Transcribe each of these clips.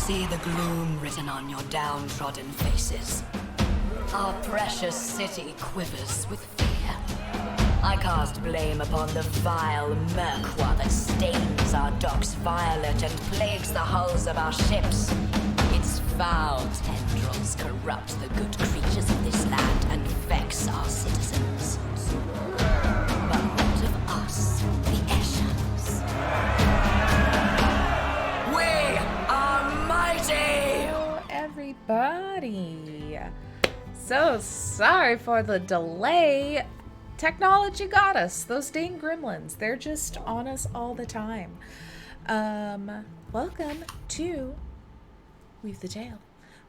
see the gloom written on your downtrodden faces. Our precious city quivers with fear. I cast blame upon the vile Mirkwa that stains our docks violet and plagues the hulls of our ships. Its foul tendrils corrupt the good creatures of this land and vex our citizens. But what of us, the Eshans? We are mighty! Hello, everybody. So sorry for the delay. Technology got us. Those dang gremlins. They're just on us all the time. Welcome to Weave the Tale,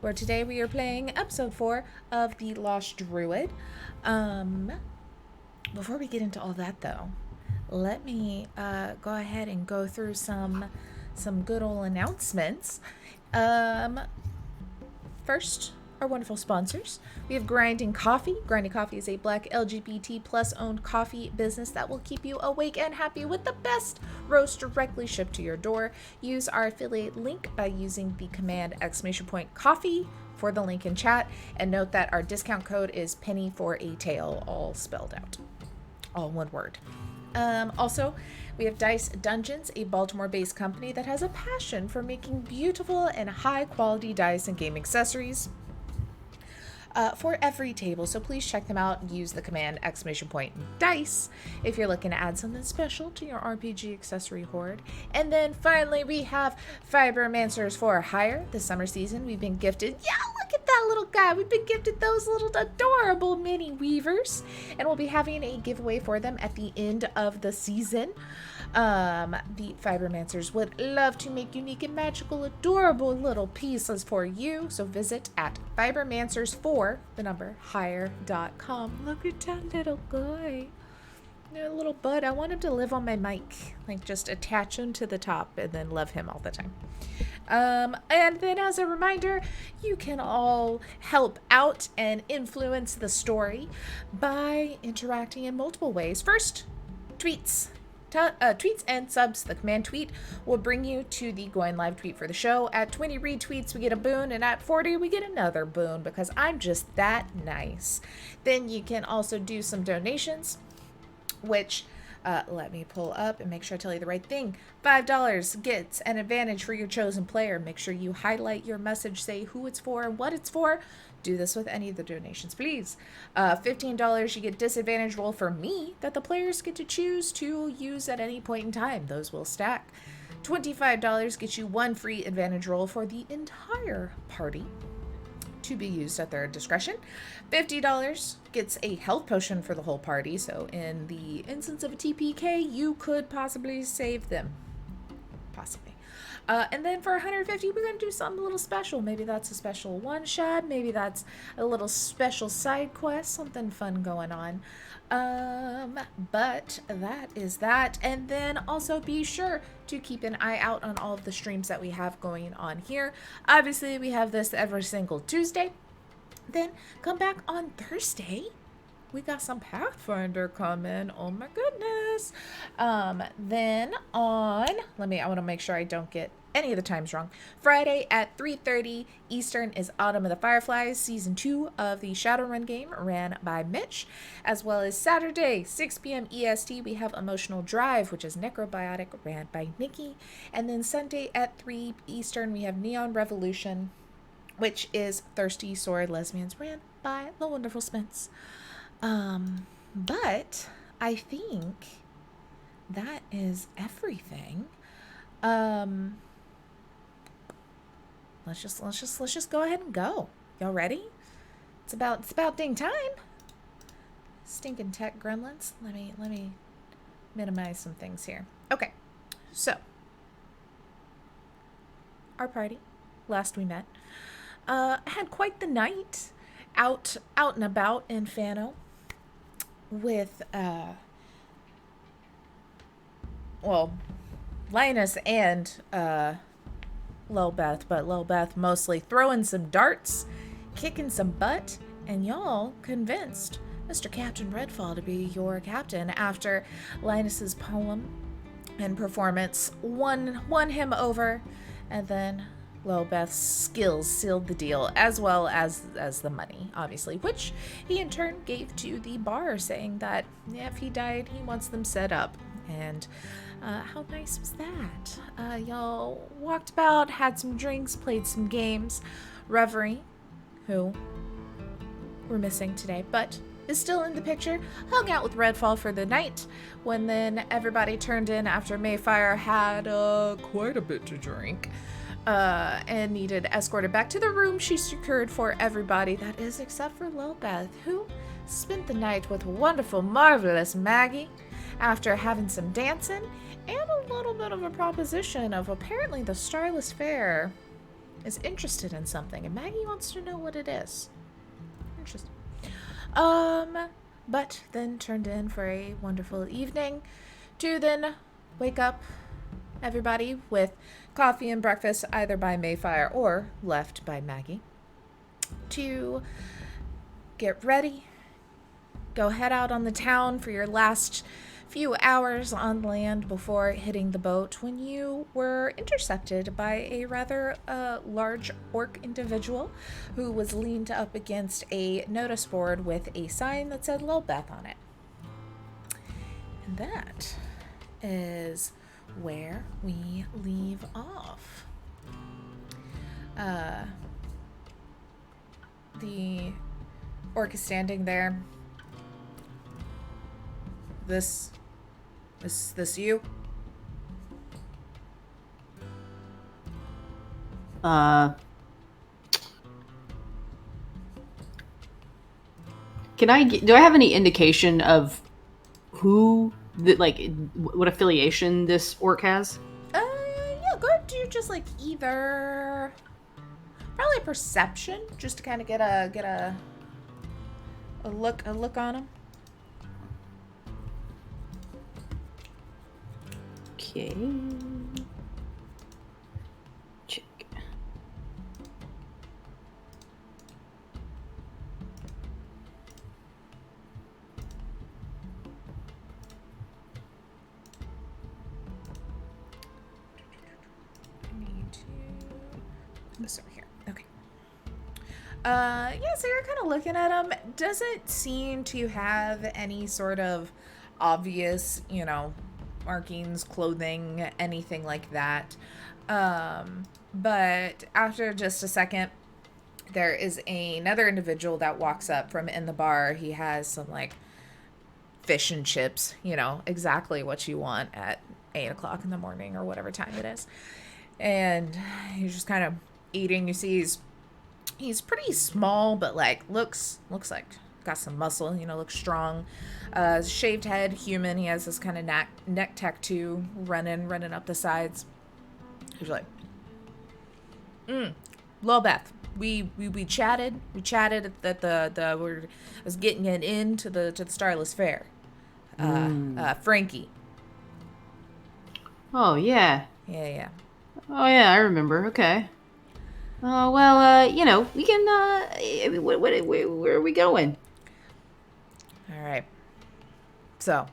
where today we are playing episode 4 of The Lost Druid. Before we get into all that though, let me go ahead and go through some good old announcements. First, our wonderful sponsors. We have Grinding Coffee. Grinding Coffee is a Black LGBT plus owned coffee business that will keep you awake and happy with the best roast directly shipped to your door. Use our affiliate link by using the command !coffee for the link in chat, and note that our discount code is penny for a tale, all spelled out, all one word. Also, we have Dice Dungeons, a Baltimore-based company that has a passion for making beautiful and high-quality dice and game accessories for every table, so please check them out and use the command !dice if you're looking to add something special to your RPG accessory hoard. And then finally, we have Fibermancers for Hire. This summer season, we've been gifted, look at that little guy, we've been gifted those little adorable mini weavers, and we'll be having a giveaway for them at the end of the season. The Fibermancers would love to make unique and magical, adorable little pieces for you. So visit at fibermancers4hire.com. Look at that little guy. That little bud. I want him to live on my mic. Like, just attach him to the top and then love him all the time. And then as a reminder, you can all help out and influence the story by interacting in multiple ways. First, tweets. Tweets and subs. The command tweet will bring you to the going live tweet for the show. At 20 retweets, we get a boon, and at 40, we get another boon because I'm just that nice. Then you can also do some donations, which let me pull up and make sure I tell you the right thing. $5 gets an advantage for your chosen player. Make sure you highlight your message, say who it's for and what it's for. Do this with any of the donations, please. $15, you get disadvantage roll for me that the players get to choose to use at any point in time. Those will stack. $25 gets you one free advantage roll for the entire party to be used at their discretion. $50 gets a health potion for the whole party. So in the instance of a TPK, you could possibly save them. Possibly. And then for $150, we're going to do something a little special. Maybe that's a special one-shot. Maybe that's a little special side quest. Something fun going on. But that is that. And then also be sure to keep an eye out on all of the streams that we have going on here. Obviously, we have this every single Tuesday. Then come back on Thursday. We got some Pathfinder coming. Oh my goodness. Then on, I want to make sure I don't get any of the times wrong. Friday at 3:30 Eastern is Autumn of the Fireflies, Season 2 of the Shadowrun game, ran by Mitch. As well as Saturday, 6 p.m. EST, we have Emotional Drive, which is Necrobiotic, ran by Nikki. And then Sunday at 3 Eastern, we have Neon Revolution, which is Thirsty Sword Lesbians, ran by the wonderful Spence. But I think that is everything. Let's just go ahead and go. Y'all ready? It's about dang time. Stinking tech gremlins. Let me minimize some things here. Okay. So our party, last we met, had quite the night out and about in Fano with Linus and Lelbeth, but Lelbeth mostly throwing some darts, kicking some butt, and y'all convinced Mr. Captain Redfall to be your captain after Linus's poem and performance won him over, and then Lelbeth's skills sealed the deal, as well as the money, obviously, which he in turn gave to the bar, saying that if he died, he wants them set up. And how nice was that? Y'all walked about, had some drinks, played some games. Reverie, who we're missing today, but is still in the picture, hung out with Redfall for the night, when then everybody turned in after Mayfire had quite a bit to drink. And needed escorted back to the room she secured for everybody, that is, except for Lelbeth, who spent the night with wonderful, marvelous Maggie after having some dancing and a little bit of a proposition of apparently the Starless Fare is interested in something, and Maggie wants to know what it is. Interesting. But then turned in for a wonderful evening to then wake up everybody with coffee and breakfast, either by Mayfire or left by Maggie, to get ready, go head out on the town for your last few hours on land before hitting the boat, when you were intercepted by a rather large orc individual who was leaned up against a notice board with a sign that said Lelbeth on it. And that is where we leave off. The orc is standing there. This you? Do I have any indication of who, what affiliation this orc has? Yeah, go ahead, do just either probably perception, just to kind of get a look on him. Okay. Check. This over here. Okay. Yeah, so you're kind of looking at him. Doesn't seem to have any sort of obvious, markings, clothing, anything like that. But after just a second, there is another individual that walks up from in the bar. He has some fish and chips, exactly what you want at 8 o'clock in the morning or whatever time it is. And he's just kind of eating. You see he's pretty small, but looks like got some muscle, looks strong. Shaved head, human. He has this kind of neck tattoo running up the sides. He's like, Lelbeth, we chatted. We chatted that I was getting it into the Starless Fare. Frankie. Oh yeah. Yeah. Oh yeah, I remember. Okay. Well, we can. Where are we going? All right. So,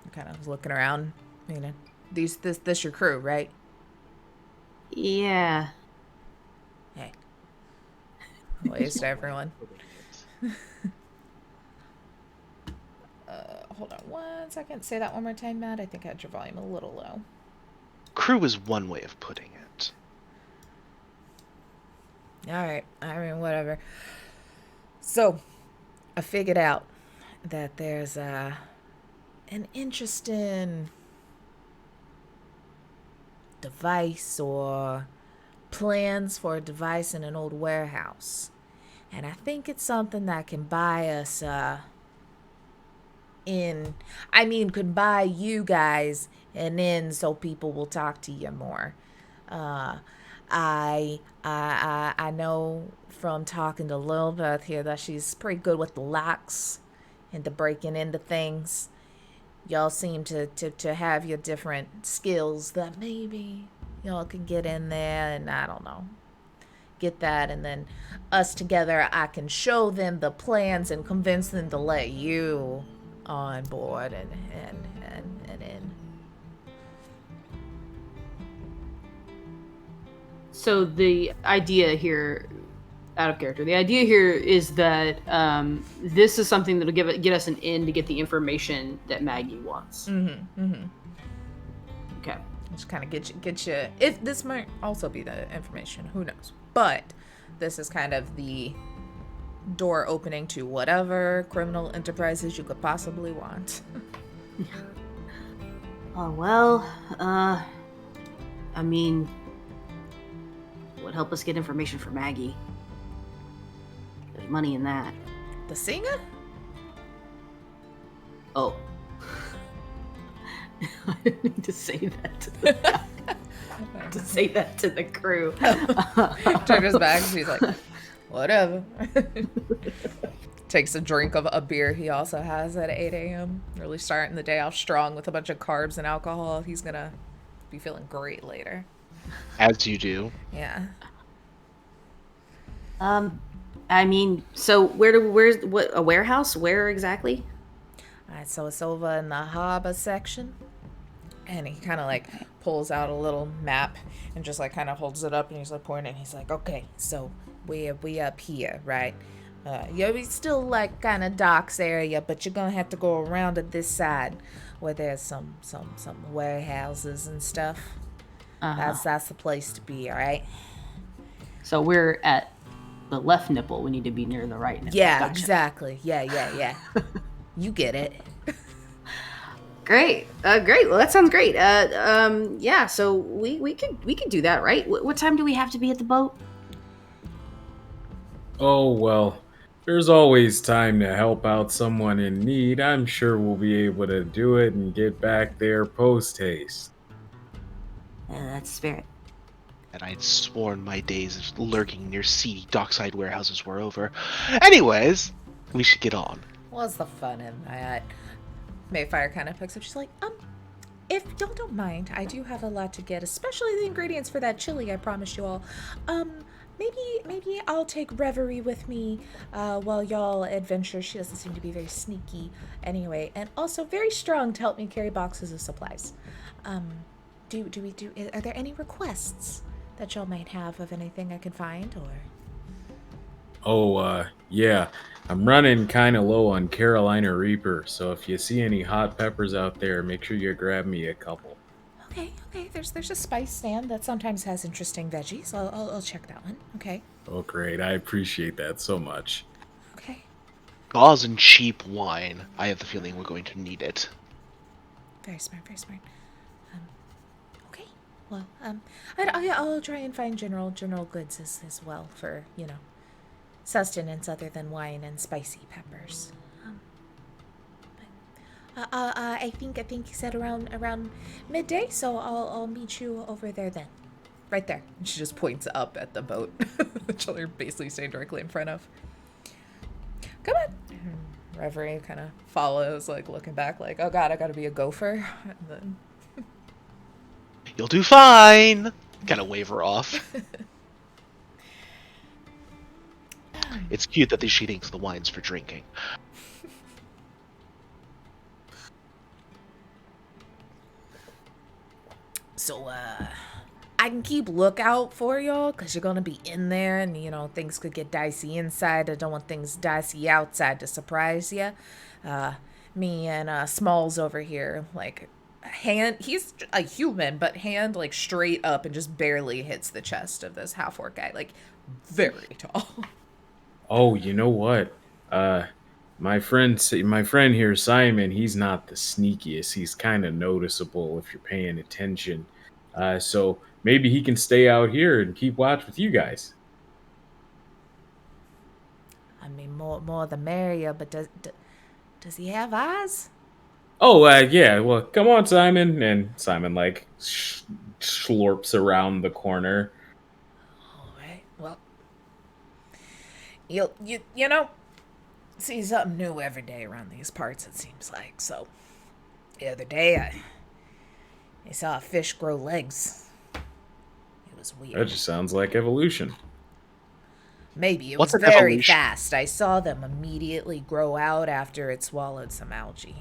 I kind of was looking around. This your crew, right? Yeah. Hey. Waves to everyone. Hold on 1 second. Say that one more time, Matt. I think I had your volume a little low. Crew is one way of putting it. All right. I mean, whatever. So, I figured out that there's an interesting device or plans for a device in an old warehouse. And I think it's something that can buy us could buy you guys an in so people will talk to you more. I know from talking to Lelbeth here that she's pretty good with the locks and the breaking into things. Y'all seem to have your different skills that maybe y'all can get in there and I don't know, get that, and then us together I can show them the plans and convince them to let you on board and in. So the idea here, out of character, the idea here is that this is something that'll get us an in to get the information that Maggie wants. Okay. Just kind of get you. If this might also be the information, who knows? But this is kind of the door opening to whatever criminal enterprises you could possibly want. Oh well, I mean, it would help us get information for Maggie. There's money in that. The singer? Oh. I didn't need to say that to the guy. To say that to the crew. Turns back, she's like, whatever. Takes a drink of a beer he also has at 8 a.m. Really starting the day off strong with a bunch of carbs and alcohol. He's gonna be feeling great later. As you do. Yeah. I mean, so where's a warehouse? Where exactly? Alright, so it's over in the harbor section. And he kind of like pulls out a little map and just like kind of holds it up and he's like pointing. He's like, okay, so we up here, right? You're still like kind of docks area, but you're gonna have to go around to this side where there's some warehouses and stuff. That's the place to be, all right? So we're at the left nipple. We need to be near the right nipple. Yeah, Gotcha. exactly. Yeah. You get it. Great. Great. Well, that sounds great. Yeah. So we could do that, right? What time do we have to be at the boat? Oh, well, there's always time to help out someone in need. I'm sure we'll be able to do it and get back there post-haste. That's spirit. And I'd sworn my days of lurking near seedy dockside warehouses were over. Anyways, we should get on. What's the fun in that? Mayfire kind of picks up. She's like, if y'all don't mind, I do have a lot to get, especially the ingredients for that chili I promised you all. Maybe I'll take Reverie with me while y'all adventure. She doesn't seem to be very sneaky anyway, and also very strong to help me carry boxes of supplies. Are there any requests that y'all might have of anything I can find, or? Oh, yeah. I'm running kind of low on Carolina Reaper, so if you see any hot peppers out there, make sure you grab me a couple. Okay. There's a spice stand that sometimes has interesting veggies. I'll check that one. Okay. Oh, great. I appreciate that so much. Okay. Gauze and cheap wine. I have the feeling we're going to need it. Very smart. Okay. Well, I'll try and find general goods as well for, sustenance other than wine and spicy peppers. I think you said around midday, so I'll meet you over there then. Right there. And she just points up at the boat, which they're basically staying directly in front of. Come on. And Reverie kind of follows, like looking back, like, oh god, I gotta be a gopher. And then You'll do fine! Kind of wave her off. It's cute that she thinks the wine's for drinking. So, I can keep lookout for y'all, because you're going to be in there, and, things could get dicey inside. I don't want things dicey outside to surprise you. Me and Smalls over here, like, he's a human, but hand, like, straight up and just barely hits the chest of this half-orc guy. Like, very tall. Oh, you know what? My friend here, Simon, he's not the sneakiest. He's kind of noticeable if you're paying attention. So maybe he can stay out here and keep watch with you guys. I mean, more the merrier, but does he have eyes? Oh, yeah. Well, come on, Simon. And Simon, like, slurps around the corner. All right. Well, you see something new every day around these parts, it seems like. So, the other day, I saw a fish grow legs. It was weird. That just sounds like evolution. Maybe. It What's was an very evolution? fast. I saw them immediately grow out after it swallowed some algae.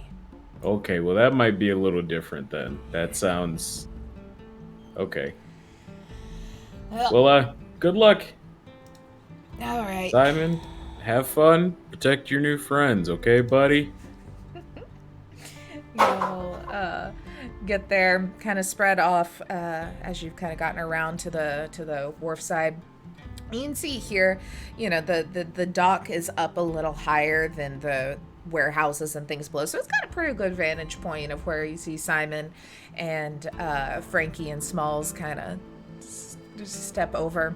Okay, well, that might be a little different then. That sounds... okay. Well, good luck, All right. Simon. Have fun. Protect your new friends, okay, buddy? You'll get there, kind of spread off as you've kind of gotten around to the wharf side. You can see here, the dock is up a little higher than the warehouses and things below, so it's got a pretty good vantage point of where you see Simon and Frankie and Smalls kind of just step over,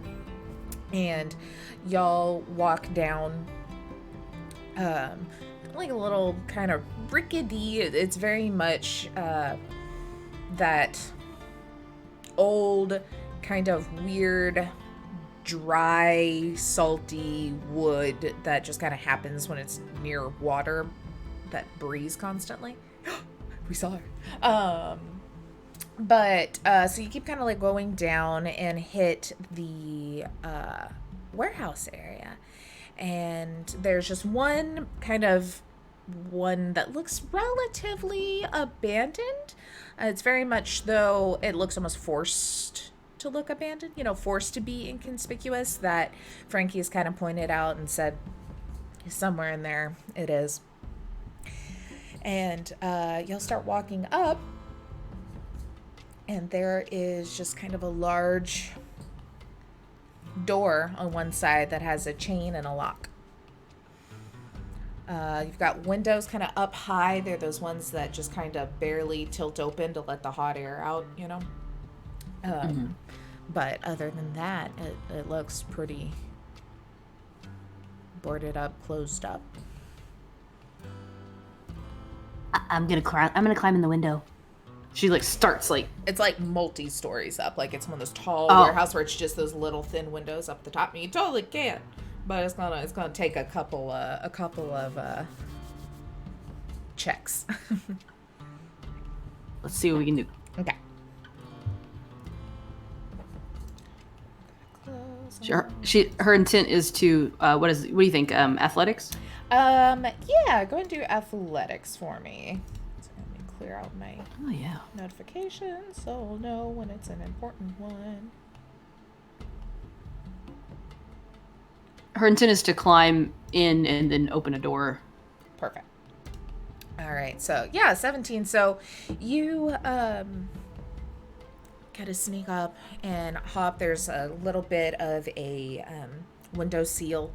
and y'all walk down like a little kind of rickety. It's very much that old kind of weird dry salty wood that just kind of happens when it's near water that breeze constantly. We saw her. But so you keep kind of like going down and hit the warehouse area, and there's just one that looks relatively abandoned. It's very much, though, it looks almost forced to look abandoned, forced to be inconspicuous, that Frankie has kind of pointed out and said, somewhere in there it is. And you'll start walking up, and there is just kind of a large door on one side that has a chain and a lock. You've got windows kind of up high. They're those ones that just kind of barely tilt open to let the hot air out, But other than that, it looks pretty boarded up, closed up. I'm gonna climb in the window. She starts It's like multi-stories up. Like it's one of those tall Oh. warehouse where it's just those little thin windows up the top. I mean, you totally can, but it's gonna take a couple of checks. Let's see what we can do. Okay. Her intent is to what do you think? Athletics? Yeah, go and do athletics for me. So let me clear out my Oh yeah. notifications so I'll know when it's an important one. Her intent is to climb in and then open a door. Perfect. All right, so yeah, 17. So you gotta sneak up and hop. There's a little bit of a window seal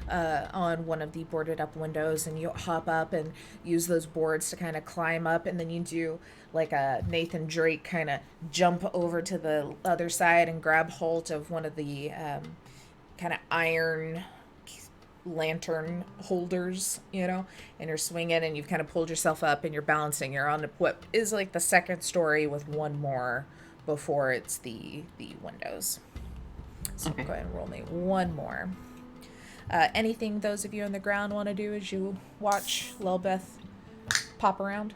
on one of the boarded up windows, and you hop up and use those boards to kind of climb up, and then you do like a Nathan Drake kind of jump over to the other side and grab hold of one of the kind of iron lantern holders, and you're swinging, and you've kind of pulled yourself up and you're balancing. You're on what is like the second story with one more before it's the windows. So Okay. go ahead and roll me one more. Anything those of you on the ground want to do as you watch Lelbeth pop around?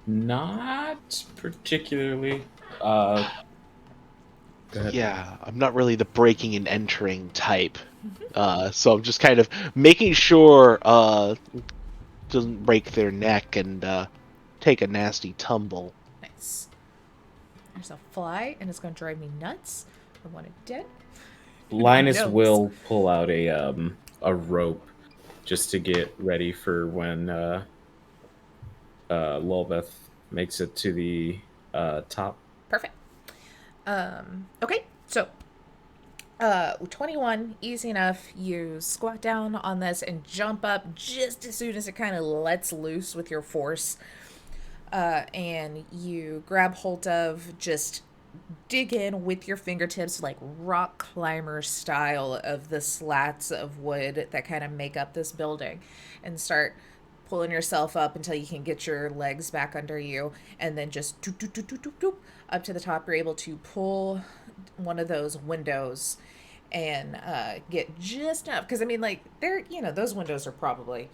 Not particularly. Go ahead. Yeah, I'm not really the breaking and entering type. So I'm just kind of making sure doesn't break their neck and take a nasty tumble. Nice. There's a fly, and it's going to drive me nuts. I want it dead. Linus knows? will pull out a rope just to get ready for when Lelbeth makes it to the top. Perfect. Okay, so 21, easy enough. You squat down on this and jump up just as soon as it kind of lets loose with your force. And you grab hold of, just dig in with your fingertips, like rock climber style, of the slats of wood that kind of make up this building, and start pulling yourself up until you can get your legs back under you, and then just doop, doop, doop, doop, doop, doop, up to the top. You're able to pull one of those windows and get just enough, because I mean, like, they're, those windows are probably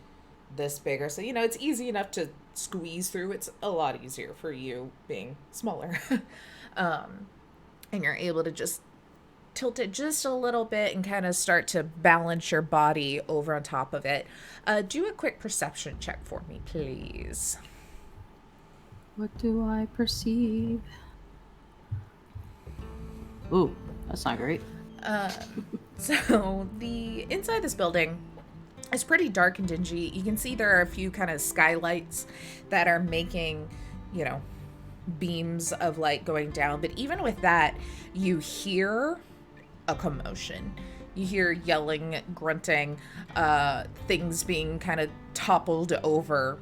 this bigger, so it's easy enough to squeeze through. It's a lot easier for you being smaller. And you're able to just tilt it just a little bit and kind of start to balance your body over on top of it. Do a quick perception check for me, please. What do I perceive? Ooh, that's not great. So the inside this building is pretty dark and dingy. You can see there are a few kind of skylights that are making, beams of light going down. But even with that, you hear a commotion. You hear yelling, grunting, things being kind of toppled over.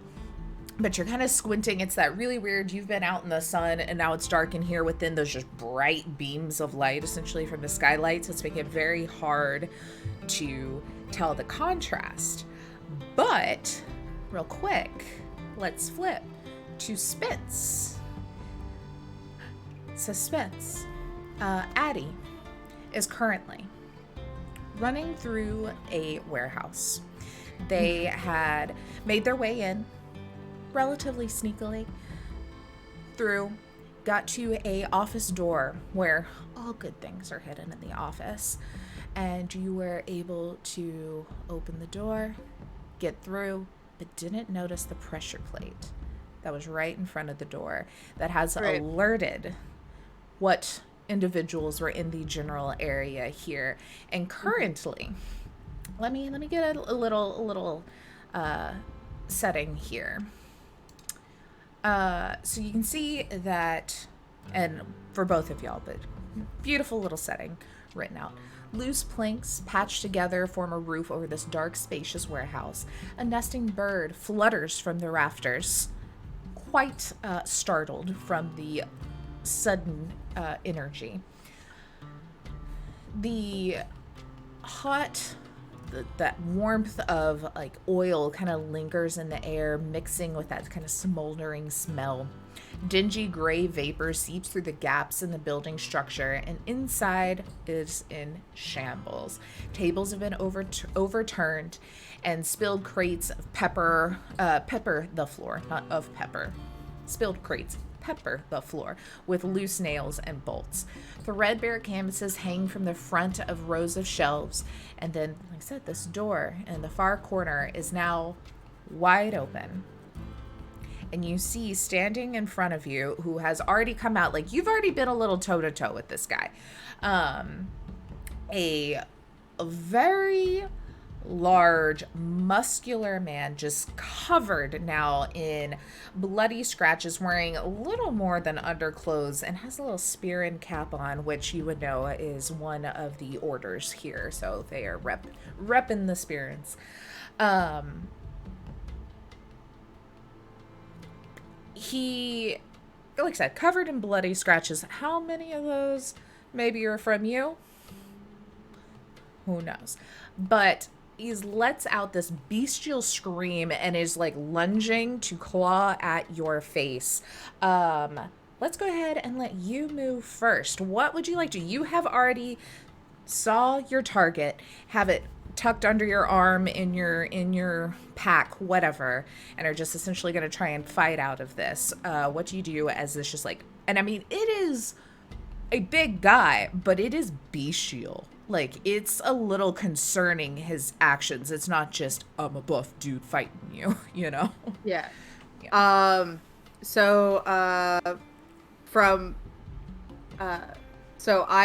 But you're kind of squinting. It's that really weird, you've been out in the sun and now it's dark in here within those just bright beams of light, essentially from the skylights. It's making it very hard to tell the contrast. But, real quick, let's flip to Spence. Suspense. Addie is currently running through a warehouse. They had made their way in relatively sneakily through, got to a office door where all good things are hidden in the office, and you were able to open the door, get through, but didn't notice the pressure plate that was right in front of the door that has alerted what individuals were in the general area here. And currently, let me get a little setting here. So you can see that, and for both of y'all, but beautiful little setting written out. Loose planks patched together form a roof over this dark, spacious warehouse. A nesting bird flutters from the rafters, quite startled from the sudden energy. The hot, that warmth of like oil kind of lingers in the air, mixing with that kind of smoldering smell. Dingy gray vapor seeps through the gaps in the building structure, and inside is in shambles. Tables have been overturned, and spilled crates of pepper the floor, not of pepper. Spilled crates pepper the floor with loose nails and bolts. Threadbare canvases hang from the front of rows of shelves, and then, like I said, this door in the far corner is now wide open. And you see standing in front of you, who has already come out, like you've already been a little toe-to-toe with this guy, a very large, muscular man, just covered now in bloody scratches, wearing a little more than underclothes, and has a little spear and cap on, which you would know is one of the orders here. So they are repping the spirits. He, like I said, covered in bloody scratches. How many of those maybe are from you? Who knows? But he lets out this bestial scream and is like lunging to claw at your face. Let's go ahead and let you move first. What would you like to? You have already saw your target, have it tucked under your arm, in your pack, whatever, and are just essentially going to try and fight out of this. What do you do as this just like, and I mean, it is a big guy, but it is bestial. Like, it's a little concerning, his actions. It's not just, I'm a buff dude fighting you, you know? Yeah. So I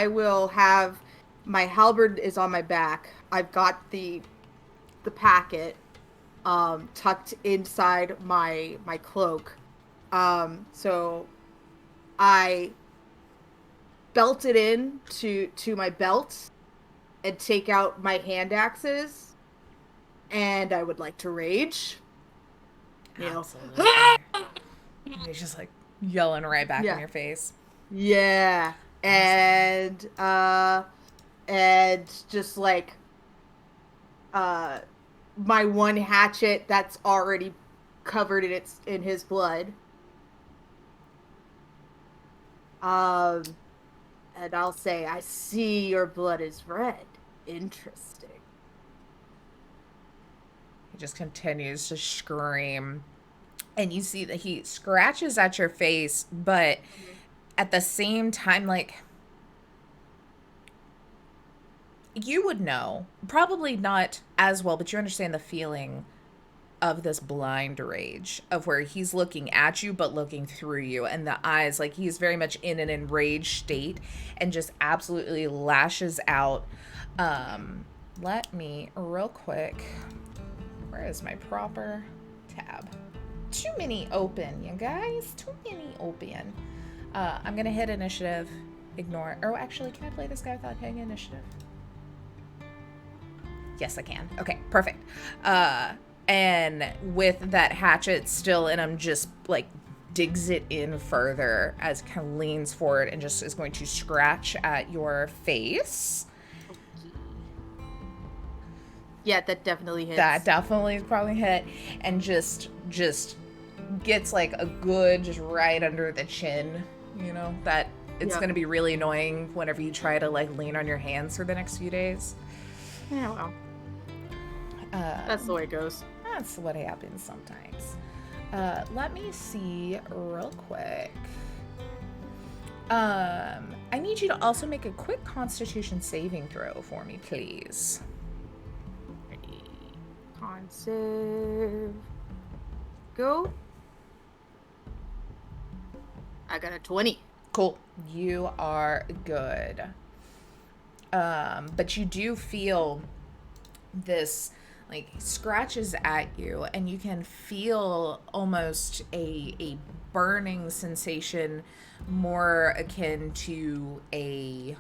will have, my halberd is on my back. I've got the packet tucked inside my cloak. So I belt it in to my belt and take out my hand axes, and I would like to rage. You know. He's just like yelling right back in your face. Yeah. And just like my one hatchet that's already covered in his blood. And I'll say, I see your blood is red. Interesting. He just continues to scream. And you see that he scratches at your face, but at the same time, like, you would know, probably not as well, but you understand the feeling of this blind rage of where he's looking at you but looking through you, and the eyes, like he's very much in an enraged state and just absolutely lashes out. Let me real quick, where is my proper tab? Too many open, you guys, too many open. I'm gonna hit initiative, ignore, oh actually, can I play this guy without hitting initiative? Yes, I can. Okay, perfect. And with that hatchet still in him, just like digs it in further as kind of leans forward and just is going to scratch at your face. Yeah, that definitely hits. That definitely probably hit, and just gets like a good just right under the chin. You know that it's going to be really annoying whenever you try to like lean on your hands for the next few days. Yeah, well, that's the way it goes. That's what happens sometimes. Let me see real quick. I need you to also make a quick Constitution saving throw for me, please. Con save. Go. I got a 20. Cool. You are good. But you do feel this like scratches at you, and you can feel almost a burning sensation more akin to a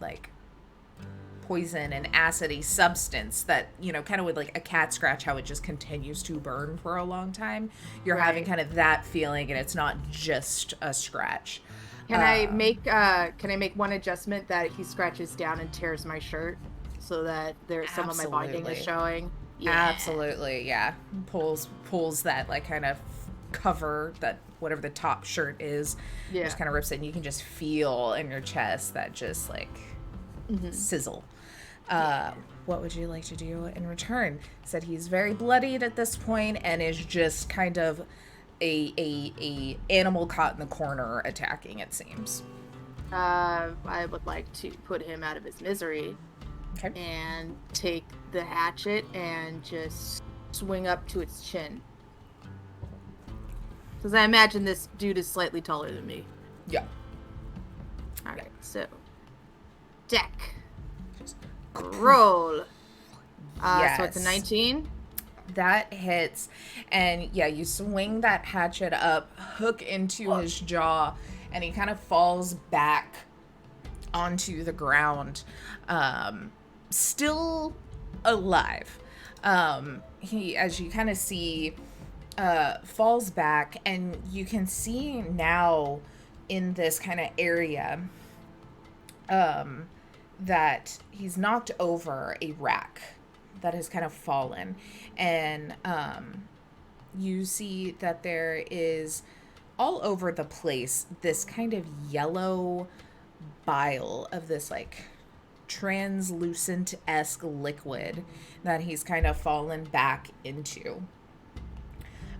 like poison and acidy substance that, you know, kind of with like a cat scratch, how it just continues to burn for a long time. You're having kind of that feeling, and it's not just a scratch. Can I make one adjustment that he scratches down and tears my shirt so that there's some of my binding is showing? Yeah. Absolutely, yeah. Pulls that like kind of cover, that whatever the top shirt is, just kind of rips it, and you can just feel in your chest that just like sizzle. What would you like to do in return? Said he's very bloodied at this point and is just kind of a animal caught in the corner attacking, it seems. I would like to put him out of his misery. Okay. And take the hatchet and just swing up to its chin. Because I imagine this dude is slightly taller than me. Yeah. Alright, so deck. Roll. So it's a 19. That hits, and yeah, you swing that hatchet up, hook into his jaw, and he kind of falls back onto the ground, still alive. He, as you kind of see, falls back, and you can see now in this kind of area that he's knocked over a rack that has kind of fallen, and you see that there is all over the place this kind of yellow bile of this like translucent-esque liquid that he's kind of fallen back into.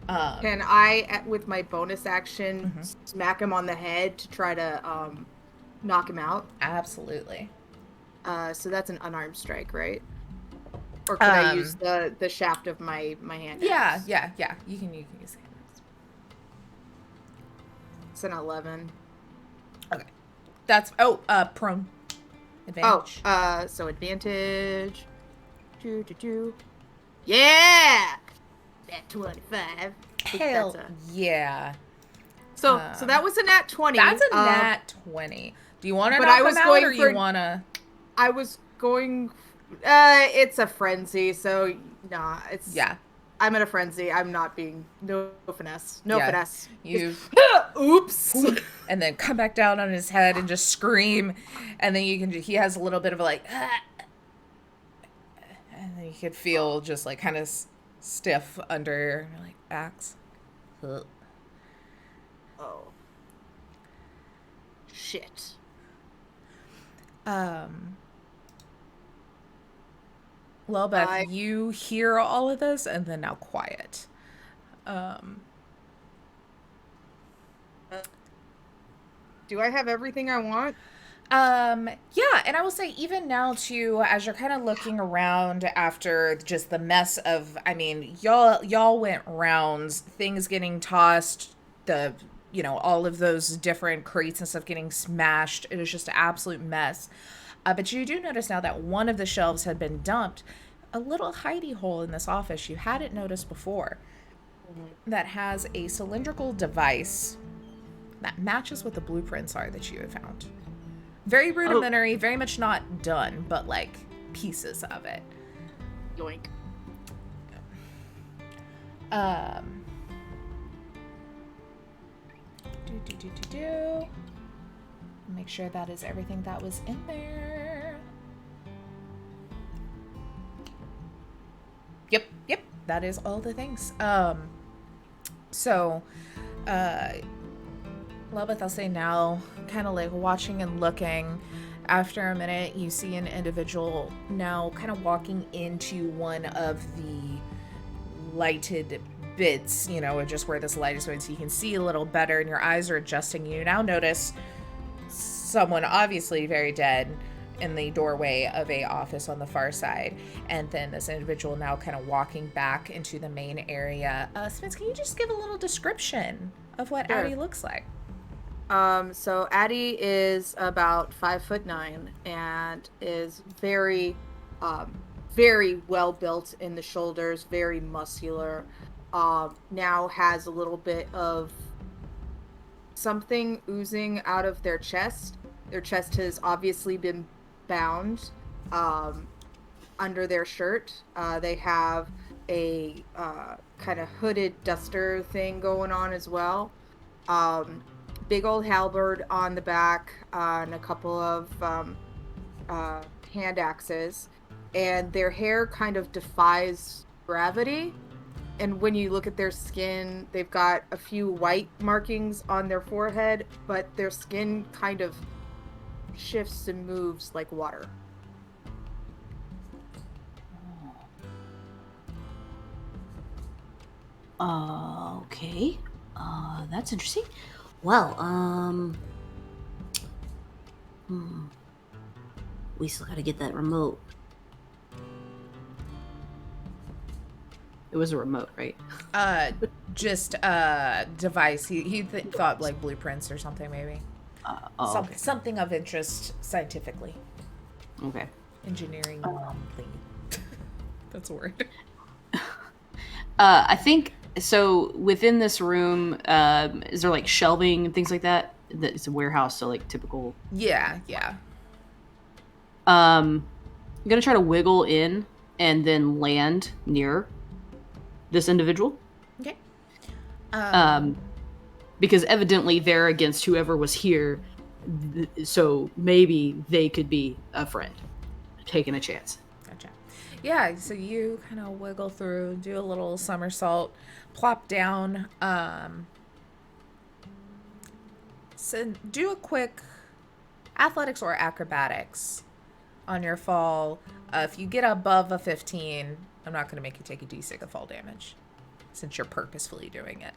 Can I, with my bonus action, smack him on the head to try to knock him out? Absolutely. So that's an unarmed strike, right? Or can I use the shaft of my hand? Yeah. You can use it. It's an 11. Okay. That's prone. Advantage. So advantage. Yeah! That 25. Hell yeah. So that was a nat 20. That's a nat 20. Do you want to knock him out, going or you want to? I was going. It's a frenzy, so nah. It's I'm in a frenzy. I'm not being no finesse. No finesse. You oops. And then come back down on his head and just scream, and then you can. He has a little bit of a like, and then you could feel just like kind of stiff under like axe. Oh. Shit. Lelbeth, you hear all of this, and then now quiet. Do I have everything I want? Yeah, and I will say even now too, as you're kind of looking around after just the mess of, I mean, y'all went rounds, things getting tossed, the all of those different crates and stuff getting smashed. It was just an absolute mess. But you do notice now that one of the shelves had been dumped. A little hidey hole in this office you hadn't noticed before that has a cylindrical device that matches what the blueprints are that you have found. Very rudimentary, very much not done, but like pieces of it. Yoink. Make sure that is everything that was in there. Yep, that is all the things. So, Lelbeth, I'll say now, kind of like watching and looking. After a minute, you see an individual now kind of walking into one of the lighted bits, just where this light is going, so you can see a little better, and your eyes are adjusting. You now notice someone obviously very dead in the doorway of a office on the far side, and then this individual now kind of walking back into the main area. Spence, can you just give a little description of what Sure. Addie looks like? So Addie is about 5'9" and is very, very well built in the shoulders, very muscular. Now has a little bit of something oozing out of their chest. Their chest has obviously been bound, under their shirt. They have a, kind of hooded duster thing going on as well. Big old halberd on the back, and a couple of hand axes, and their hair kind of defies gravity. And when you look at their skin, they've got a few white markings on their forehead, but their skin kind of shifts and moves like water. Okay. That's interesting. Well, we still gotta get that remote. It was a remote, right? Just device. He thought like blueprints or something, maybe. Okay. Something of interest scientifically. Okay. Engineering. That's a word. I think so. Within this room, is there like shelving and things like that? That it's a warehouse, so like typical. Yeah. I'm gonna try to wiggle in and then land near this individual. Okay. Because evidently they're against whoever was here, so maybe they could be a friend, taking a chance. Gotcha. Yeah, so you kind of wiggle through, do a little somersault, plop down. So do a quick athletics or acrobatics on your fall. If you get above a 15, I'm not going to make you take a d6 of fall damage, since you're purposefully doing it.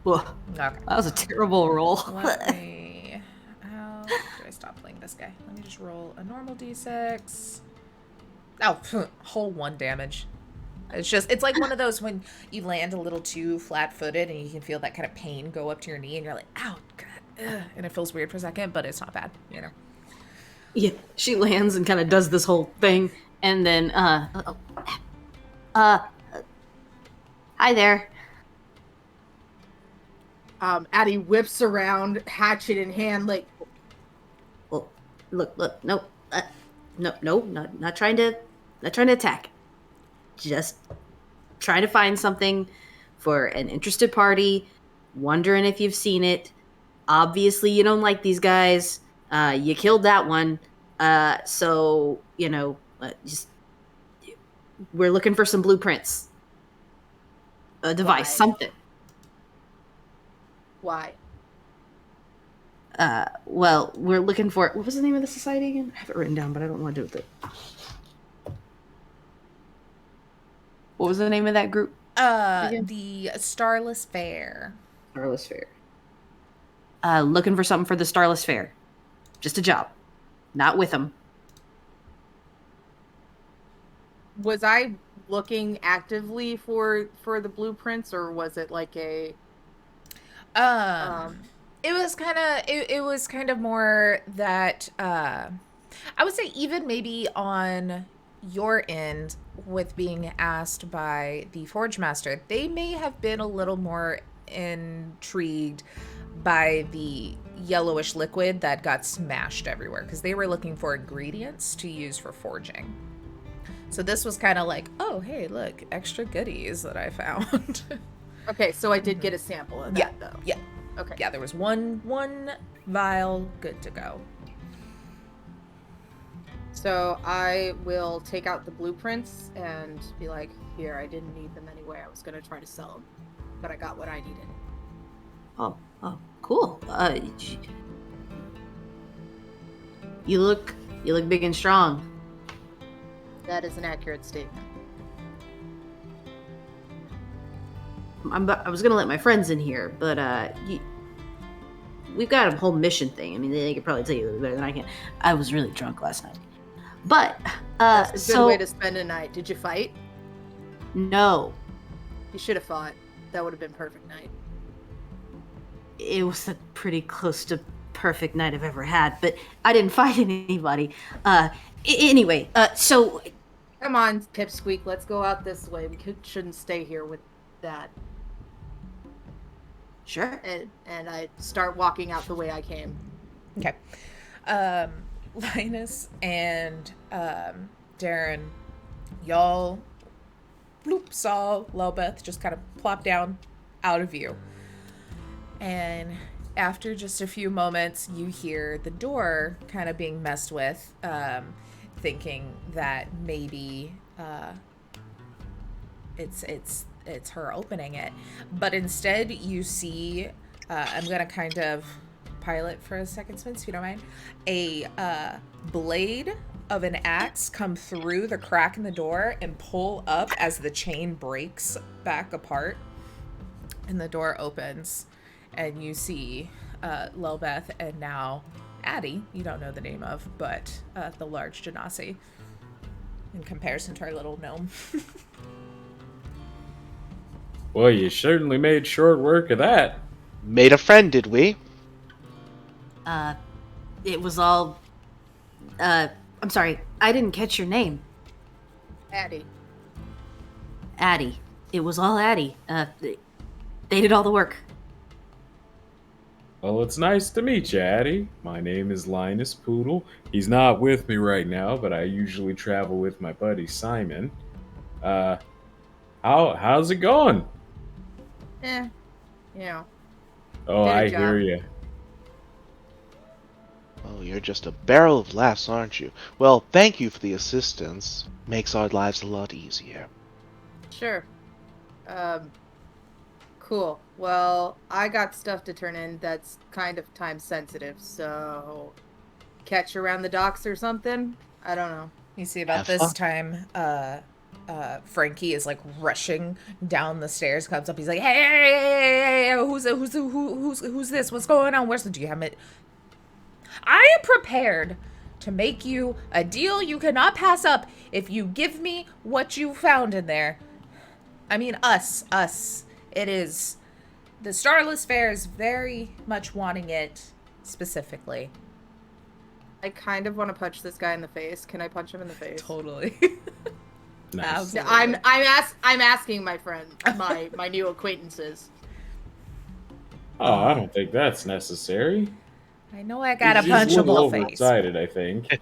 Well, Okay. that was a terrible roll. Let me... How do I stop playing this guy? Let me just roll a normal d6. Oh, whole 1 damage. It's like one of those when you land a little too flat-footed and you can feel that kind of pain go up to your knee and you're like, ow, God, ugh, and it feels weird for a second, but it's not bad, Yeah, she lands and kind of does this whole thing, and then, Hi there. Addie whips around, hatchet in hand, like, Well, look, no, not trying to attack. Just trying to find something for an interested party. Wondering if you've seen it. Obviously, you don't like these guys. You killed that one. So just we're looking for some blueprints. A device, Why? something. why? Well, we're looking for... What was the name of the society again? I have it written down, but I don't know what to do with it. what was the name of that group? The Starless Fare. Starless Fare. looking for something for the Starless Fare. Just a job. Not with them. Was I looking actively for the blueprints, or was it like a It was kind of more that I would say even maybe on your end with being asked by the Forge Master, they may have been a little more intrigued by the yellowish liquid that got smashed everywhere because they were looking for ingredients to use for forging. So this was kind of like, oh, hey, look, extra goodies that I found. Okay, so I did get a sample of that, though. Yeah. Okay. Yeah, there was one vial good to go. So I will take out the blueprints and be like, here, I didn't need them anyway. I was going to try to sell them, but I got what I needed. Oh, cool. You look big and strong. That is an accurate statement. I was gonna let my friends in here, but we've got a whole mission thing. I mean, they could probably tell you better than I can. I was really drunk last night, but That's a good way to spend a night. Did you fight? No, You should have fought. That would have been perfect night. it was a pretty close to perfect night I've ever had, but I didn't fight anybody. Anyway, so Come on, Pipsqueak. Let's go out this way. Shouldn't stay here with that. sure. And I start walking out the way I came. Okay. Linus and Derrin, y'all saw Lelbeth just kind of plop down out of view. And after just a few moments, you hear the door kind of being messed with, thinking that maybe it's her opening it. But instead, you see, I'm going to kind of pilot for a second, Spence, if you don't mind, a blade of an axe come through the crack in the door and pull up as the chain breaks back apart. And the door opens, and you see Lelbeth and now Addie, you don't know the name of, but the large genasi in comparison to our little gnome. Well, you certainly made short work of that. Made a friend, did we? It was all. I'm sorry, I didn't catch your name. Addie. Addie. It was all Addie. They did all the work. Well, it's nice to meet you, Addie. My name is Linus Poodle. He's not with me right now, but I usually travel with my buddy Simon. How's it going? You know. Oh, Did a I job. hear you. Oh, you're just a barrel of laughs, aren't you? Well, thank you for the assistance. Makes our lives a lot easier. Sure. Cool. Well, I got stuff to turn in that's kind of time sensitive, so catch you around the docks or something? I don't know. You see, about Have this fun. time, Frankie is like rushing down the stairs, comes up, he's like, hey, who's this? What's going on? Do you have it? I am prepared to make you a deal you cannot pass up if you give me what you found in there. I mean, us. It is. The Starless Fare is very much wanting it specifically. I kind of want to punch this guy in the face. Can I punch him in the face? Totally. Nice. No, Absolutely. I'm asking my friend, my new acquaintances. Oh, I don't think that's necessary. I know I got a He's just a little punchable face. overexcited, I think.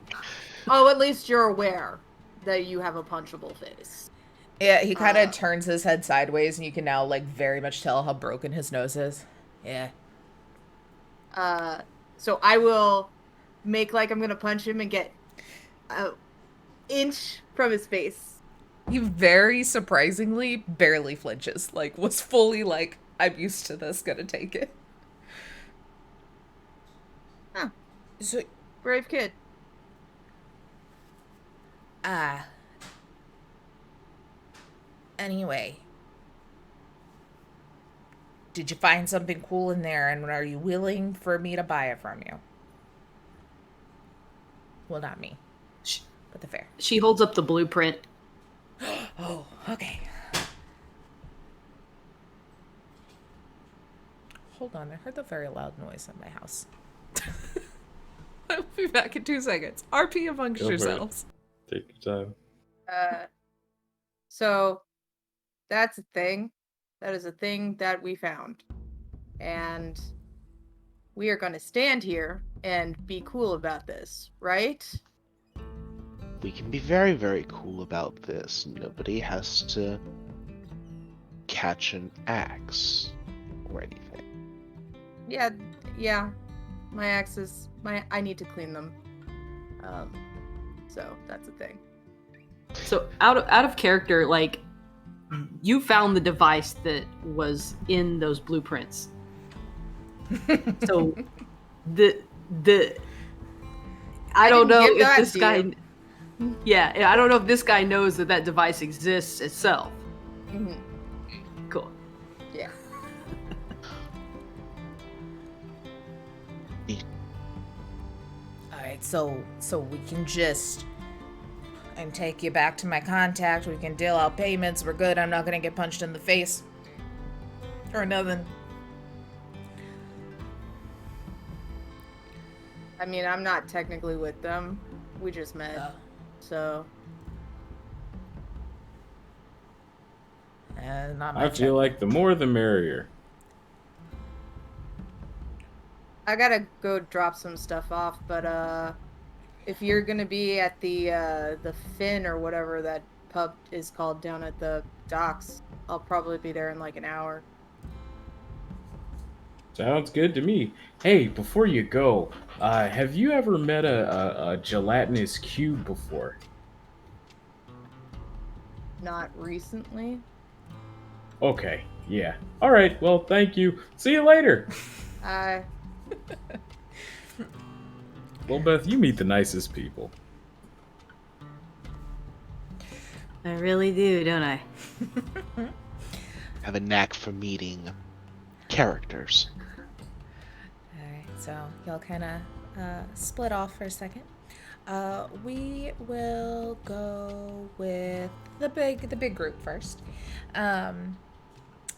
Oh, at least you're aware that you have a punchable face. Yeah, he kind of turns his head sideways, and you can now, like, very much tell how broken his nose is. Yeah. So I will make like I'm gonna punch him and get an inch from his face. He very surprisingly barely flinches. Like, was fully like, I'm used to this, gonna take it. Huh. So, Brave kid. anyway. Did you find something cool in there, and are you willing for me to buy it from you? Well, not me, but the fair. She holds up the blueprint. Oh, okay. Hold on, I heard a very loud noise in my house. I'll be back in 2 seconds. RP amongst Go for it. yourselves. Take your time. So that's a thing. That is a thing that we found. And we are going to stand here and be cool about this, right? We can be very, very cool about this. Nobody has to catch an axe or anything. Yeah. My axes, I need to clean them. So that's a thing. So out of character, like, you found the device that was in those blueprints. So I don't know if this guy. Yeah, I don't know if this guy knows that device exists itself. Mm-hmm. Cool. Yeah. All right, so we can just and take you back to my contact. We can deal out payments. We're good. I'm not gonna get punched in the face or nothing. I mean, I'm not technically with them. We just met. So. Not I feel like the more the merrier. I gotta go drop some stuff off, but if you're gonna be at the Finn or whatever that pub is called down at the docks, I'll probably be there in like an hour. Sounds good to me. Hey, before you go, have you ever met a gelatinous cube before? Not recently. Okay, yeah. All right, well, thank you. See you later. Well, Beth, you meet the nicest people. I really do, don't I? Have a knack for meeting characters. Alright, so y'all kind of split off for a second. We will go with the big group first.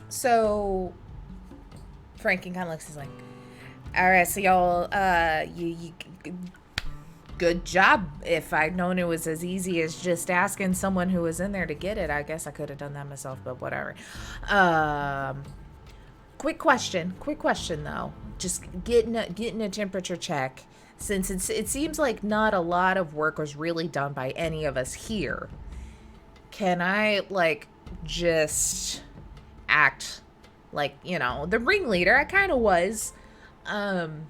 So Frankie kind of looks, he's like, all right, so y'all, you good job. If I'd known it was as easy as just asking someone who was in there to get it, I guess I could have done that myself, but whatever. Quick question though. Just getting a temperature check, since it seems like not a lot of work was really done by any of us here. Can I just act like, the ringleader? I kind of was. I'm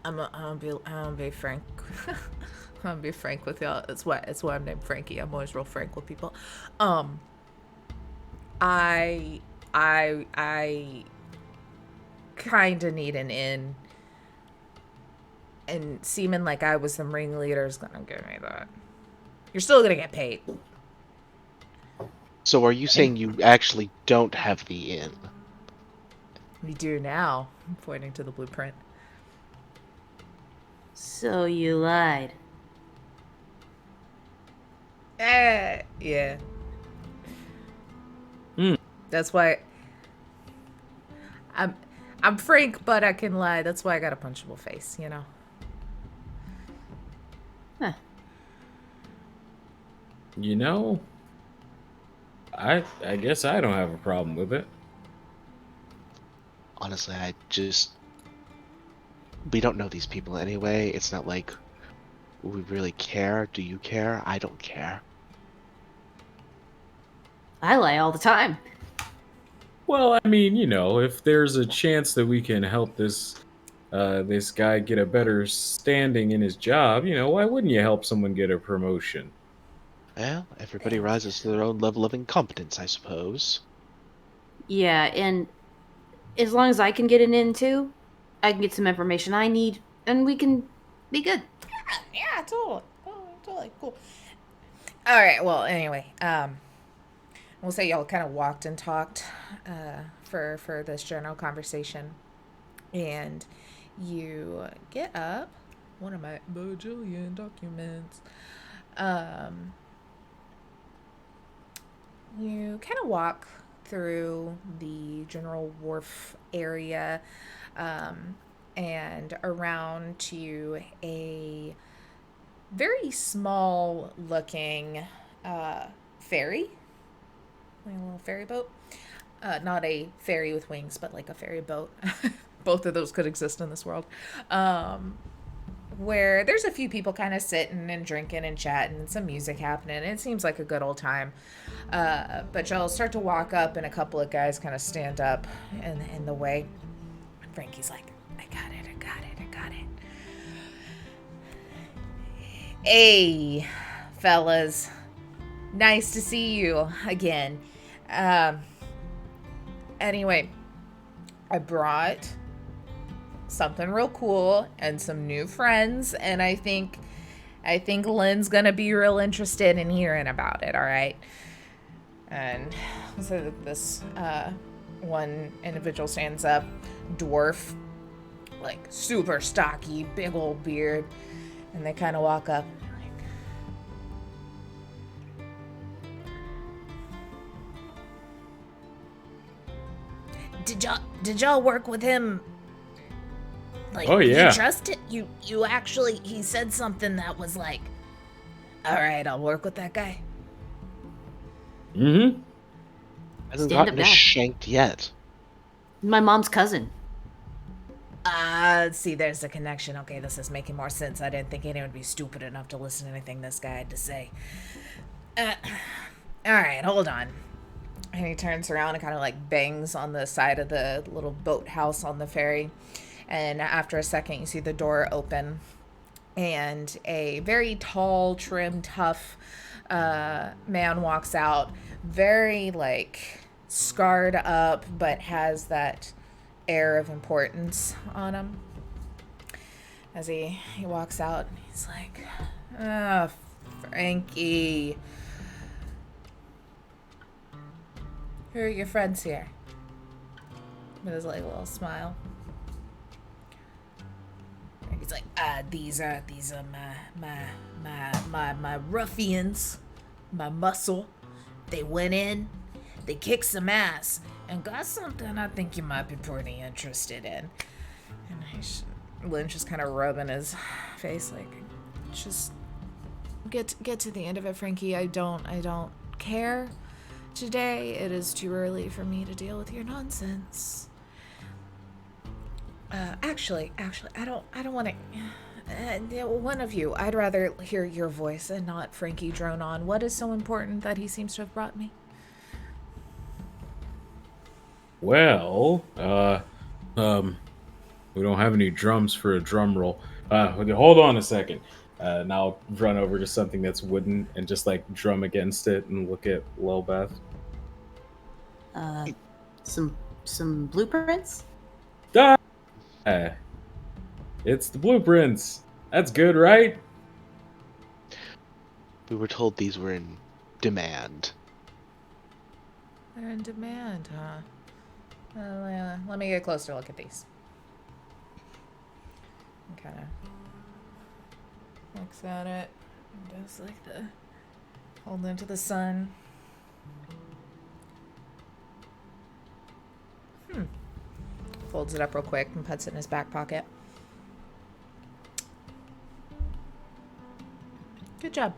gonna be frank. I'm gonna be frank with y'all. That's why I'm named Frankie. I'm always real frank with people. I kind of need an in, and seeming like I was the ringleader is gonna give me that. You're still gonna get paid. So are you saying you actually don't have the inn? We do now. I'm pointing to the blueprint. So you lied. Yeah. That's why I'm frank, but I can lie. That's why I got a punchable face, Huh. I guess I don't have a problem with it. Honestly, we don't know these people anyway. It's not like we really care. Do you care? I don't care. I lie all the time. Well, I mean, if there's a chance that we can help this guy get a better standing in his job, why wouldn't you help someone get a promotion? Well, everybody rises to their own level of incompetence, I suppose. Yeah, and as long as I can get an in too, I can get some information I need, and we can be good. Yeah, totally. Oh, totally cool. All right. Well, anyway, we'll say y'all kind of walked and talked for this general conversation. And you get up. One of my bajillion documents. You kind of walk through the general wharf area and around to a very small looking ferry, like a little ferry boat. Not a ferry with wings, but like a ferry boat. Both of those could exist in this world. Where there's a few people kind of sitting and drinking and chatting and some music happening. It seems like a good old time. But y'all start to walk up and a couple of guys kind of stand up in the way. Frankie's like, I got it. Hey, fellas. Nice to see you again. Anyway, I brought something real cool and some new friends, and I think Lynn's gonna be real interested in hearing about it. All right. And so this one individual stands up, dwarf, like super stocky, big old beard, and they kind of walk up. Did y'all work with him? Like, oh yeah. You trust it? You actually, he said something that was like, all right, I'll work with that guy. Mm-hmm. Hasn't Stand gotten up now. shanked yet. My mom's cousin. See, there's a connection. Okay, this is making more sense. I didn't think anyone would be stupid enough to listen to anything this guy had to say. All right, hold on. And he turns around and kind of like bangs on the side of the little boathouse on the ferry. And after a second, you see the door open. And a very tall, trim, tough man walks out. Very, like, scarred up, but has that air of importance on him. As he walks out, he's like, Frankie. Who are your friends here? With his like little smile. He's like, these are my ruffians, my muscle. They went in, they kicked some ass, and got something I think you might be pretty interested in. And Lynn's just kind of rubbing his face, like, just get to the end of it, Frankie. I don't care. Today, it is too early for me to deal with your nonsense. Actually, I don't want to. One of you, I'd rather hear your voice and not Frankie drone on. What is so important that he seems to have brought me? Well, we don't have any drums for a drum roll. Hold on a second. And I'll run over to something that's wooden and just like drum against it and look at Lelbeth. Some blueprints? It's the blueprints. That's good, right? We were told these were in demand. They're in demand, huh? Let me get a closer look at these. Kind of looks at it and does like the hold into the sun. Folds it up real quick and puts it in his back pocket. Good job.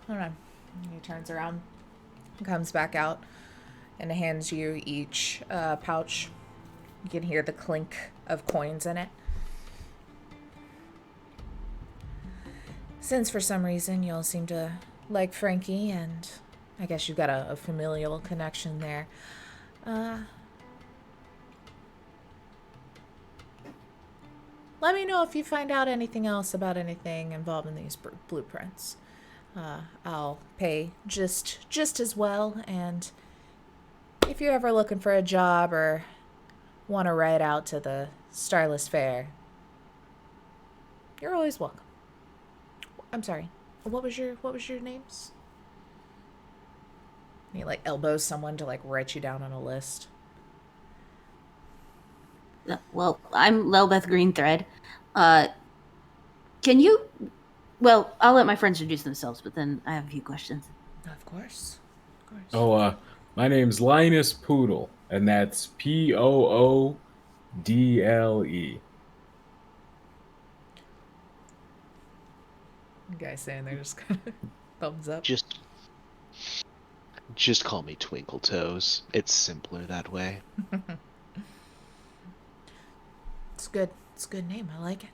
Hold on. He turns around, comes back out, and hands you each a pouch. You can hear the clink of coins in it. Since for some reason you'll seem to like Frankie, and I guess you've got a familial connection there. Let me know if you find out anything else about anything involved in these blueprints. I'll pay just as well, and if you're ever looking for a job or want to ride out to the Starless Fare, you're always welcome. I'm sorry. what was your names? And he like elbows someone to like write you down on a list. Well, I'm Lelbeth Greenthread. Can you? Well, I'll let my friends introduce themselves, but then I have a few questions. Of course. Of course. Oh, my name's Linus Poodle, and that's Poodle. You guys saying they're just kind of thumbs up. Just call me Twinkle Toes. It's simpler that way. It's good. It's a good name. I like it.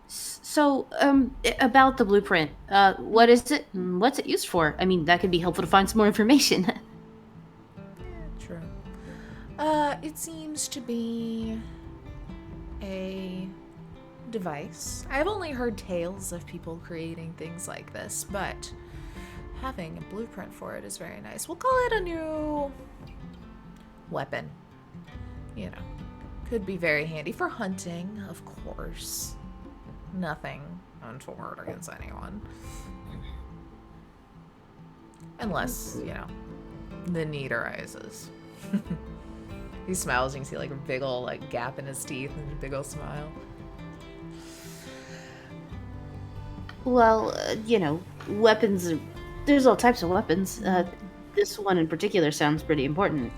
So, about the blueprint, what is it? And what's it used for? I mean, that could be helpful to find some more information. Yeah, true. It seems to be a device. I've only heard tales of people creating things like this, but having a blueprint for it is very nice. We'll call it a new weapon. You know, could be very handy for hunting, of course. Nothing untoward against anyone. Unless, you know, the need arises. He smiles and you see like a big ol' like gap in his teeth and a big ol' smile. Well, you know, weapons. There's all types of weapons. This one in particular sounds pretty important.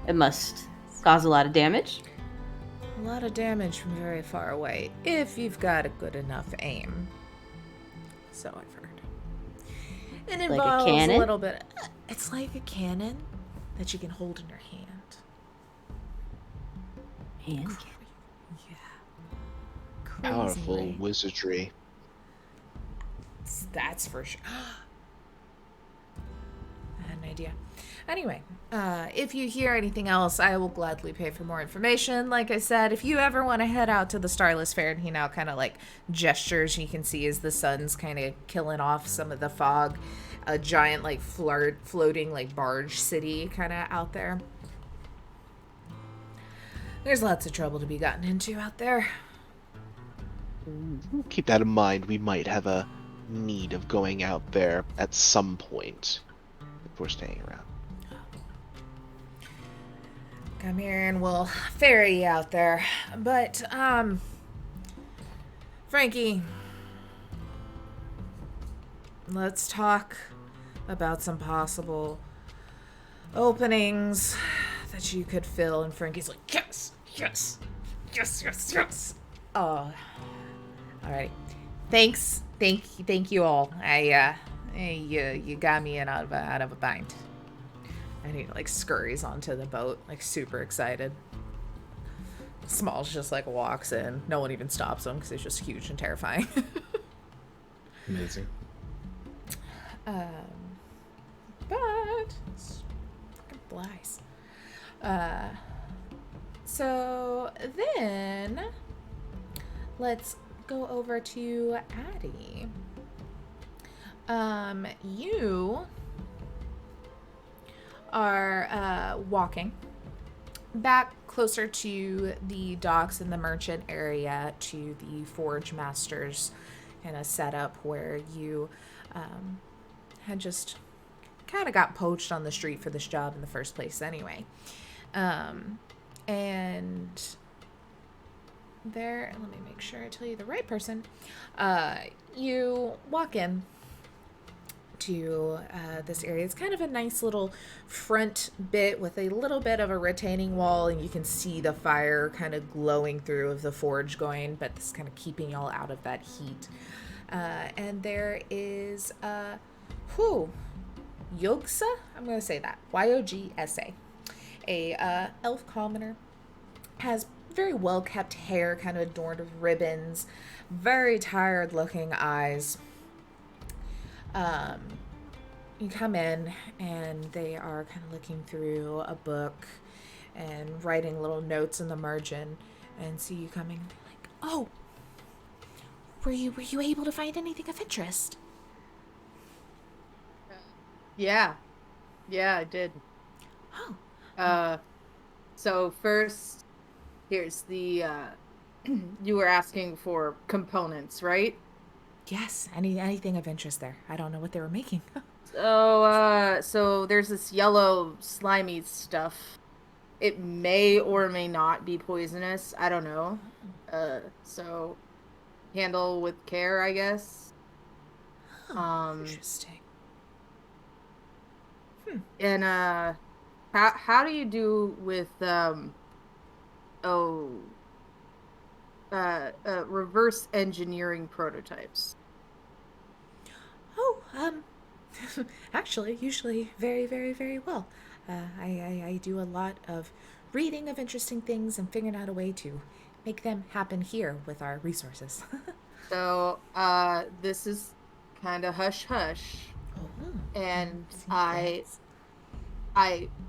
It must cause a lot of damage. A lot of damage from very far away, if you've got a good enough aim. So I've heard. It Like a involves cannon? little bit. It's like a cannon that you can hold in your hand. And Yeah. Crazy, Powerful right? wizardry. That's for sure. I had an idea. Anyway, if you hear anything else, I will gladly pay for more information. Like I said, if you ever want to head out to the Starless Fare, and he now kind of like gestures, you can see as the sun's kind of killing off some of the fog, a giant like floating like barge city kind of out there. There's lots of trouble to be gotten into out there. Keep that in mind. We might have a need of going out there at some point if we're staying around. Come here and we'll ferry you out there. But, Frankie, let's talk about some possible openings that you could fill. And Frankie's like, yes, yes, yes, yes, yes. Oh, alright. Thanks. Thank you all. You got me in out of a bind. And he like scurries onto the boat, like super excited. Smalls just like walks in. No one even stops him because he's just huge and terrifying. Amazing. But it's fucking Blythe. So then let's go over to Addie. You are walking back closer to the docks and the merchant area to the Forge Masters kind of setup where you had just kind of got poached on the street for this job in the first place anyway. And there, let me make sure I tell you the right person. You walk in to this area. It's kind of a nice little front bit with a little bit of a retaining wall, and you can see the fire kind of glowing through of the forge going, but this is kind of keeping y'all out of that heat. And there is Yogsa? I'm going to say that. Yogsa. A elf commoner. Has very well kept hair, kind of adorned with ribbons. Very tired looking eyes. You come in and they are kind of looking through a book and writing little notes in the margin, and see you coming. Like, oh, were you able to find anything of interest? Yeah, I did. Oh, So first, here's the you were asking for components, right? Yes, anything of interest there. I don't know what they were making. So there's this yellow slimy stuff. It may or may not be poisonous. I don't know. So handle with care, I guess. Interesting. And how do you do with reverse engineering prototypes? Oh, actually, usually very, very, very well. I do a lot of reading of interesting things and figuring out a way to make them happen here with our resources. So, this is kind of hush hush. And I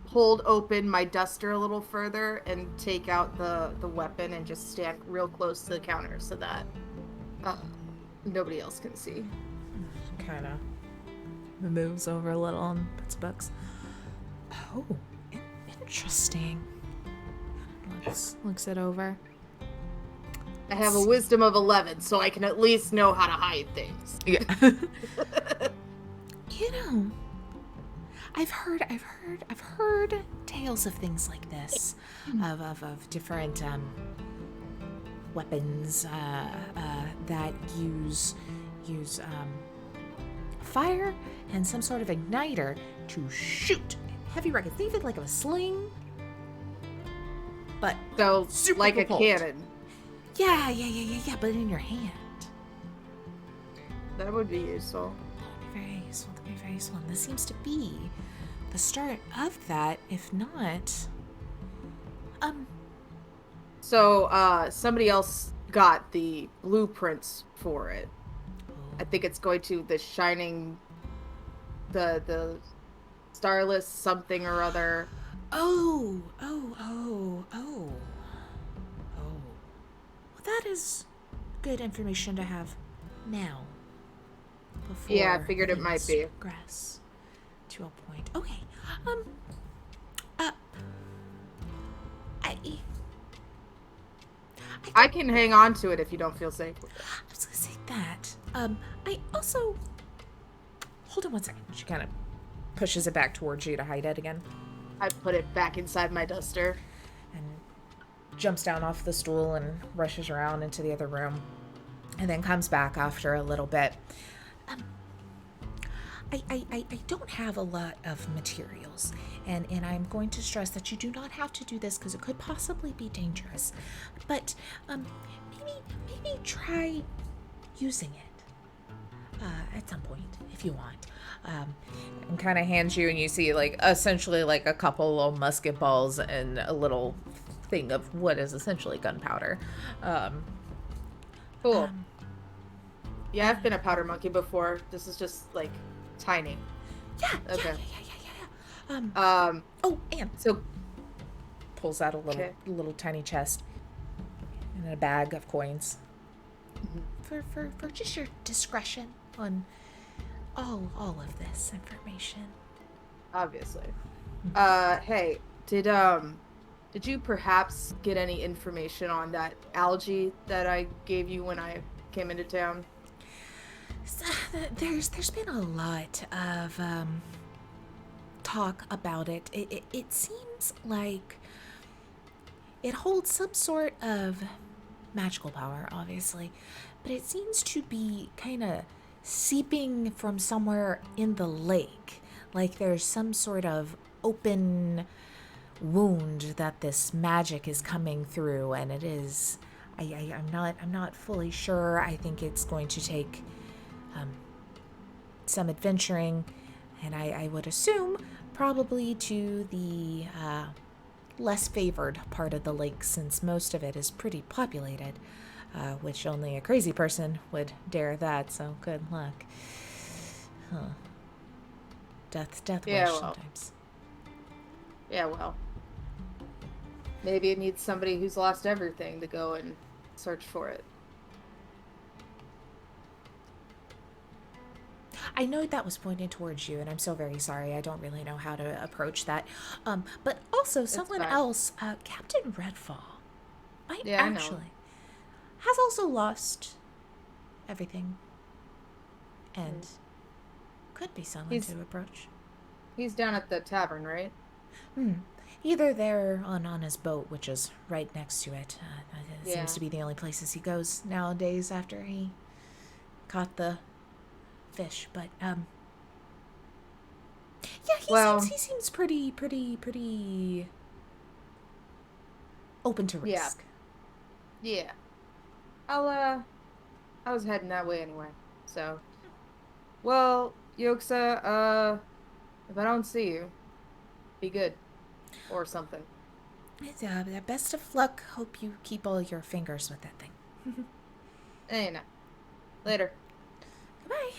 hold open my duster a little further and take out the weapon and just stand real close to the counter so that nobody else can see. Kind of moves over a little and puts books. Oh, interesting. Looks it over. I have a wisdom of 11, so I can at least know how to hide things. Yeah. You know, I've heard tales of things like this, of different weapons that use fire and some sort of igniter to shoot heavy rockets. Think of it like a sling, but So, super like propelled. a cannon. Yeah, but in your hand. That would be useful. That'd be very useful. And this seems to be the start of that, if not. So, somebody else got the blueprints for it. I think it's going to the Starless something or other. Oh. Well, that is good information to have now. Before Yeah, I figured it might things be. progress to a point. Okay. I can hang on to it if you don't feel safe with it. I was gonna say that. I also hold on one second. She kind of pushes it back towards you to hide it again, I put it back inside my duster. and jumps down off the stool and rushes around into the other room, and then comes back after a little bit. I don't have a lot of materials, and I'm going to stress that you do not have to do this because it could possibly be dangerous. But maybe try using it at some point if you want. And kind of hands you, and you see like essentially like a couple of musket balls and a little thing of what is essentially gunpowder. Cool. Yeah, I've been a powder monkey before. This is just like tiny. Yeah. Okay. Yeah. Oh, and So pulls out a Okay. little tiny chest and a bag of coins for just your discretion on all of this information. obviously. Hey, did you perhaps get any information on that algae that I gave you when I came into town? So, there's been a lot of talk about it. It seems like it holds some sort of magical power, obviously, but it seems to be kind of seeping from somewhere in the lake. Like there's some sort of open wound that this magic is coming through, and it is. I'm not fully sure. I think it's going to take some adventuring, and I would assume probably to the less favored part of the lake, since most of it is pretty populated, which only a crazy person would dare that, so good luck. Death Yeah, wish well. sometimes. Yeah, well. Maybe it needs somebody who's lost everything to go and search for it. I know that was pointed towards you, and I'm so very sorry. I don't really know how to approach that. But also, someone fine. else, Captain Redfall, might Yeah, I know. actually has also lost everything and could be someone to approach. He's down at the tavern, right? Either there or on his boat, which is right next to it. It Yeah. seems to be the only places he goes nowadays after he caught the fish. But yeah, he seems pretty open to risk. Yeah. I was heading that way anyway. So, well, Yoxa, if I don't see you, be good. Or something. Best of luck. Hope you keep all your fingers with that thing. Hey, no. Later. Goodbye.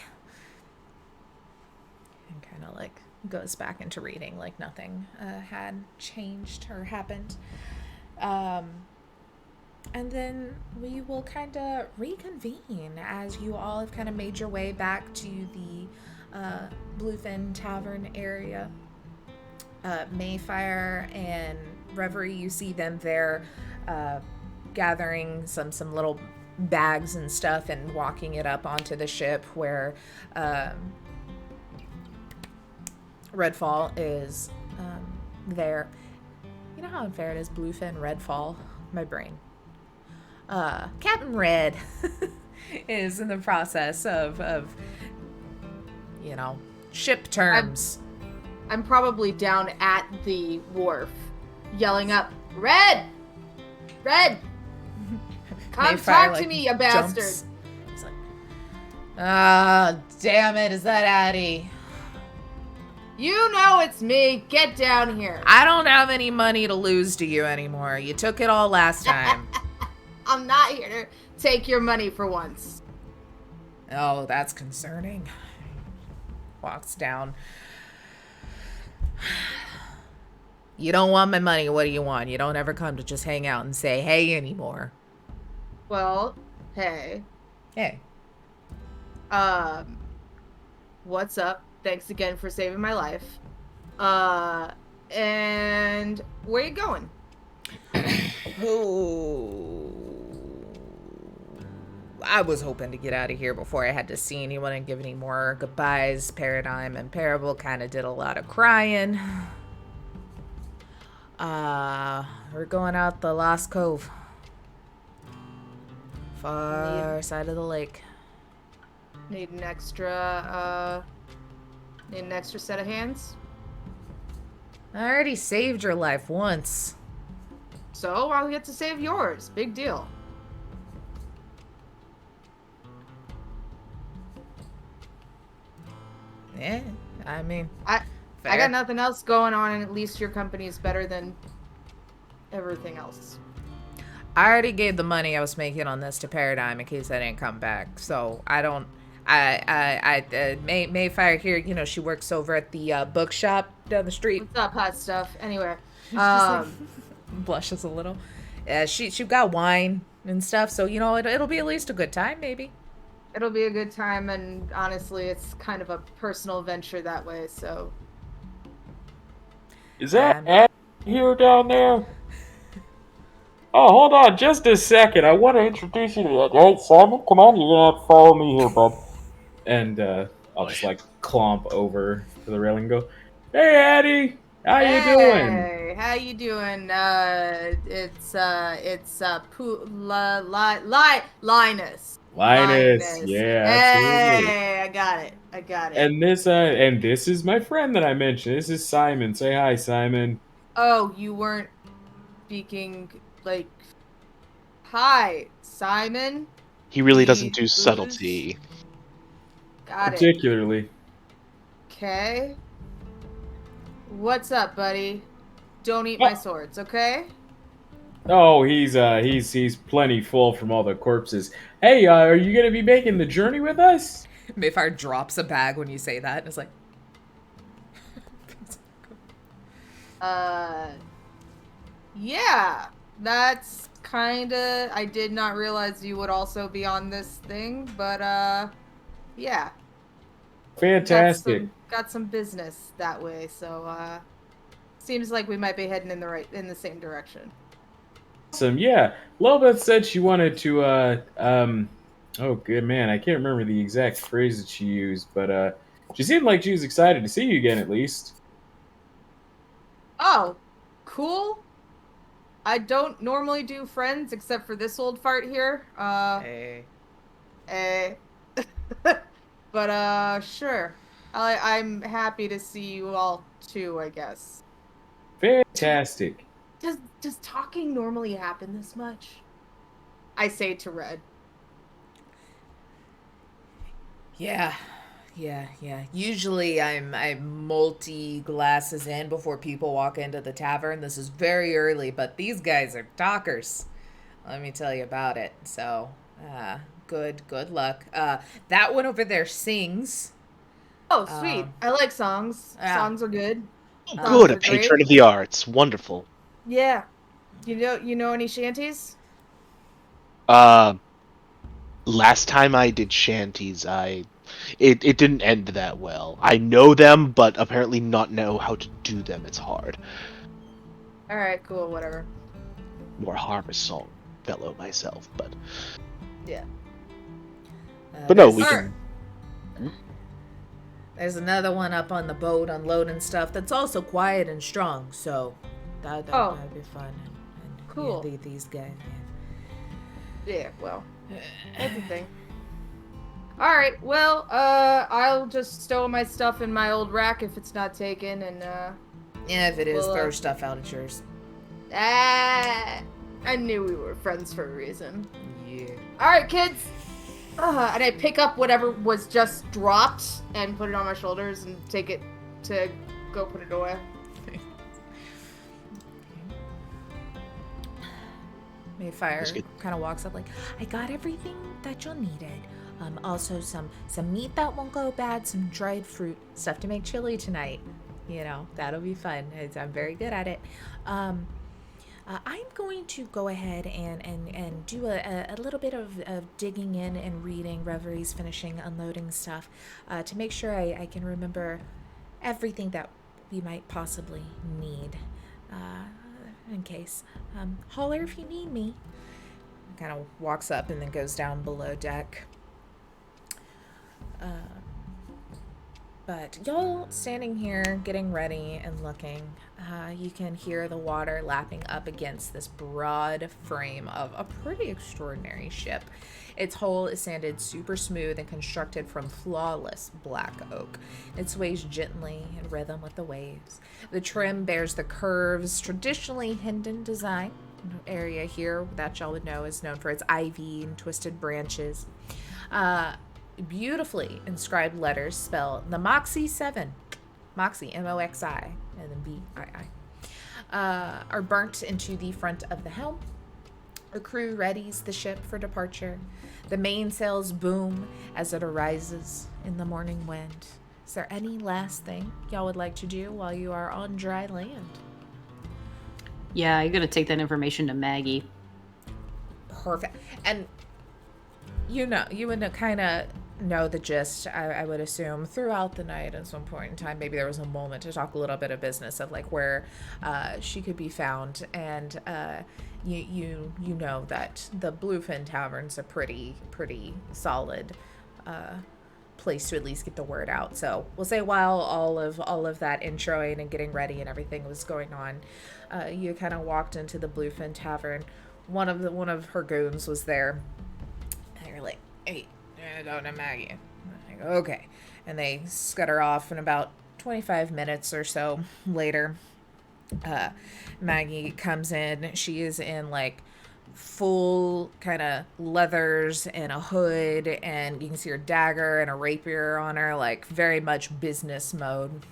And kind of like goes back into reading like nothing had changed or happened. And then we will kind of reconvene as you all have kind of made your way back to the Bluefin Tavern area. Mayfire and Reverie, you see them there gathering some little bags and stuff and walking it up onto the ship where Redfall is there. You know how unfair it is, Bluefin, Redfall? My brain. Captain Red is in the process of you know, ship terms. I'm probably down at the wharf, yelling up, Red! Red! Come Mayfire, talk like, to me, you bastard! jumps. He's like, damn it, is that Addie? You know it's me. Get down here. I don't have any money to lose to you anymore. You took it all last time. I'm not here to take your money for once. Oh, that's concerning. Walks down. You don't want my money. What do you want? You don't ever come to just hang out and say hey anymore. Well, hey. Hey. What's up? Thanks again for saving my life. And where you going? Oh, I was hoping to get out of here before I had to see anyone and give any more goodbyes. Paradigm and Parable kind of did a lot of crying. We're going out the Lost Cove. Far side of the lake. Need an extra set of hands? I already saved your life once. So I'll get to save yours. Big deal. Yeah, I mean, I fair. got nothing else going on, and at least your company is better than everything else. I already gave the money I was making on this to Paradigm in case I didn't come back. So I don't. Mayfire here, you know, she works over at the bookshop down the street. What's up, hot stuff? Anyway, Blushes a little. She got wine and stuff, so you know it'll be at least a good time, maybe. it'll be a good time, and honestly, it's kind of a personal venture that way. So Is that Ed here down there? Oh, hold on just a second. I want to introduce you to that. Hey, Simon, come on. You're going to have to follow me here, bud. And I'll just, like, clomp over to the railing and go, Hey, Addie! How you doing? Hey, how you doing? Linus. Linus. Yeah, absolutely. Hey, I got it. And this is my friend that I mentioned. This is Simon. Say hi, Simon. Oh, you weren't speaking, like... Hi, Simon? He really doesn't do Booze? subtlety. Got it. Particularly. Okay. What's up, buddy? Don't eat my swords, okay? Oh, he's plenty full from all the corpses. Hey, are you gonna be making the journey with us? Mayfire drops a bag when you say that, and it's like... Yeah. That's kinda... I did not realize you would also be on this thing, but, yeah. Fantastic. Got some business that way, so, seems like we might be heading in the same direction. Awesome. Yeah. Lelbeth said she wanted to oh good man, I can't remember the exact phrase that she used, but she seemed like she was excited to see you again at least. Oh, cool. I don't normally do friends except for this old fart here. Hey. But sure. I'm happy to see you all too, I guess. Fantastic. Does talking normally happen this much? I say to Red. Yeah. Usually I'm multi glasses in before people walk into the tavern. This is very early, but these guys are talkers. Let me tell you about it. So, good luck. That one over there sings. Oh, sweet. I like songs. Yeah. Songs are good. Good, are a patron great. of the arts. Wonderful. Yeah. You know any shanties? Last time I did shanties, it didn't end that well. I know them, but apparently not know how to do them. It's hard. All right, cool, whatever. More harvest song fellow myself, but Yeah. but no, we Alright. can. There's another one up on the boat unloading stuff that's also quiet and strong, so that'd be fun. And Cool. Yeah, these guys. Yeah, well, that's the thing. All right, well, I'll just stow my stuff in my old rack if it's not taken, and Yeah, if it is, Well, throw stuff out at yours. I knew we were friends for a reason. Yeah. All right, kids. And I pick up whatever was just dropped and put it on my shoulders and take it to go put it away. Mayfire That's good. kind of walks up like, I got everything that you'll needed. Also some meat that won't go bad, some dried fruit, stuff to make chili tonight. You know, that'll be fun. I'm very good at it. I'm going to go ahead and do a little bit of digging in and reading. Reverie's finishing unloading stuff to make sure I can remember everything that we might possibly need in case. Holler if you need me. Kind of walks up and then goes down below deck. But y'all standing here getting ready and looking, you can hear the water lapping up against this broad frame of a pretty extraordinary ship. Its hull is sanded super smooth and constructed from flawless black oak. It sways gently in rhythm with the waves. The trim bears the curves traditionally Hindan design. Area here that y'all would know is known for its ivy and twisted branches. Beautifully inscribed letters spell the Moxie 7, Moxie, M-O-X-I, and then B-I-I, are burnt into the front of the helm. The crew readies the ship for departure. The mainsails boom as it arises in the morning wind. Is there any last thing y'all would like to do while you are on dry land? Yeah, you're gonna take that information to Maggie. Perfect. And you would kind of know the gist, I would assume, throughout the night at some point in time. Maybe there was a moment to talk a little bit of business of like where she could be found. And you know that the Bluefin Tavern's a pretty solid place to at least get the word out. So we'll say while all of that introing and getting ready and everything was going on, you kind of walked into the Bluefin Tavern. One of her goons was there, and you're like, "Hey, don't know Maggie." I'm like, okay, and they scutter off. And about 25 minutes or so later, Maggie comes in. She is in like full kind of leathers and a hood, and you can see her dagger and a rapier on her, like very much business mode.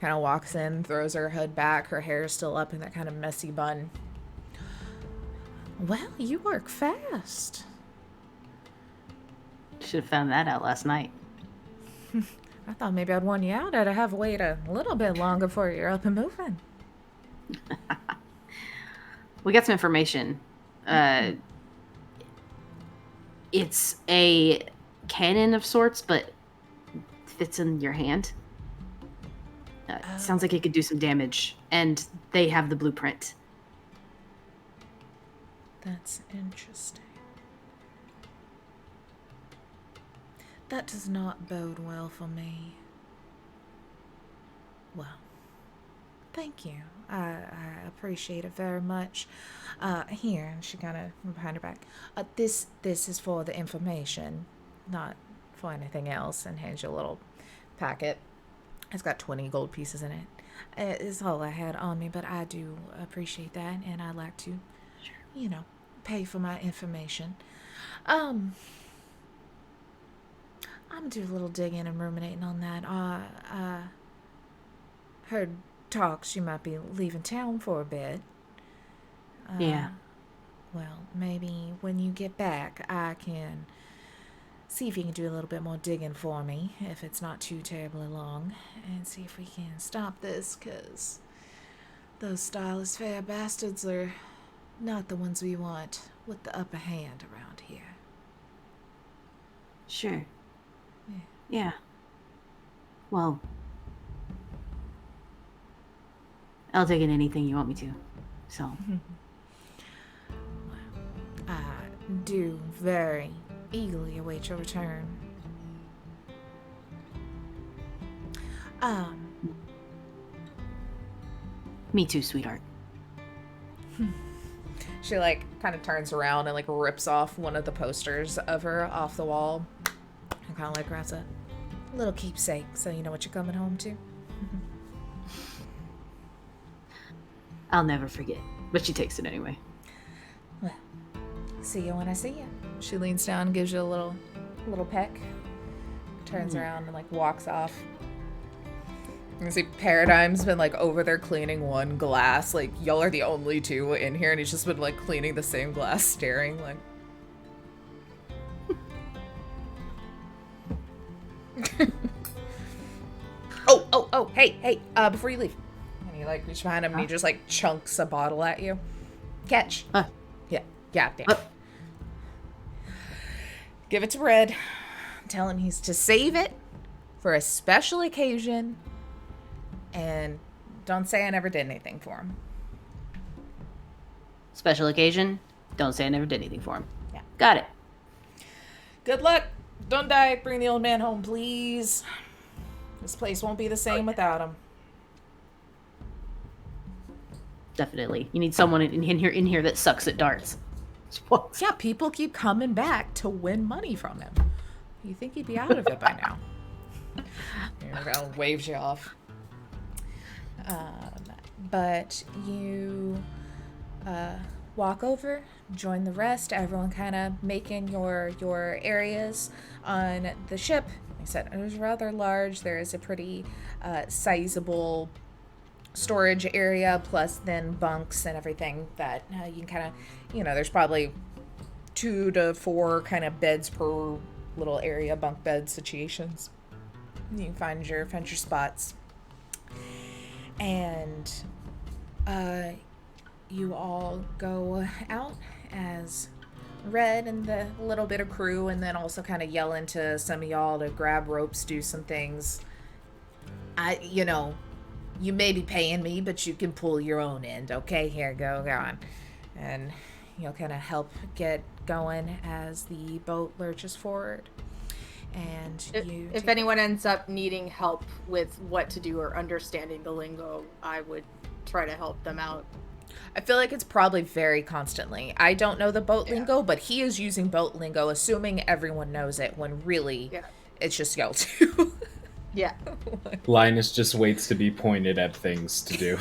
Kind of walks in, throws her hood back, her hair is still up in that kind of messy bun. Well, you work fast. Should have found that out last night. I thought maybe I'd warn you out. I'd have wait a little bit longer before you're up and moving. We got some information. It's a cannon of sorts, but fits in your hand. Sounds like it could do some damage, and they have the blueprint. That's interesting. That does not bode well for me. Well, thank you. I appreciate it very much. Here, and she kind of behind her back. This is for the information, not for anything else. And hands you a little packet. It's got 20 gold pieces in it. It's all I had on me, but I do appreciate that, and I'd like to, pay for my information. I'm gonna do a little digging and ruminating on that. I heard talks you might be leaving town for a bit. Yeah. Well, maybe when you get back, I can see if you can do a little bit more digging for me, if it's not too terribly long, and see if we can stop this, because those Starless Fare bastards are not the ones we want with the upper hand around here. Sure. Yeah. Yeah. Well, I'll dig in anything you want me to. So. I do very eagerly await your return. Me too, sweetheart. She kind of turns around and rips off one of the posters of her off the wall and kind of grabs a little keepsake so you know what you're coming home to. I'll never forget. But she takes it anyway. Well, see you when I see you. She leans down and gives you a little peck. Turns around and walks off. You see Paradigm's been over there cleaning one glass. Y'all are the only two in here, and he's just been cleaning the same glass, staring Oh, hey, before you leave. And he reaches behind him and he just chunks a bottle at you. Catch. Yeah, damn. Give it to Red. Tell him he's to save it for a special occasion. And don't say I never did anything for him. Special occasion. Don't say I never did anything for him. Yeah. Got it. Good luck. Don't die. Bring the old man home, please. This place won't be the same without him. Definitely. You need someone in here that sucks at darts. Yeah, people keep coming back to win money from him. You think he'd be out of it by now. Here, waves you off. But you walk over, join the rest, everyone kind of making your areas on the ship. Like I said, it was rather large. There is a pretty sizable storage area, plus then bunks and everything that you can kind of, there's probably 2 to 4 kind of beds per little area, bunk bed situations. You can find your spots. And you all go out as Red and the little bit of crew, and then also kind of yell into some of y'all to grab ropes, do some things. You may be paying me, but you can pull your own end, okay? Here, go on. And you'll kind of help get going as the boat lurches forward. And if anyone ends up needing help with what to do or understanding the lingo, I would try to help them out. I feel like it's probably very constantly. I don't know the boat lingo, but he is using boat lingo, assuming everyone knows it, when really it's just y'all two. Yeah. Linus just waits to be pointed at things to do.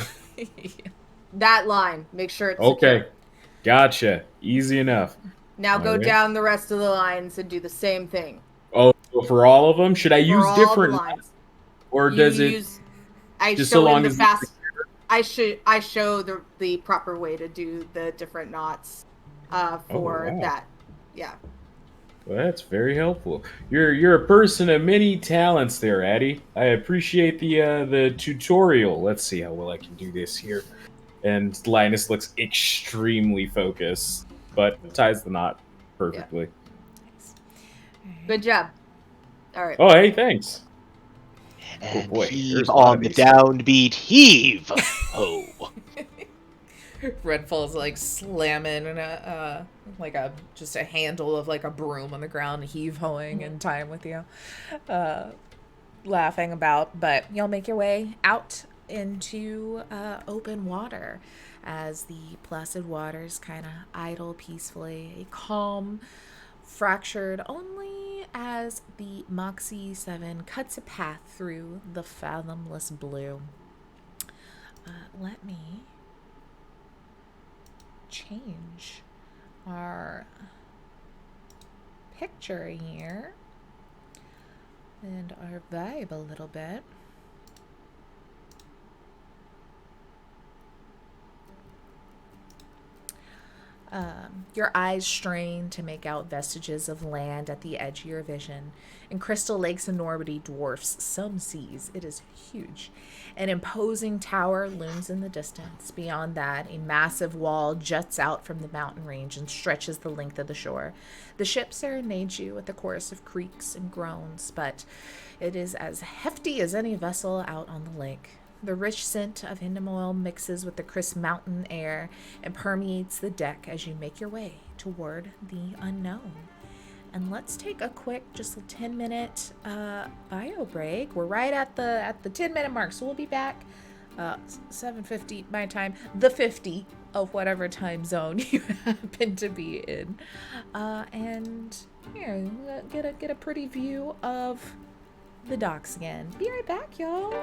That line. Make sure it's okay. secure. Gotcha. Easy enough. Now go down the rest of the lines and do the same thing. Oh, so for all of them? Should I use different lines? Or does it just so long as I show the proper way to do the different knots for that. Yeah. Well, that's very helpful. You're a person of many talents there, Addie. I appreciate the tutorial. Let's see how well I can do this here. And Linus looks extremely focused, but ties the knot perfectly. Yeah. Good job. All right. Oh, hey, thanks. And boy, heave there's a lot on of the these. downbeat heave. Oh. Redfall's like slamming like just a handle of like a broom on the ground, heave-hoing in time with you, laughing about. But you'll make your way out into open water as the placid waters kind of idle peacefully, a calm, fractured only as the Moxie 7 cuts a path through the fathomless blue. Let me change our picture here and our vibe a little bit. Your eyes strain to make out vestiges of land at the edge of your vision. And Crystal Lake's enormity dwarfs some seas. It is huge. An imposing tower looms in the distance. Beyond that, a massive wall juts out from the mountain range and stretches the length of the shore. The ship serenades you with a chorus of creaks and groans, but it is as hefty as any vessel out on the lake. The rich scent of Hindem oil mixes with the crisp mountain air and permeates the deck as you make your way toward the unknown. And let's take a quick, just a 10-minute bio break. We're right at the 10-minute mark, so we'll be back 7:50 my time, the 50 of whatever time zone you happen to be in. And here, get a pretty view of the docks again. Be right back, y'all.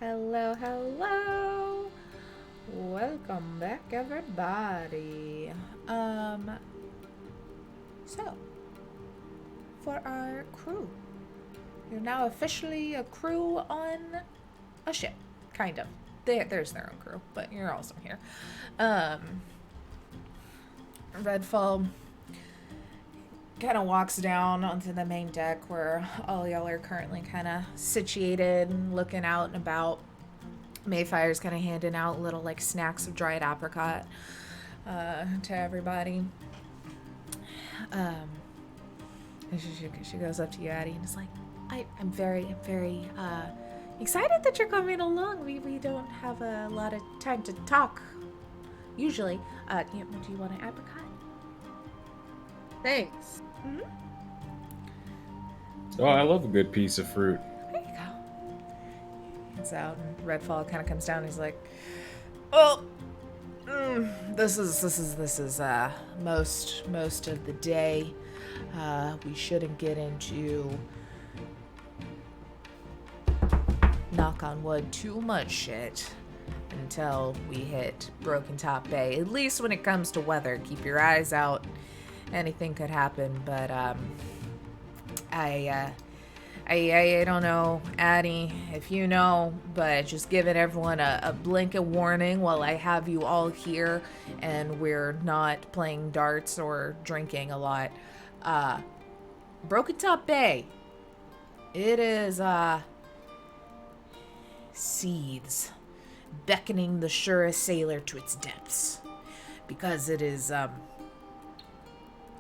Hello, hello. Welcome back, everybody. So, for our crew, you're now officially a crew on a ship, kind of. There's their own crew, but you're also here. Redfall kind of walks down onto the main deck where all y'all are currently kind of situated and looking out and about. Mayfire's kind of handing out little like snacks of dried apricot to everybody. And she goes up to you, Addie, and is like, I'm very excited that you're coming along. We don't have a lot of time to talk usually. Do you want an apricot? Thanks. Mm-hmm. Oh, I love a good piece of fruit. There you go. It's out, and Redfall kind of comes down. And he's like, "Oh, this is most of the day. We shouldn't get into, knock on wood, too much shit until we hit Broken Top Bay. At least when it comes to weather, keep your eyes out. Anything could happen, but I don't know, Addie, if you know, but just giving everyone a blanket warning while I have you all here and we're not playing darts or drinking a lot. Broken Top Bay, it is seethes, beckoning the surest sailor to its depths, because it is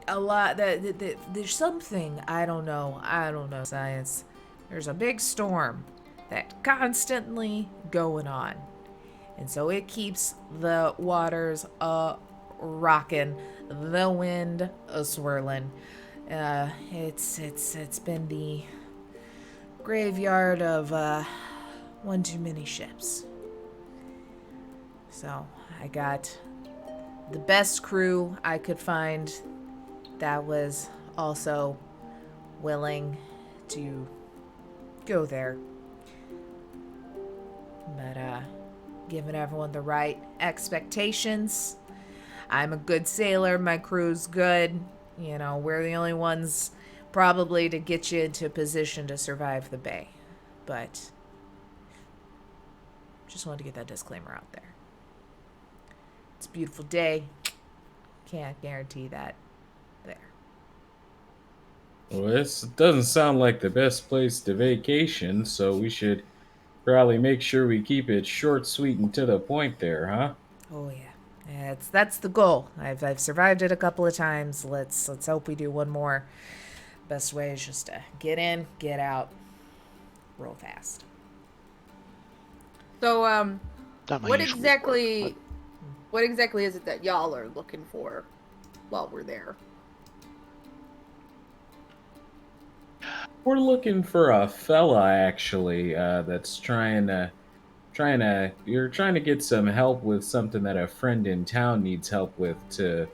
a lot there's something I don't know science. There's a big storm that constantly going on, and so it keeps the waters rocking, the wind swirling. It's been the graveyard of one too many ships. So I got the best crew I could find that was also willing to go there. But giving everyone the right expectations. I'm a good sailor, my crew's good. You know, we're the only ones probably to get you into a position to survive the bay. But just wanted to get that disclaimer out there. It's a beautiful day. Can't guarantee that there. Well, this doesn't sound like the best place to vacation, so we should probably make sure we keep it short, sweet, and to the point there, huh? Oh yeah, that's the goal. I've survived it a couple of times. Let's hope we do one more. Best way is just to get in, get out, roll fast. So, Not my what usual exactly is it that y'all are looking for while we're there? We're looking for a fella, actually, that's trying to get some help with something that a friend in town needs help with to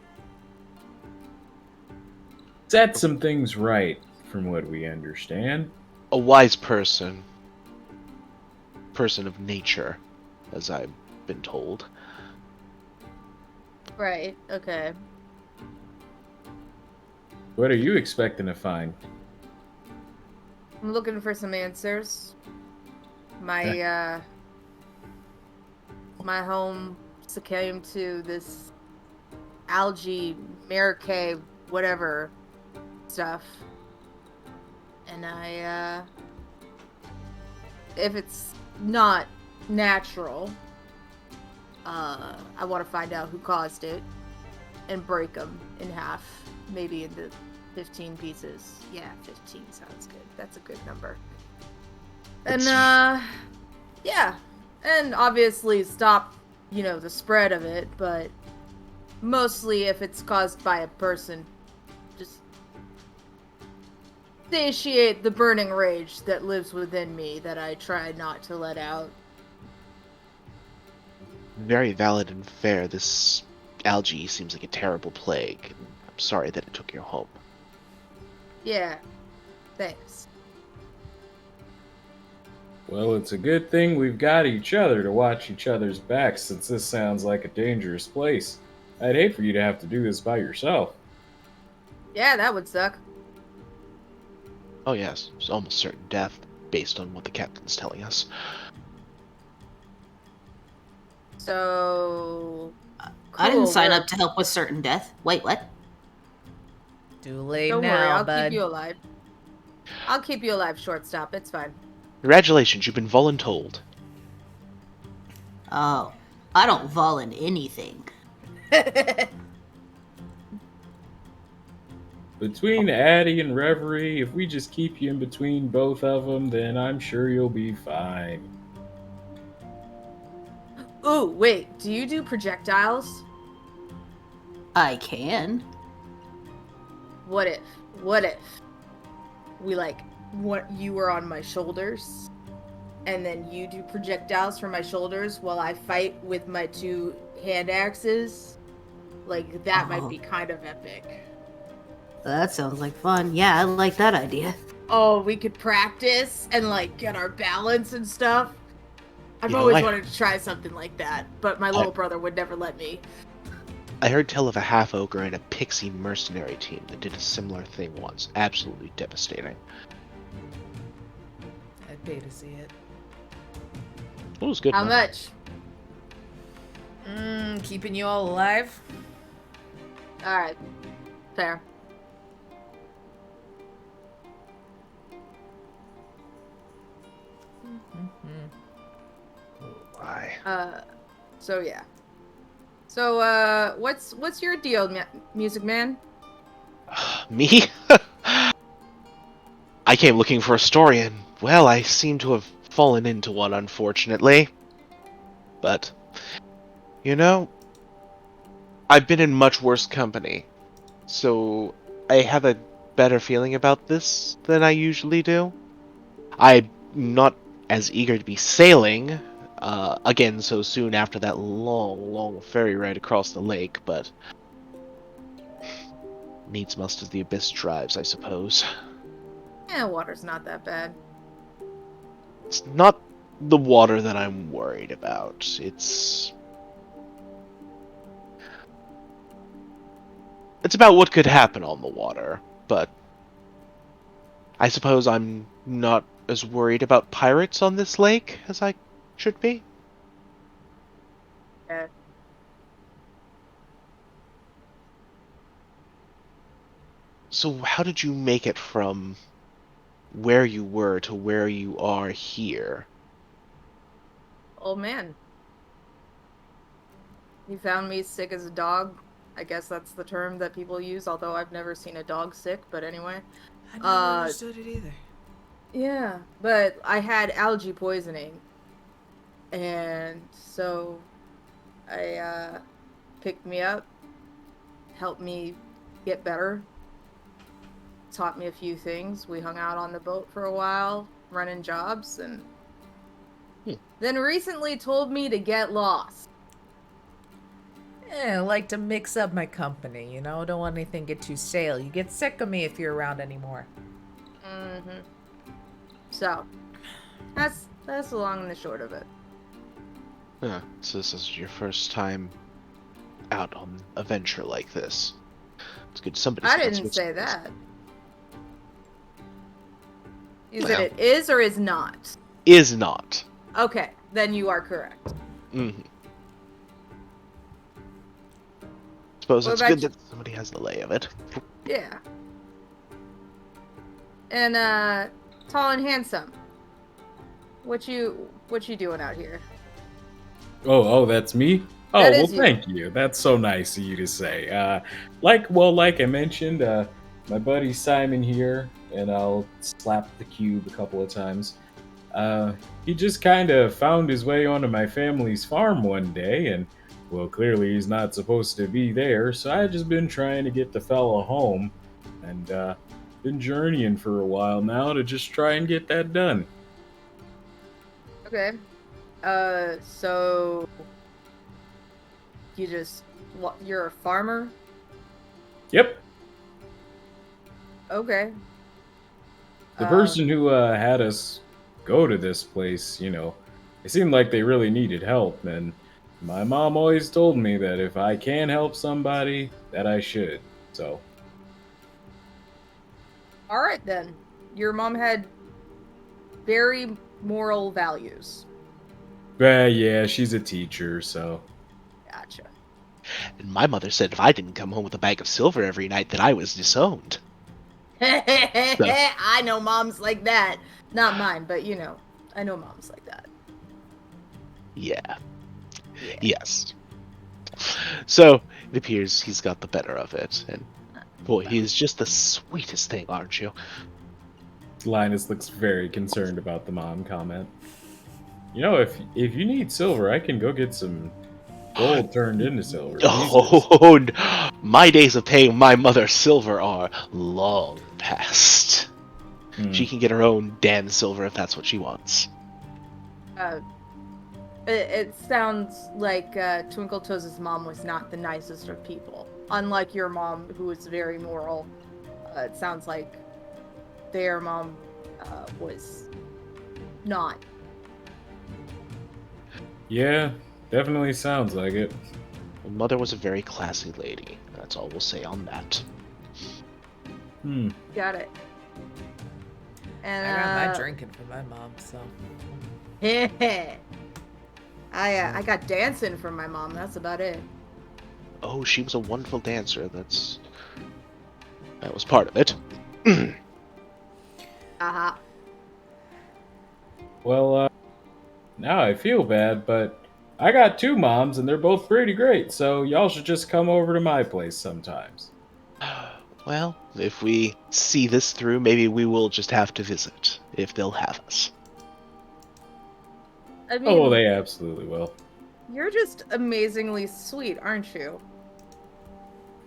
set some things right, from what we understand. A wise person of nature, as I've been told. Right. Okay. What are you expecting to find? I'm looking for some answers. My my home succumbed to this algae, Mirkwa, whatever stuff. And if it's not natural, I want to find out who caused it and break them in half, maybe into 15 pieces. Yeah, 15 sounds good. That's a good number. And yeah, and obviously stop, the spread of it, but mostly if it's caused by a person, just satiate the burning rage that lives within me that I try not to let out. Very valid and fair. This algae seems like a terrible plague, and I'm sorry that it took your home. Yeah, thanks. Well, it's a good thing we've got each other to watch each other's backs, since this sounds like a dangerous place. I'd hate for you to have to do this by yourself. Yeah, that would suck. Oh yes, it's almost certain death, based on what the captain's telling us. So... I didn't cool, sign we're- up to help with certain death. Wait, what? Too late Don't now, worry, I'll bud. keep you alive. I'll keep you alive, shortstop. It's fine. Congratulations, you've been voluntold. Oh, I don't vol in anything. Between Addie and Reverie, if we just keep you in between both of them, then I'm sure you'll be fine. Ooh, wait. Do you do projectiles? I can. What if we what you were on my shoulders and then you do projectiles from my shoulders while I fight with my two hand axes? Like, that might be kind of epic. That sounds like fun. Yeah, I like that idea. Oh, we could practice and like get our balance and stuff. I've You know, always I- wanted to try something like that, but my little brother would never let me. I heard tell of a half-ogre and a pixie mercenary team that did a similar thing once. Absolutely devastating. I'd pay to see it. It was good. How money. much? Keeping you all alive? Alright. Fair. Why? So yeah. So, what's your deal, Music Man? Me? I came looking for a story, and, well, I seem to have fallen into one, unfortunately. But, you know, I've been in much worse company, so I have a better feeling about this than I usually do. I'm not as eager to be sailing again so soon after that long ferry ride across the lake, but needs must as the abyss drives, I suppose. Yeah, water's not that bad. It's not the water that I'm worried about. It's about what could happen on the water, but I suppose I'm not as worried about pirates on this lake as I should be. Yeah. So how did you make it from where you were to where you are here? Old man. He found me sick as a dog. I guess that's the term that people use, although I've never seen a dog sick, but anyway. I never understood it either. Yeah, but I had algae poisoning. And so I picked me up, helped me get better, taught me a few things. We hung out on the boat for a while, running jobs, and then recently told me to get lost. I like to mix up my company, you know? Don't want anything get too stale. You get sick of me if you're around anymore. Mm-hmm. So, that's the long and the short of it. Huh. So this is your first time out on a venture like this. It's good somebody's I got didn't some say experience. that. You Well. said it is or is not? Is not. Okay, then you are correct. Mm-hmm. Suppose What it's about good you? that somebody has the lay of it. Yeah. And tall and handsome. What you doing out here? Oh, that's me? Oh, That well, is you. thank you. That's so nice of you to say. Like I mentioned, my buddy Simon here, and I'll slap the cube a couple of times. He just kind of found his way onto my family's farm one day, and, well, clearly he's not supposed to be there, so I've just been trying to get the fella home, and been journeying for a while now to just try and get that done. Okay. So you're a farmer? Yep. Okay. The person who had us go to this place, it seemed like they really needed help, and my mom always told me that if I can help somebody, that I should. So, All right, then. Your mom had very moral values. yeah, she's a teacher, so. Gotcha. And my mother said if I didn't come home with a bag of silver every night, that I was disowned. I know moms like that. Not mine, but I know moms like that. Yeah. Yes. So, it appears he's got the better of it, and boy, he is just the sweetest thing, aren't you? Linus looks very concerned about the mom comment. If you need silver, I can go get some gold turned into silver. Oh, my days of paying my mother silver are long past. She can get her own Dan silver if that's what she wants. It sounds like Twinkle Toes' mom was not the nicest of people. Unlike your mom, who was very moral, it sounds like their mom was not. Yeah, definitely sounds like it. My mother was a very classy lady. That's all we'll say on that. Got it. And I got my drinking from my mom, so. I got dancing from my mom. That's about it. Oh, she was a wonderful dancer. That was part of it. Uh-huh. Well, now I feel bad, but I got two moms and they're both pretty great, so y'all should just come over to my place sometimes. Well, if we see this through, maybe we will just have to visit, if they'll have us. I mean, Oh, they absolutely will. you're just amazingly sweet, aren't you?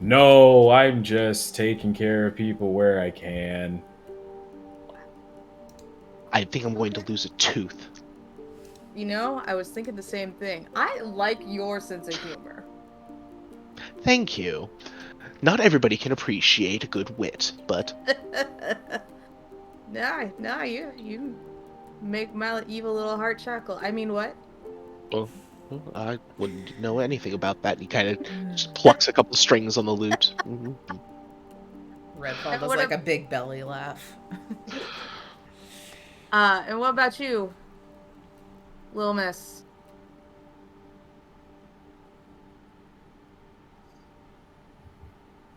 No, I'm just taking care of people where I can. I think I'm going to lose a tooth. I was thinking the same thing. I like your sense of humor. Thank you. Not everybody can appreciate a good wit, but Nah, you make my evil little heart chuckle. I mean, what? well, I wouldn't know anything about that. He kind of just plucks a couple strings on the lute. Redfall does like a big belly laugh. And what about you, Lil Miss?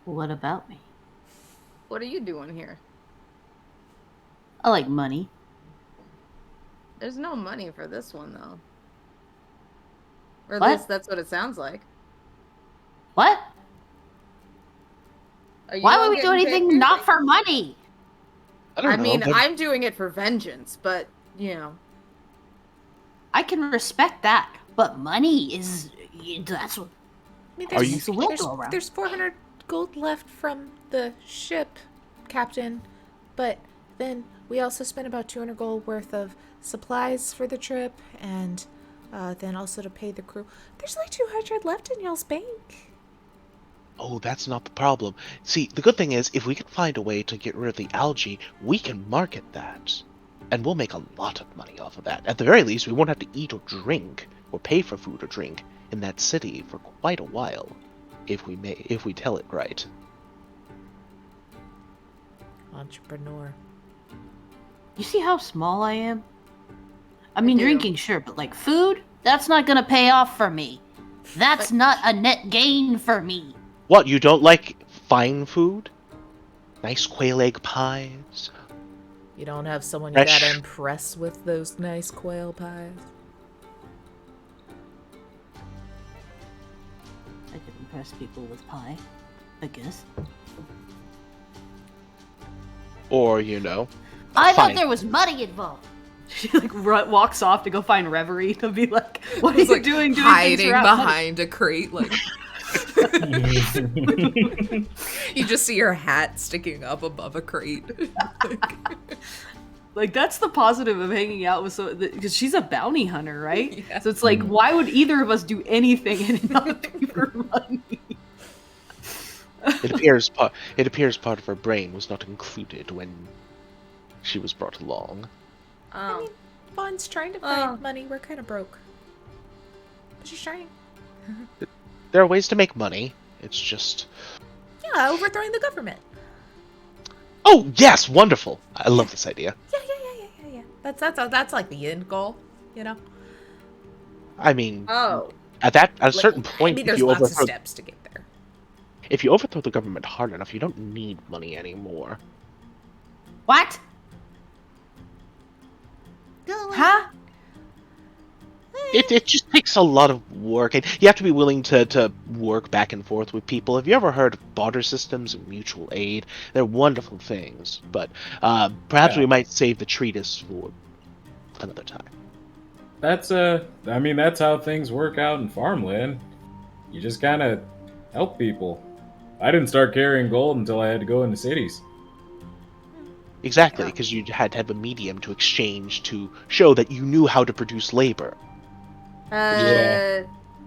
What about me? What are you doing here? I like money. There's no money for this one, though. Or at What? least that's what it sounds like. What? Are you Why all would we do getting paid anything not anything? for money? I don't know. mean, but- I'm doing it for vengeance, but, I can respect that, but money is that's what. I mean, Are you- It's a will go around. there's 400 gold left from the ship, Captain, but then we also spent about 200 gold worth of supplies for the trip, and then also to pay the crew. There's like 200 left in y'all's bank. Oh, that's not the problem. See, the good thing is, if we can find a way to get rid of the algae, we can market that. And we'll make a lot of money off of that. At the very least, we won't have to eat or drink, or pay for food or drink, in that city for quite a while, if we tell it right. Entrepreneur. You see how small I am? I mean, do. drinking, sure, but like food, that's not gonna pay off for me. That's not a net gain for me. What, you don't like fine food? Nice quail egg pies? You don't have someone you Fresh. gotta impress with those nice quail pies? I could impress people with pie, I guess. Or, I Fine. thought there was money involved. She walks off to go find Reverie to be like, "What are He's you like doing things hiding without money?" behind a crate, like you just see your hat sticking up above a crate. Like that's the positive of hanging out with because she's a bounty hunter, right? Yeah. So it's like, why would either of us do anything and not pay for money? it appears part of her brain was not included when she was brought along. I Fawn's trying to find money. We're kind of broke. But she's trying. There are ways to make money. It's just... Yeah, overthrowing the government. Oh, yes! Wonderful! I love this idea. Yeah. That's like the end goal, you know? I mean... Oh. At a certain point, I mean, if there's you lots of overthrow... steps to get there. If you overthrow the government hard enough, you don't need money anymore. What? Huh? It just takes a lot of work, and you have to be willing to work back and forth with people. Have you ever heard of barter systems and mutual aid? They're wonderful things, but perhaps we might save the treatise for another time. That's that's how things work out in farmland. You just kind of help people. I didn't start carrying gold until I had to go into cities. Exactly, because you had to have a medium to exchange to show that you knew how to produce labor.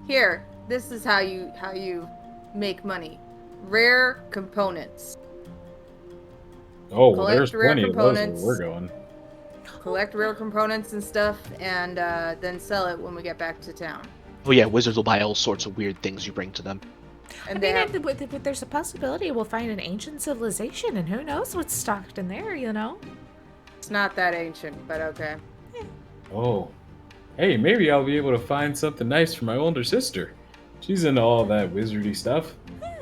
Here, this is how you make money. Rare components. Oh, well, Collect there's rare plenty of those where components. we're going. Collect rare components and stuff, and then sell it when we get back to town. Oh yeah, wizards will buy all sorts of weird things you bring to them. And I they mean, have, there's a possibility we'll find an ancient civilization, and who knows what's stocked in there, you know? it's not that ancient, but okay. Oh. Hey, maybe I'll be able to find something nice for my older sister. She's into all that wizardy stuff.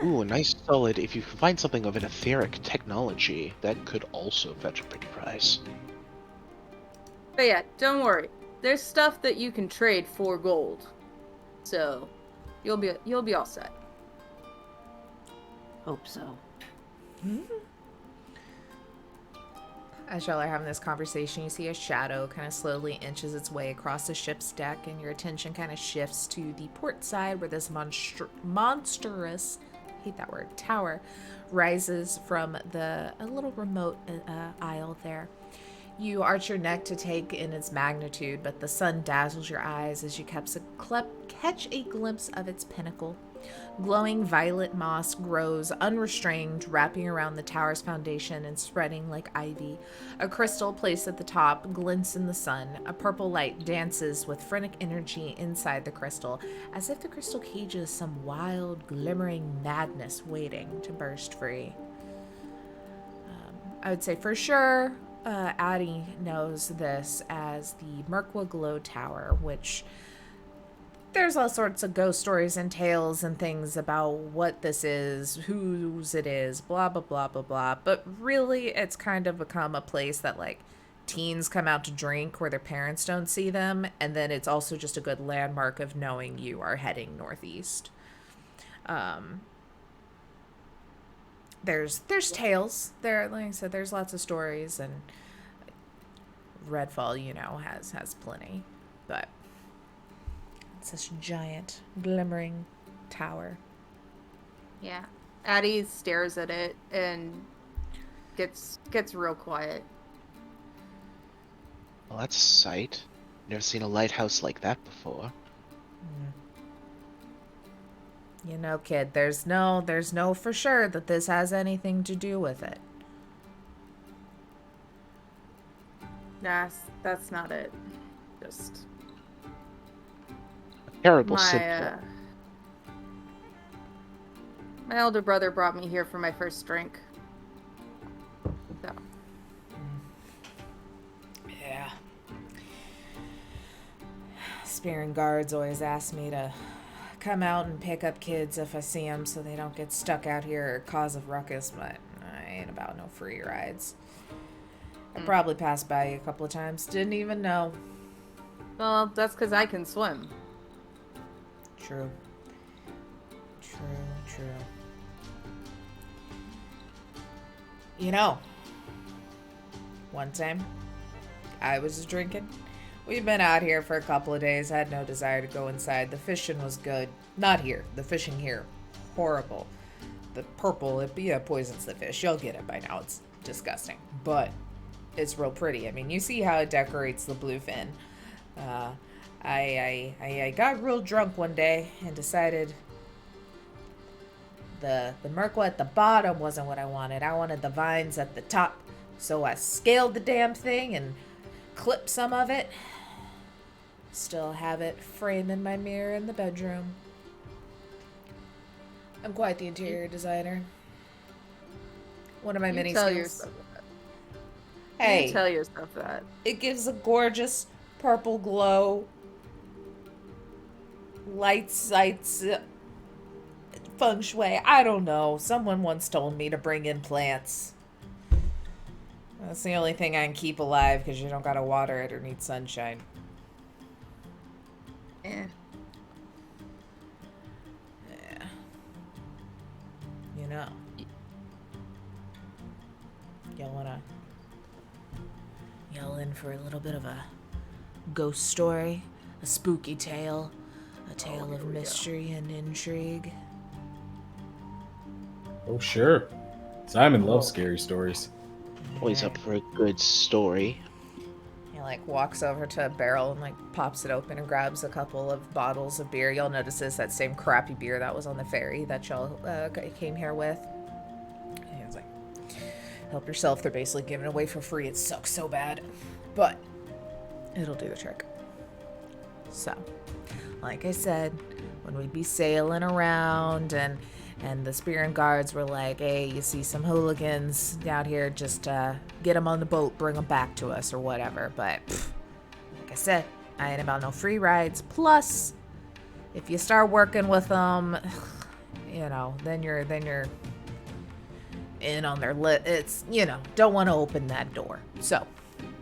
Ooh, a nice solid. If you can find something of an etheric technology, that could also fetch a pretty price. But yeah, don't worry. There's stuff that you can trade for gold, so you'll be all set. Hope so. As y'all are having this conversation, you see a shadow kind of slowly inches its way across the ship's deck, and your attention kind of shifts to the port side where this monstrous, I hate that word, tower rises from a little remote isle there. You arch your neck to take in its magnitude, but the sun dazzles your eyes as you catch a glimpse of its pinnacle. Glowing violet moss grows unrestrained, wrapping around the tower's foundation and spreading like ivy. A crystal placed at the top glints in the sun. A purple light dances with frenetic energy inside the crystal, as if the crystal cages some wild, glimmering madness waiting to burst free. I would say for sure, Addie knows this as the Mirkwa Glow Tower, which... there's all sorts of ghost stories and tales and things about what this is, whose it is, blah, blah, blah, blah, blah. But really, it's kind of become a place that, like, teens come out to drink where their parents don't see them. And then it's also just a good landmark of knowing you are heading northeast. There's tales. There, like I said, there's lots of stories. And Redfall, you know, has plenty. But... such a giant, glimmering tower. Yeah. Addie stares at it and gets real quiet. Well, that's a sight. Never seen a lighthouse like that before. You know, kid, there's no for sure that this has anything to do with it. That's not it. Just... Terrible symptom. My elder brother brought me here for my first drink. So. Yeah. Spearing guards always ask me to come out and pick up kids if I see them so they don't get stuck out here or cause a ruckus, but I ain't about no free rides. I probably passed by you a couple of times. Didn't even know. Well, that's because I can swim. True. You know, one time I was drinking. We've been out here for a couple of days. Had no desire to go inside. The fishing was good. Not here. The fishing here, horrible. The purple, it poisons the fish. You'll get it by now. It's disgusting, but it's real pretty. I mean, you see how it decorates the bluefin. I got real drunk one day and decided the Mirkwa at the bottom wasn't what I wanted. I wanted the vines at the top. So I scaled the damn thing and clip some of it. Still have it framed in my mirror in the bedroom. I'm quite the interior designer. One of my many tell skills. yourself that. Hey, You tell yourself that. it gives a gorgeous purple glow. Lights, feng shui. I don't know. Someone once told me to bring in plants. That's the only thing I can keep alive because you don't gotta water it or need sunshine. Yeah. Yeah. You know. Y'all wanna yell in for a little bit of a ghost story? A spooky tale? A tale of mystery and intrigue? Oh, sure. Simon loves scary stories. Always up for a good story. He like walks over to a barrel and like pops it open and grabs a couple of bottles of beer. Y'all notice it's that same crappy beer that was on the ferry that y'all came here with. And he's like, help yourself. They're basically giving it away for free. It sucks so bad, but it'll do the trick. So, like I said, when we'd be sailing around and the Spear Guards were like, hey, you see some hooligans out here, just get them on the boat, bring them back to us or whatever. But, like I said, I ain't about no free rides. Plus, if you start working with them, you know, then you're in on their it's, you know, don't want to open that door. So,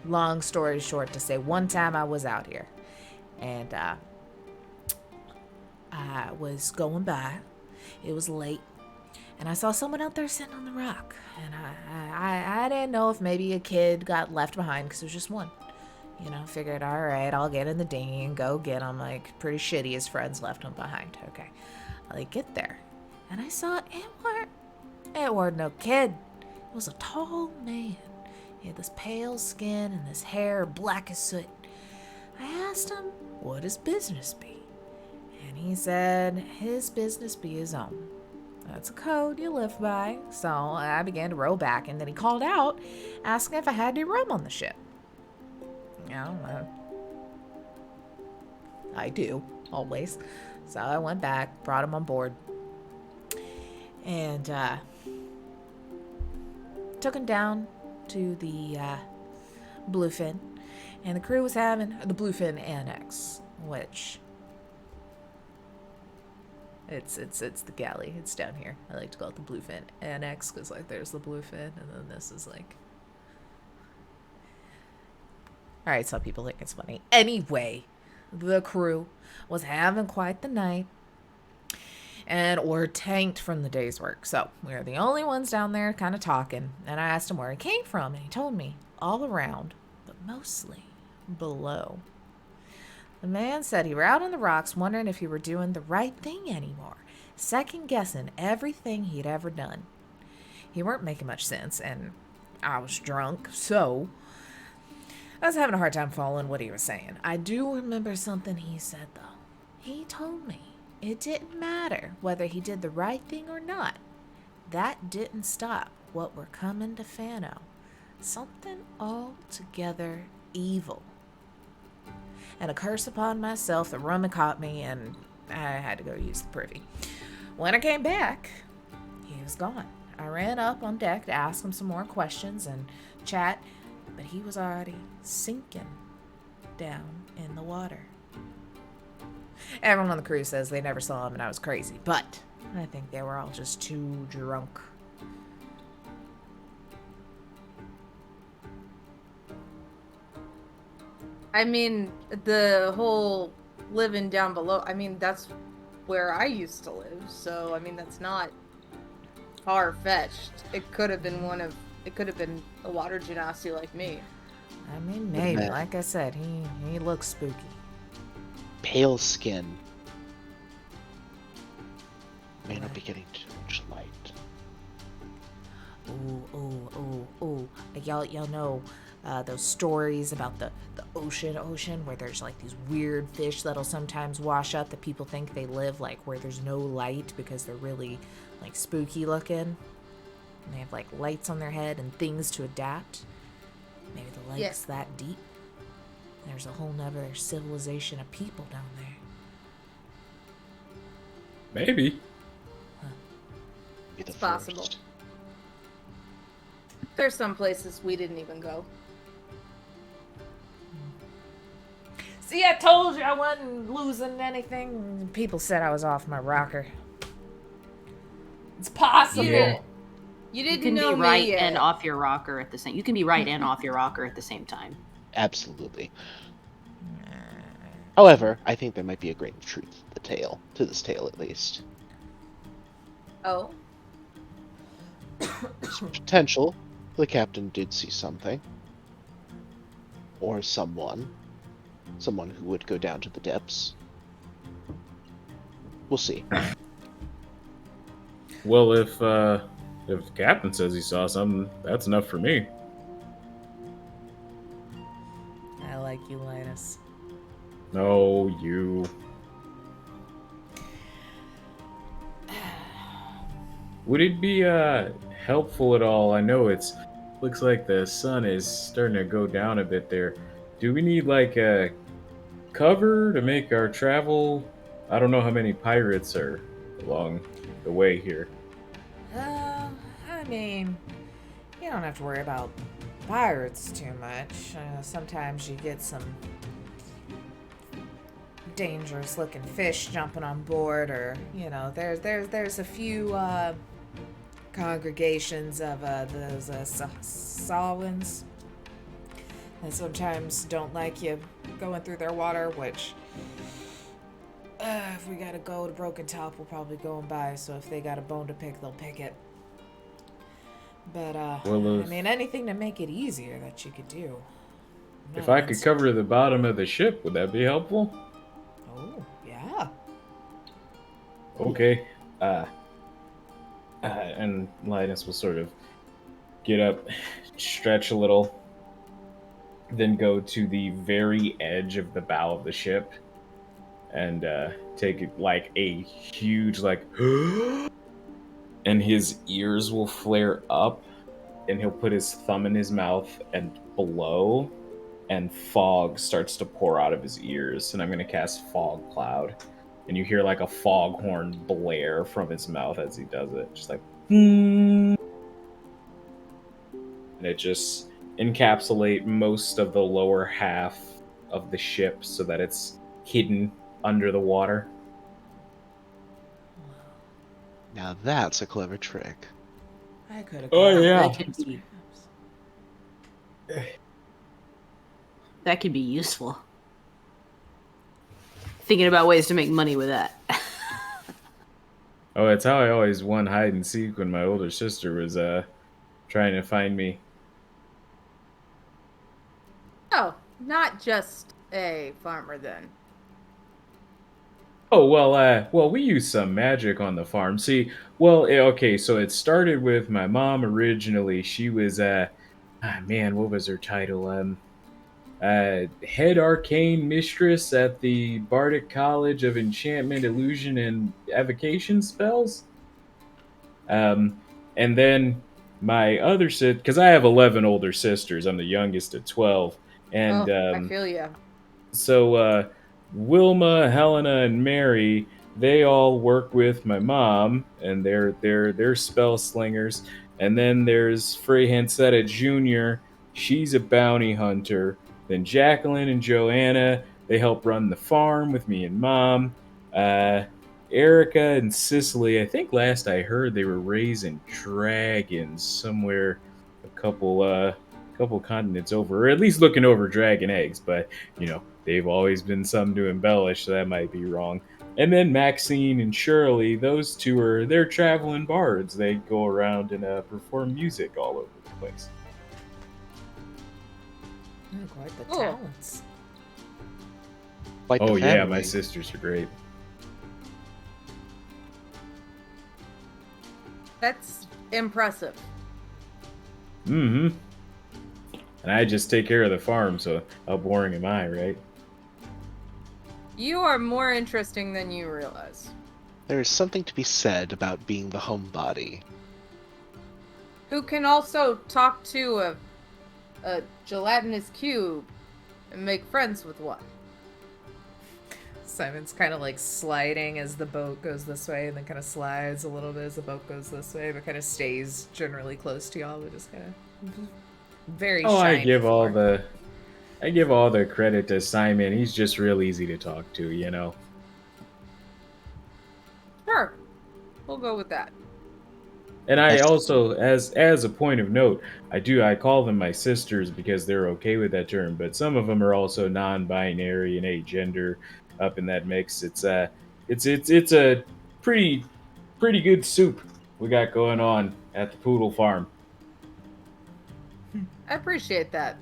long story short to say, one time I was out here and I was going by. It was late, and I saw someone out there sitting on the rock, and I didn't know if maybe a kid got left behind because it was just one. You know, figured, all right, I'll get in the dinghy and go get him. Like, pretty shitty his friends left him behind. Okay, I get there, and I saw it weren't no kid. It was a tall man. He had this pale skin and this hair black as soot. I asked him what his business be. And he said his business be his own. That's a code you live by. So I began to row back, and then he called out, asking if I had any room on the ship. You know, I do, always. So I went back, brought him on board, and took him down to the Bluefin. And the crew was having the Bluefin Annex, which... It's the galley. It's down here. I like to call it the Bluefin Annex because like there's the Bluefin and then this is like. All right, some people think it's funny. Anyway, the crew was having quite the night, and we're tanked from the day's work. So we were the only ones down there, kind of talking. And I asked him where he came from, and he told me all around, but mostly below. The man said he were out on the rocks wondering if he were doing the right thing anymore, second guessing everything he'd ever done. He weren't making much sense, and I was drunk, so I was having a hard time following what he was saying. I do remember something he said, though. He told me it didn't matter whether he did the right thing or not. That didn't stop what were coming to Fano. Something altogether evil. And a curse upon myself, the rum had caught me, and I had to go use the privy. When I came back, he was gone. I ran up on deck to ask him some more questions and chat, but he was already sinking down in the water. Everyone on the crew says they never saw him and I was crazy, but I think they were all just too drunk. I mean, the whole living down below, I mean, that's where I used to live. So, I mean, that's not far-fetched. It could have been a water genasi like me. I mean, maybe. Like I said, he looks spooky. Pale skin. May not be getting too much light. Ooh. Y'all know those stories about the ocean where there's like these weird fish that'll sometimes wash up that people think they live like where there's no light because they're really like spooky looking. And they have like lights on their head and things to adapt. Maybe the lake's that deep. there's a whole nother civilization of people down there. Maybe. Be the It's possible. first. There's some places we didn't even go. See, I told you I wasn't losing anything. People said I was off my rocker. It's possible. You You didn't can know be me right yet. and off your rocker at the same. You can be right and off your rocker at the same time. Absolutely. However, I think there might be a grain of truth to this tale at least. Oh, There's potential. The captain did see something. Or someone. Someone who would go down to the depths. We'll see. Well, if the captain says he saw something, that's enough for me. I like you, Linus. No, you. Would it be helpful at all? I know looks like the sun is starting to go down a bit there. Do we need like a cover to make our travel? I don't know how many pirates are along the way here. I mean, you don't have to worry about pirates too much. Sometimes you get some dangerous looking fish jumping on board, or there's a few congregations of those Sawins that sometimes don't like you going through their water, which if we gotta go to Broken Top, we'll probably go and by, so if they got a bone to pick, they'll pick it. But Well, I mean, anything to make it easier that you could do. if I could cover the bottom of the ship, would that be helpful? Oh, yeah. Okay. And Linus will sort of get up, stretch a little, then go to the very edge of the bow of the ship and take it like a huge and his ears will flare up and he'll put his thumb in his mouth and blow and fog starts to pour out of his ears, and I'm going to cast Fog Cloud, and you hear like a foghorn blare from his mouth as he does it, just like and it just encapsulate most of the lower half of the ship so that it's hidden under the water. Now that's a clever trick. I could have. Oh, yeah. That could be useful. Thinking about ways to make money with that. Oh, it's how I always won hide and seek when my older sister was trying to find me. oh, not just a farmer then. Oh, well, we use some magic on the farm. See, okay, so it started with my mom originally. She was, what was her title? Head Arcane Mistress at the Bardic College of Enchantment, Illusion, and Evocation Spells. And then my other because I have 11 older sisters. I'm the youngest at 12. And, I feel ya. so, Wilma, Helena, and Mary, they all work with my mom, and they're spell slingers. And then there's Frey Hansetta Jr., she's a bounty hunter. Then Jacqueline and Joanna, they help run the farm with me and mom. Erica and Cicely, I think last I heard they were raising dragons somewhere a couple continents over, or at least looking over dragon eggs, but they've always been some to embellish, so that might be wrong. And then Maxine and Shirley, those two they're traveling bards. They go around and perform music all over the place. Oh, quite the Cool. talents. Like the Oh yeah, family. my sisters are great. That's impressive. Mm-hmm. And I just take care of the farm, so how boring am I, right? You are more interesting than you realize. There is something to be said about being the homebody. Who can also talk to a gelatinous cube And make friends with what? Simon's kind of like sliding as the boat goes this way, and then kind of slides a little bit as the boat goes this way, but kind of stays generally close to y'all, but just kind of very shiny. I give all the credit to Simon. He's just real easy to talk to, you know. Sure. We'll go with that. And I also, as a point of note, I call them my sisters because they're okay with that term. But some of them are also non-binary and agender up in that mix. It's a pretty good soup we got going on at the Poodle Farm. I appreciate that.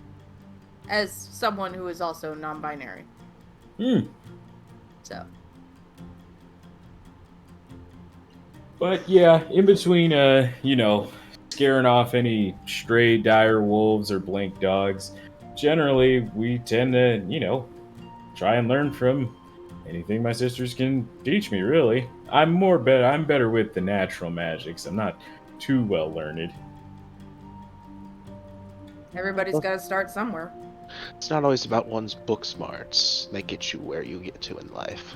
As someone who is also non-binary. So. But yeah, in between, scaring off any stray dire wolves or blink dogs, generally we tend to, try and learn from anything my sisters can teach me. Really, I'm better with the natural magics. I'm not too well learned. Everybody's got to start somewhere. It's not always about one's book smarts. They get you where you get to in life.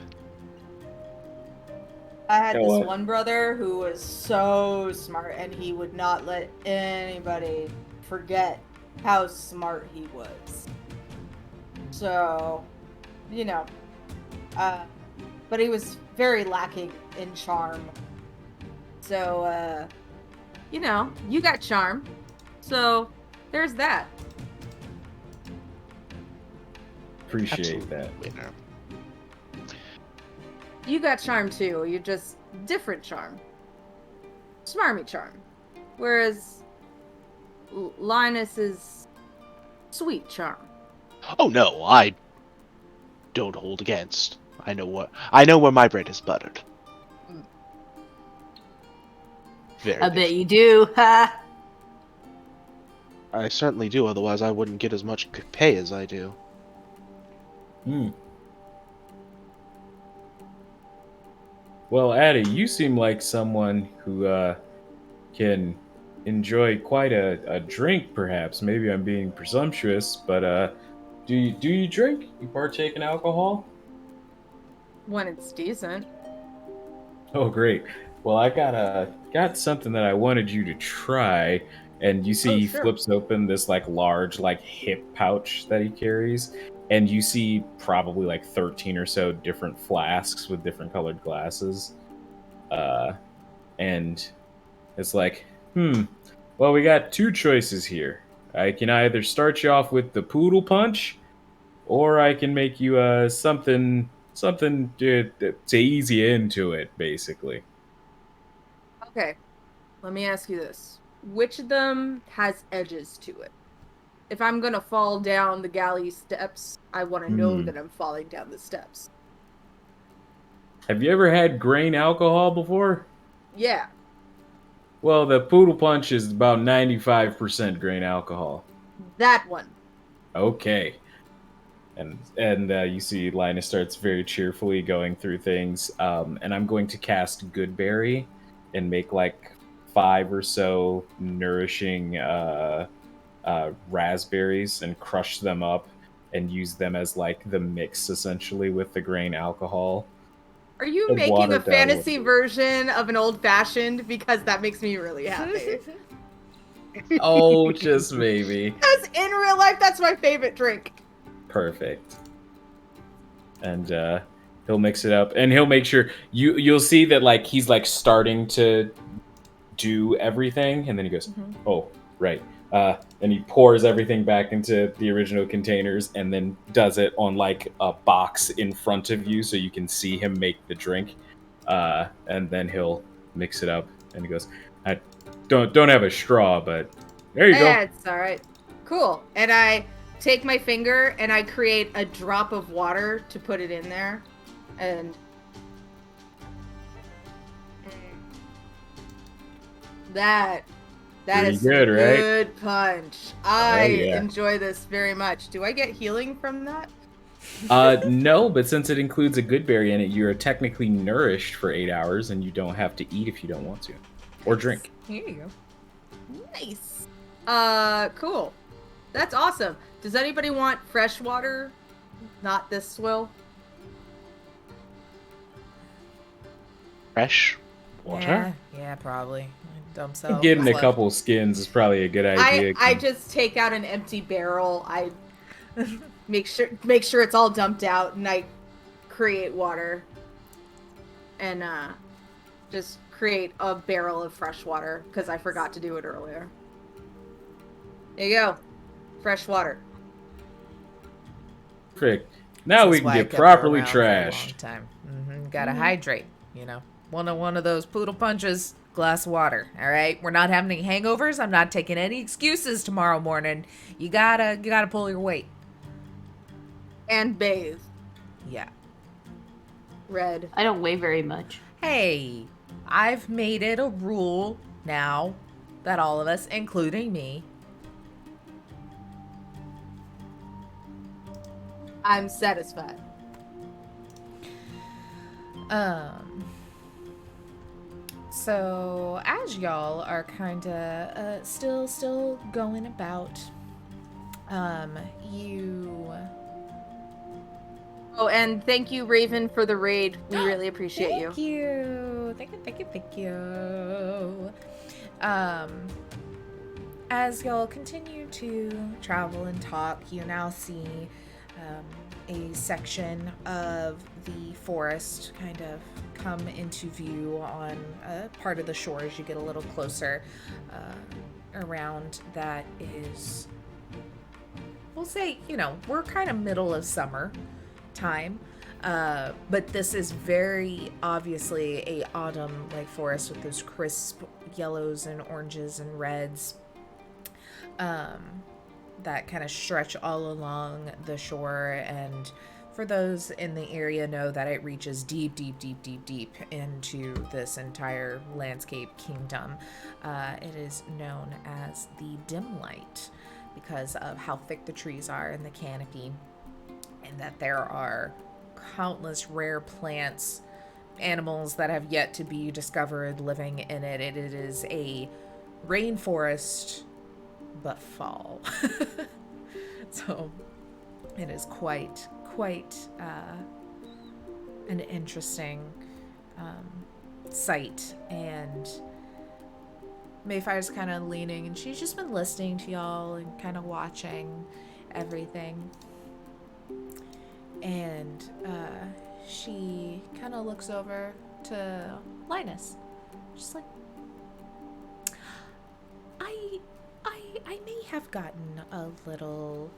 I had this one brother who was so smart, and he would not let anybody forget how smart he was. So, but he was very lacking in charm. So, you got charm. So, there's that. Appreciate that. Winner. You got charm too. You're just different charm. Smarmy charm. Whereas Linus is sweet charm. Oh no, I don't hold against. I know where my bread is buttered. Very. I bet you do. Ha! I certainly do. Otherwise, I wouldn't get as much pay as I do. Well, Addie, you seem like someone who can enjoy quite a drink, perhaps. Maybe I'm being presumptuous, but do you drink? You partake in alcohol? When it's decent. Oh, great. Well, I got something that I wanted you to try, and you see he flips open this large hip pouch that he carries, and you see probably 13 or so different flasks with different colored glasses. And it's well, we got two choices here. I can either start you off with the poodle punch, or I can make you something to ease you into it, basically. Okay, let me ask you this. Which of them has edges to it? If I'm gonna fall down the galley steps, I want to know that I'm falling down the steps. Have you ever had grain alcohol before? Yeah. Well, the poodle punch is about 95% grain alcohol. That one. Okay. And you see Linus starts very cheerfully going through things, and I'm going to cast Goodberry and make 5 or so nourishing raspberries and crush them up and use them as the mix essentially with the grain alcohol. Are you making a fantasy version of an old fashioned? Because that makes me really happy. Oh, just maybe. Because in real life, that's my favorite drink. Perfect. And he'll mix it up, and he'll make sure you'll see that he's starting to do everything, and then he goes, "Oh, right." And he pours everything back into the original containers, and then does it on a box in front of you, so you can see him make the drink. And then he'll mix it up, and he goes, "I don't have a straw, but there you go." It's all right. Cool. And I take my finger and I create a drop of water to put it in there, and that is good, right? Good punch. I enjoy this very much. Do I get healing from that? No, but since it includes a Goodberry in it, you're technically nourished for 8 hours, and you don't have to eat if you don't want to, or drink. Here you go. Nice. Cool. That's awesome. Does anybody want fresh water? Not this swill? Fresh water? Yeah, probably. Dumb I think self. getting What's a left? couple skins is probably a good idea. I just take out an empty barrel. I make sure it's all dumped out, and I create water. And just create a barrel of fresh water because I forgot to do it earlier. There you go. Fresh water. Perfect. Now This we is can why I get kept her properly around for a long trashed. time. Gotta hydrate, you know. One of those poodle punches, glass of water. All right, we're not having any hangovers. I'm not taking any excuses tomorrow morning. You gotta pull your weight. And bathe. Yeah. Red. I don't weigh very much. Hey, I've made it a rule now that all of us, including me, I'm satisfied. So as y'all are kind of still going about, you. Oh, and thank you, Raven, for the raid. We really appreciate you. Thank you. Thank you. As y'all continue to travel and talk, you now see a section of the forest kind of come into view on part of the shore as you get a little closer. Around that is, we'll say, we're kind of middle of summer time, but this is very obviously a autumn like forest with those crisp yellows and oranges and reds that kind of stretch all along the shore. And for those in the area know that it reaches deep into this entire landscape kingdom. It is known as the dim light because of how thick the trees are in the canopy, and that there are countless rare plants, animals that have yet to be discovered living in it. It is a rainforest, but fall. So it is quite an interesting sight. And Mayfire's kind of leaning, and she's just been listening to y'all and kind of watching everything. And she kind of looks over to Linus, just like, I may have gotten a little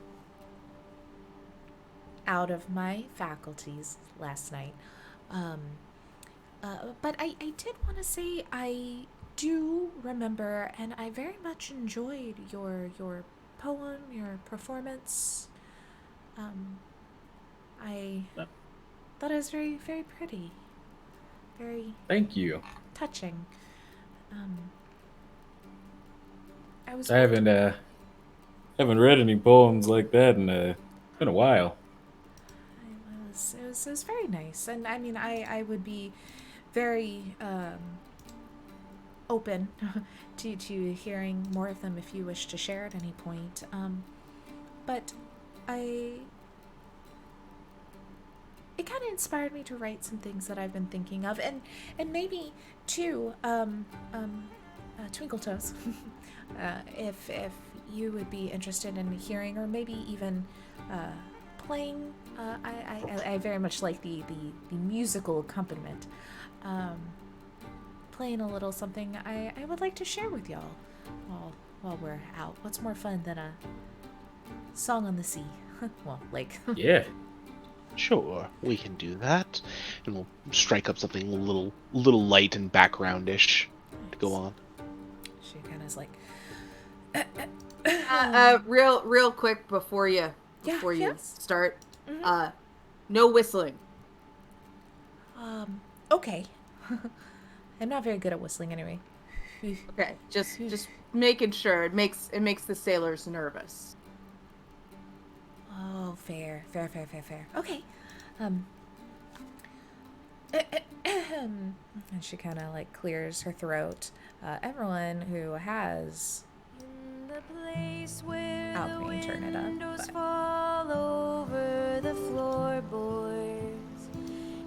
out of my faculties last night, but I did want to say I do remember, and I very much enjoyed your poem, your performance. I thought it was very, very pretty. Very Thank you. touching. I haven't read any poems like that in been a while. It was very nice. And I mean, I would be very open to hearing more of them if you wish to share at any point. But it kind of inspired me to write some things that I've been thinking of, and maybe too, Twinkle Toes, if you would be interested in hearing, or maybe even playing. I very much like the musical accompaniment. Playing a little something I would like to share with y'all while we're out. What's more fun than a song on the sea? Well, like. Yeah. Sure, we can do that, and we'll strike up something a little light and backgroundish to go on. She kind of is like, Real quick before you yes. start. No whistling. Okay. I'm not very good at whistling anyway. Okay, just making sure it makes the sailors nervous. Oh, fair. Okay. And she kind of like clears her throat. Everyone who has Alchemy, turn it up. But Fall over the floorboards.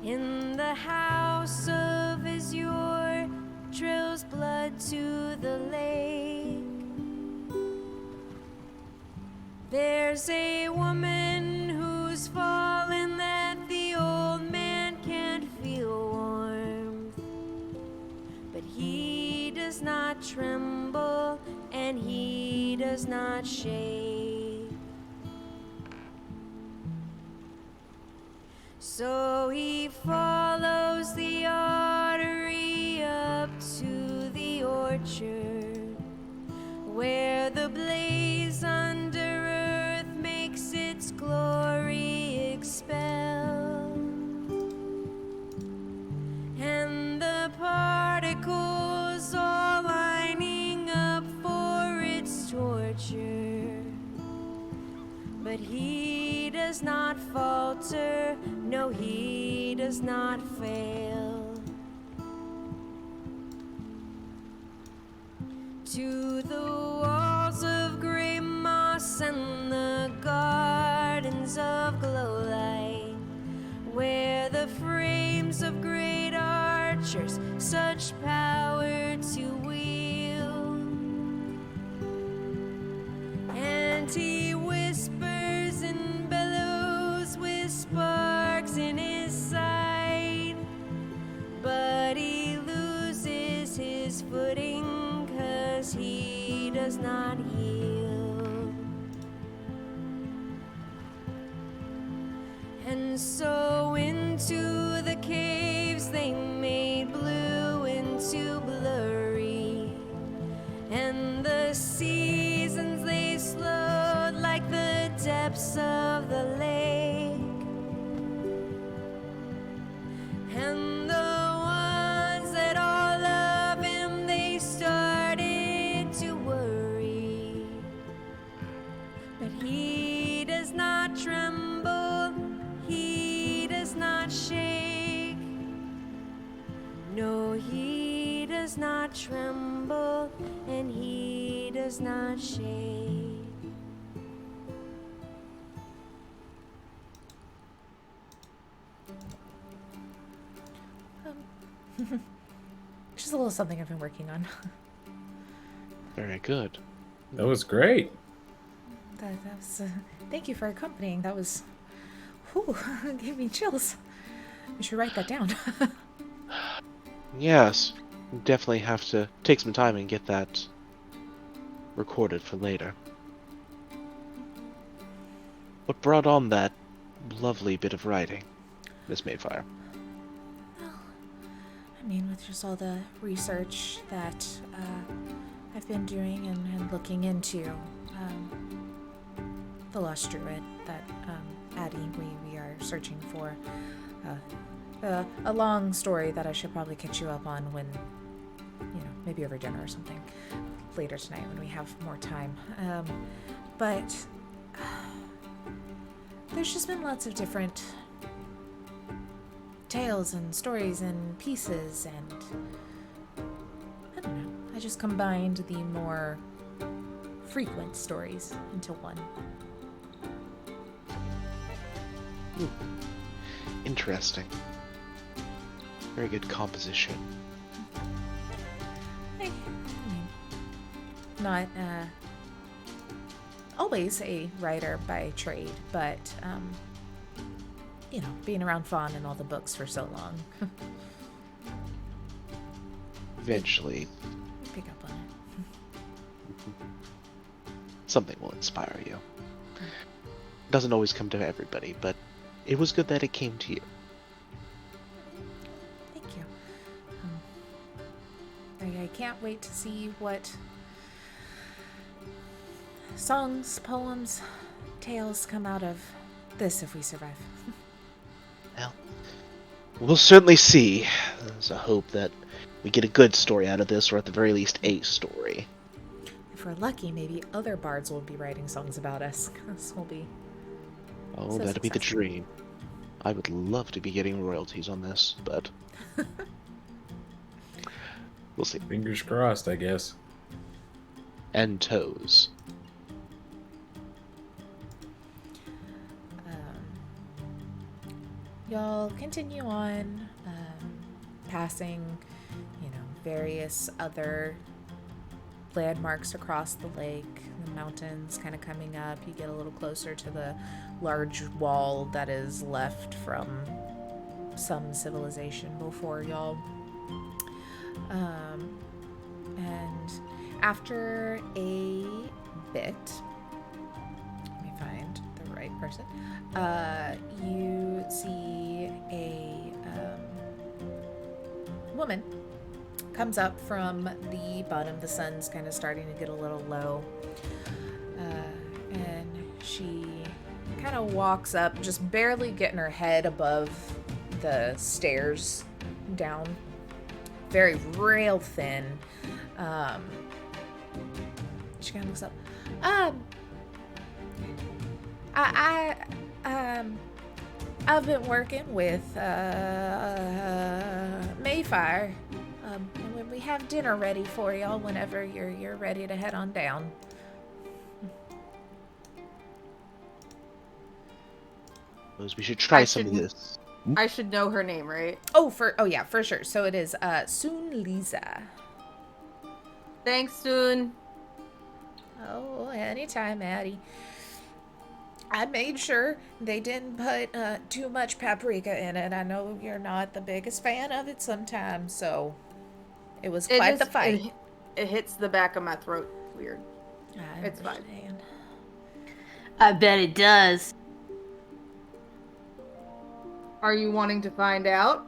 In the house of Azure trails blood to the lake. There's a woman who's fallen that the old man can't feel warmth. But he does not tremble and he does not shake. So he follows the artery up to the orchard, where the blaze under earth makes its glory expel, and the particles all lining up for its torture. But he does not falter, no, he does not fail. To the walls of gray moss and the gardens of glowlight, where the frames of great archers such power to wield, and he whispers and bellows with sparks in his side, but he loses his footing 'cause he does not yield. And so into the caves they made blue into blurry, and the seasons they slowed like the depths of the lake, and the ones that all love him they started to worry. But he does not tremble, he does not shake. No, he does not tremble and he does not shake. just a little something I've been working on. Very good. That was great. That was. Thank you for accompanying. That was. Whew, gave me chills. We should write that down. Yes, definitely have to take some time and get that recorded for later. What brought on that lovely bit of writing, Miss Mayfire? I mean, with just all the research that I've been doing and looking into the Lost Druid that Addie, we are searching for. A long story that I should probably catch you up on when, maybe over dinner or something later tonight when we have more time. But there's just been lots of different tales and stories and pieces, and I don't know, I just combined the more frequent stories into one. Interesting. Very good composition. I mean, not always a writer by trade, but being around Fawn and all the books for so long. Eventually, Pick up on it. something will inspire you. Doesn't always come to everybody, but it was good that it came to you. Thank you. I can't wait to see what songs, poems, tales come out of this if we survive. Well, we'll certainly see. There's a hope that we get a good story out of this, or at the very least, a story. If we're lucky, maybe other bards will be writing songs about us. This will be... Oh, so that'd be the successful. dream. I would love to be getting royalties on this, but we'll see. Fingers crossed, I guess. and toes. Y'all continue on, passing, various other landmarks across the lake, the mountains kind of coming up. You get a little closer to the large wall that is left from some civilization before y'all. And after a bit, let me find the right person. You see a woman comes up from the bottom. The sun's kind of starting to get a little low. And she kind of walks up, just barely getting her head above the stairs down. Very rail thin. She kind of looks up. I've been working with Mayfire. And we have dinner ready for y'all whenever you're ready to head on down. Suppose we should try some of this. I should know her name, right? Oh yeah, for sure. So it is Soon Lisa. Thanks, Soon. Oh, anytime, Addie. I made sure they didn't put too much paprika in it. I know you're not the biggest fan of it sometimes, so it was quite the fight. It hits the back of my throat. Weird. It's fine. I bet it does. Are you wanting to find out?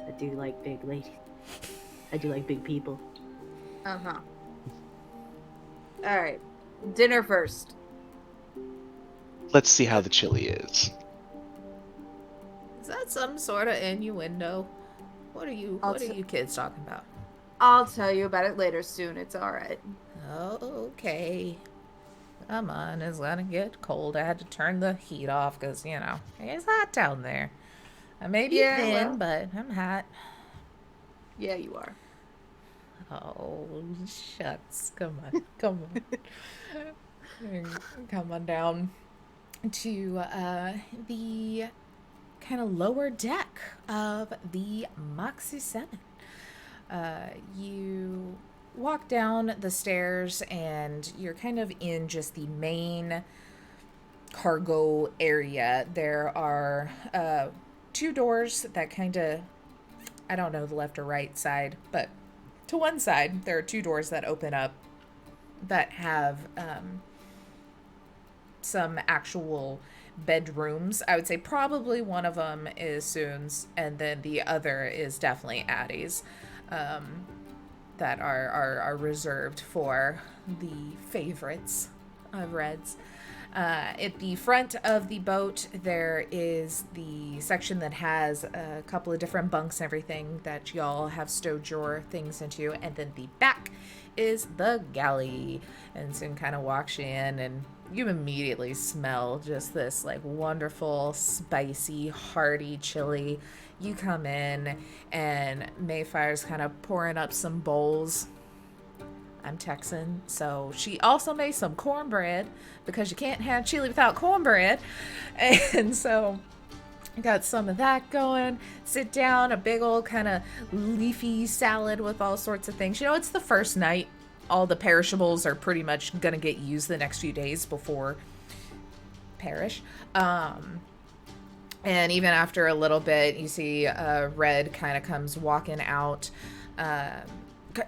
I do like big ladies. I do like big people. Uh-huh. Alright. Dinner first. Let's see how the chili is. Is that some sort of innuendo? What are you kids talking about? I'll tell you about it later soon. It's alright. Okay. Come on, it's gonna get cold. I had to turn the heat off because, it's hot down there. I may be thin, but I'm hot. Yeah, you are. Oh, shucks. Come on. Come on down to the kind of lower deck of the Moxie 7. You walk down the stairs and you're kind of in just the main cargo area. There are 2 doors that kind of, I don't know the left or right side, but to one side there are 2 doors that open up that have some actual bedrooms. I would say probably one of them is Soon's, and then the other is definitely Addie's, that are reserved for the favorites of Reds. At the front of the boat, there is the section that has a couple of different bunks and everything that y'all have stowed your things into. And then the back is the galley. And Soon kind of walks you in, and you immediately smell just this wonderful, spicy, hearty chili. You come in, and Mayfire's kind of pouring up some bowls. I'm Texan, so she also made some cornbread because you can't have chili without cornbread. And so got some of that going. Sit down, a big old kind of leafy salad with all sorts of things. It's the first night. All the perishables are pretty much going to get used the next few days before perish. And even after a little bit, you see Red kind of comes walking out,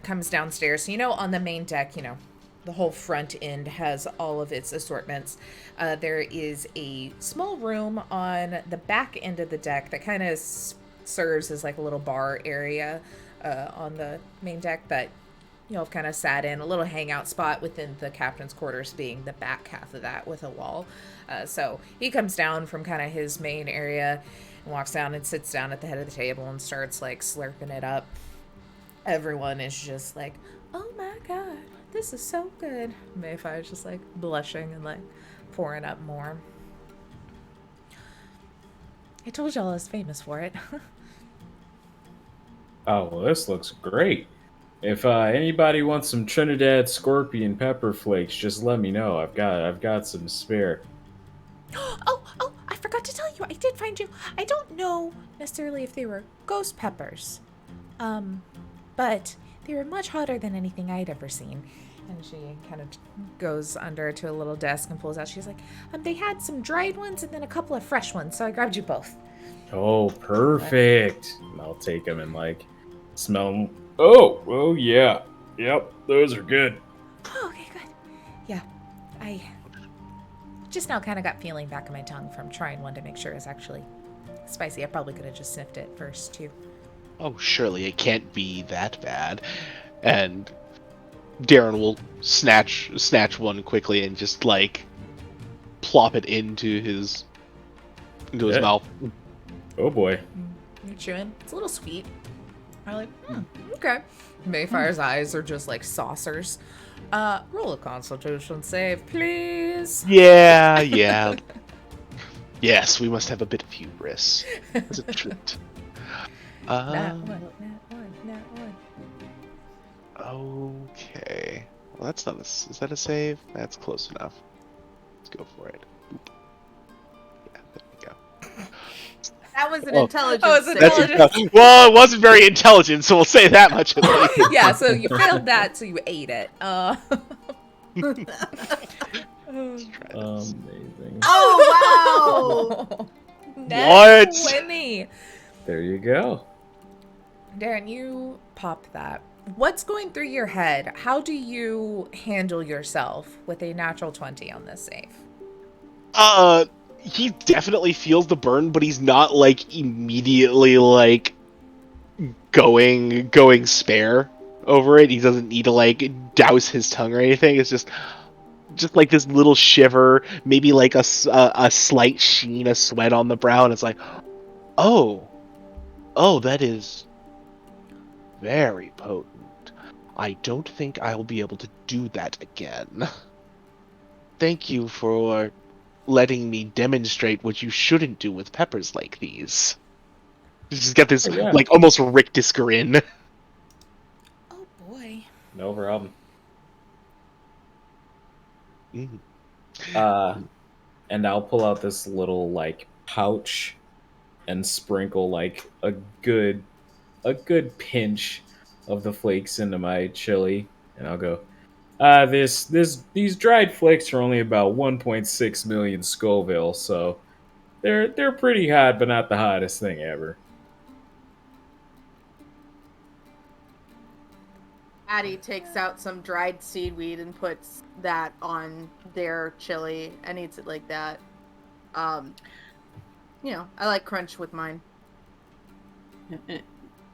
comes downstairs. So, on the main deck, the whole front end has all of its assortments. There is a small room on the back end of the deck that kind of serves as a little bar area on the main deck that have kind of sat in, a little hangout spot within the captain's quarters being the back half of that with a wall. So he comes down from kind of his main area and walks down and sits down at the head of the table and starts slurping it up. Everyone is just like, oh my god, this is so good. Mayfire's just blushing and pouring up more. I told y'all I was famous for it. Oh, well, this looks great. If anybody wants some Trinidad scorpion pepper flakes, just let me know. I've got some spare. Oh, I forgot to tell you. I did find you. I don't know necessarily if they were ghost peppers. But they were much hotter than anything I'd ever seen. And she kind of goes under to a little desk and pulls out. She's like, they had some dried ones and then a couple of fresh ones, so I grabbed you both. Oh, perfect. And I'll take them and like smell them. Oh yeah. Yep, those are good. Oh, okay, good. Yeah, I just now kind of got feeling back in my tongue from trying one to make sure it's actually spicy. I probably could have just sniffed it first, too. Oh, surely it can't be that bad. And Derrin will snatch one quickly and just like plop it into his Yeah. mouth. Oh boy. You're chewing. It's a little sweet. I'm like, okay. Mayfire's eyes are just like saucers. Roll a Constitution save, please. Yeah. Yes, we must have a bit of hubris. As a treat. Nat one. Okay. Well, that's not is that a save? That's close enough. Let's go for it. Boop. Yeah, there we go. That was an Oh. intelligence Oh, it's save. intelligence. Well, it wasn't very intelligent, so we'll say that much at least. Yeah, so you failed that, so you ate it. Amazing. Oh, wow! Net What? 20. There you go. Derrin, you pop that. What's going through your head? How do you handle yourself with a natural 20 on this save? He definitely feels the burn, but he's not like immediately like going spare over it. He doesn't need to like douse his tongue or anything. It's just like this little shiver, maybe like a slight sheen of sweat on the brow, and it's like, oh, that is very potent. I don't think I'll be able to do that again. Thank you for letting me demonstrate what you shouldn't do with peppers like these. He's got this, Yeah. like, almost rictus grin. Oh boy. No problem. Mm. And I'll pull out this little like pouch and sprinkle like a good pinch of the flakes into my chili, and I'll go. These dried flakes are only about 1.6 million Scoville, so they're pretty hot, but not the hottest thing ever. Addie takes out some dried seaweed and puts that on their chili and eats it like that. You know, I like crunch with mine.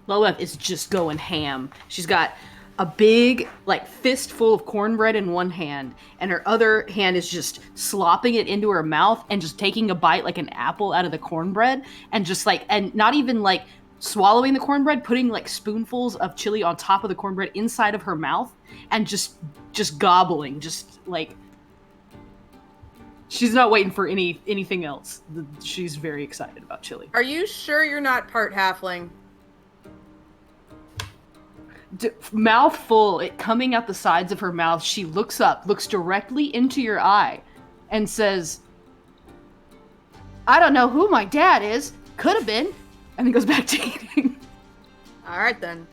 Lelbeth is just going ham. She's got a big, like, fistful of cornbread in one hand, and her other hand is just slopping it into her mouth and just taking a bite like an apple out of the cornbread, and just like, and not even like swallowing the cornbread, putting like spoonfuls of chili on top of the cornbread inside of her mouth, and just gobbling, just like, she's not waiting for anything else. She's very excited about chili. Are you sure you're not part halfling? Mouth full, it coming out the sides of her mouth. She looks up, looks directly into your eye, and says, "I don't know who my dad is. Could have been," and then goes back to eating. All right then.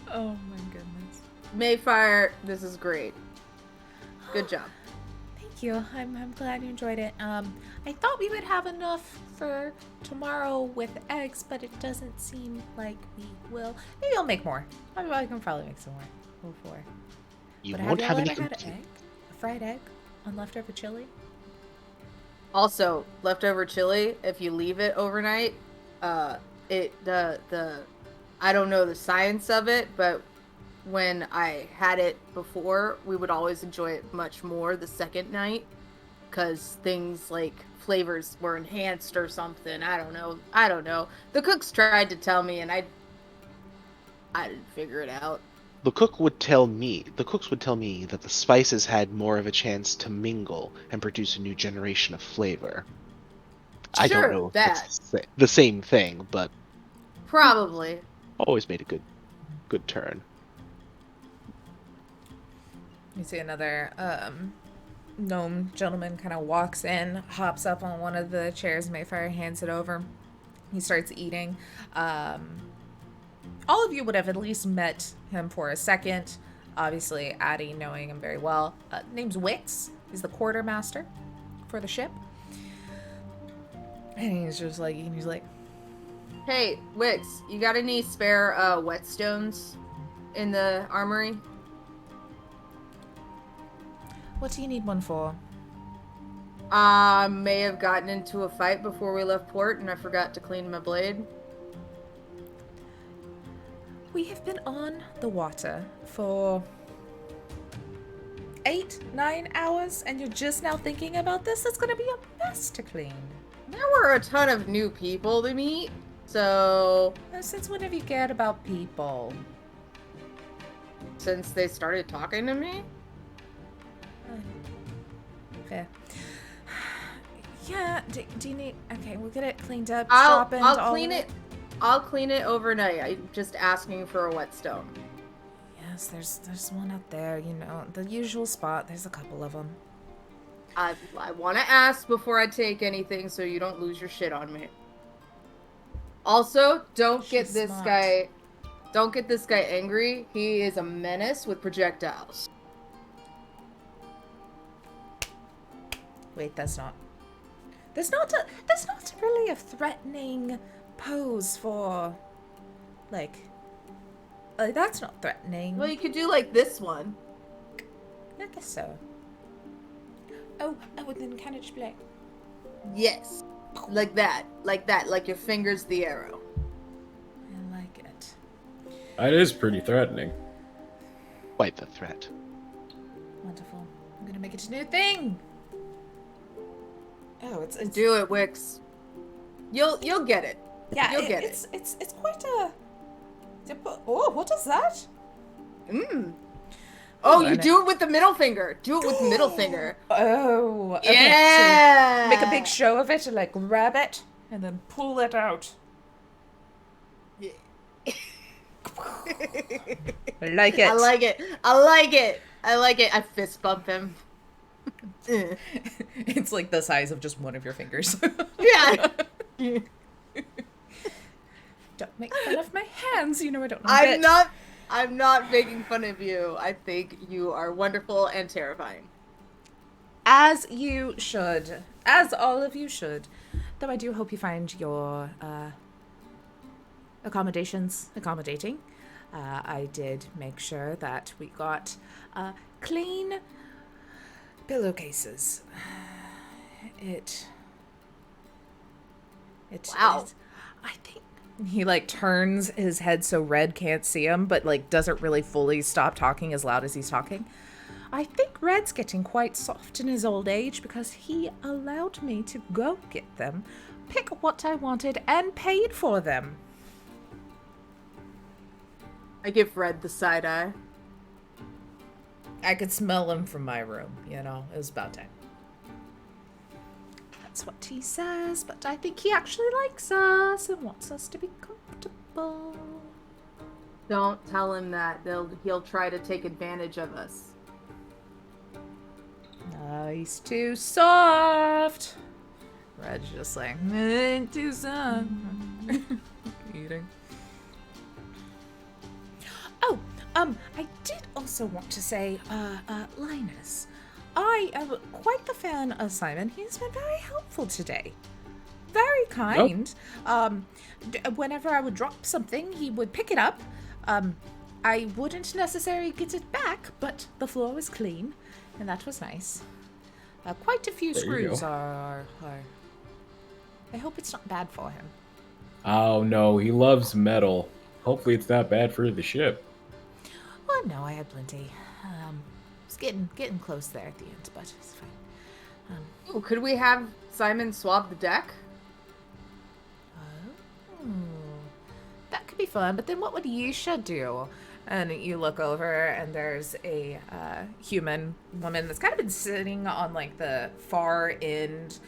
Oh my goodness. Mayfire, this is great. Good job. Thank you. I'm glad you enjoyed it. I thought we would have enough for tomorrow with eggs, but it doesn't seem like we will. Maybe I'll make more. I can probably make some more. Before. You But won't have y'all enough. ever had an egg? A fried egg on leftover chili? Also, leftover chili, if you leave it overnight, I don't know the science of it, but when I had it before, we would always enjoy it much more the second night, because things like flavors were enhanced or something. I don't know. The cooks tried to tell me, and I didn't figure it out. The cooks would tell me that the spices had more of a chance to mingle and produce a new generation of flavor. I Sure, don't know if that. it's the same thing, but Probably. Always made a good turn. You see another gnome gentleman kind of walks in, hops up on one of the chairs, Mayfire hands it over. He starts eating. All of you would have at least met him for a second. Obviously, Addie knowing him very well. Name's Wix. He's the quartermaster for the ship. And he's just like, Hey, Wix, you got any spare whetstones in the armory? what do you need one for? May have gotten into a fight before we left port and I forgot to clean my blade. We have been on the water for 8-9 hours, and you're just now thinking about this? It's gonna be a mess to clean. There were a ton of new people to meet, so... Since when have you cared about people? Since they started talking to me? Fair. Yeah, do you need... Okay, we'll get it cleaned up, I'll sharpened, clean it. I'll clean it overnight. I'm just asking for a whetstone. Yes, there's one out there, you know, the usual spot. There's a couple of them. I want to ask before I take anything so you don't lose your shit on me. Also, don't get this guy angry. He is a menace with projectiles. Wait, that's not really a threatening pose for, like, that's not threatening. Well, you could do like this one. I guess so. Oh, and then can it just be like... Yes. Like that. Like your finger's the arrow. I like it. That is pretty threatening. Quite the threat. Wonderful. I'm gonna make it a new thing. Oh, it's Do it, Wix. You'll get it. yeah, You'll get it. It's quite a... Oh, what is that? Oh, you do it with the middle finger. Do it with the middle finger. Oh, okay. Yeah. So make a big show of it and like grab it and then pull it out. I like it. I like it. I like it. I like it. I fist bump him. It's like the size of just one of your fingers. Yeah. Don't make fun of my hands. You know I don't know. I'm not making fun of you. I think you are wonderful and terrifying. As you should. As all of you should. Though I do hope you find your accommodations accommodating. I did make sure that we got clean pillowcases. Wow. I think he like turns his head so Red can't see him, but like doesn't really fully stop talking as loud as he's talking. I think Red's getting quite soft in his old age because he allowed me to go get them, pick what I wanted, and paid for them. I give Red the side eye. I could smell him from my room, you know, it was about time. That's what he says, but I think he actually likes us and wants us to be comfortable. Don't tell him that. He'll try to take advantage of us. Oh, he's too soft. Red's just like, ain't too soft. Eating. Oh, I did also want to say, Linus, I am quite the fan of Simon. He's been very helpful today. Very kind. Whenever I would drop something, he would pick it up. I wouldn't necessarily get it back, but the floor was clean, and that was nice. Quite a few screws are... I hope it's not bad for him. Oh no, he loves metal. Hopefully it's not bad for the ship. Well, no, I had plenty. It's getting close there at the end, but it's fine. Ooh, could we have Simon swab the deck? Oh, that could be fun, but then what would Yisha do? And you look over, and there's a human woman that's kind of been sitting on like the far end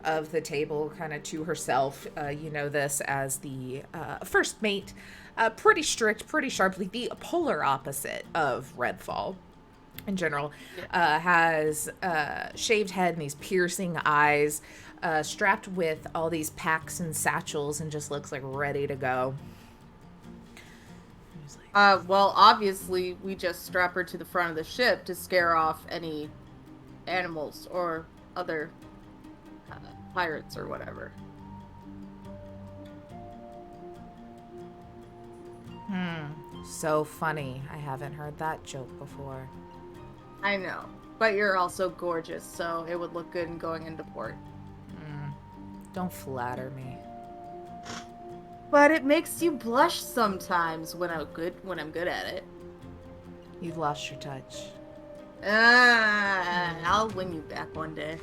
of the table kind of to herself. You know this as the first mate. Pretty strict, pretty sharply, the polar opposite of Redfall in general. Has shaved head and these piercing eyes, strapped with all these packs and satchels, and just looks like ready to go. Well, obviously, we just strap her to the front of the ship to scare off any animals or other pirates or whatever. So funny. I haven't heard that joke before. I know, but you're also gorgeous, so it would look good in going into port. Don't flatter me. But it makes you blush sometimes when I'm good at it. You've lost your touch. I'll win you back one day.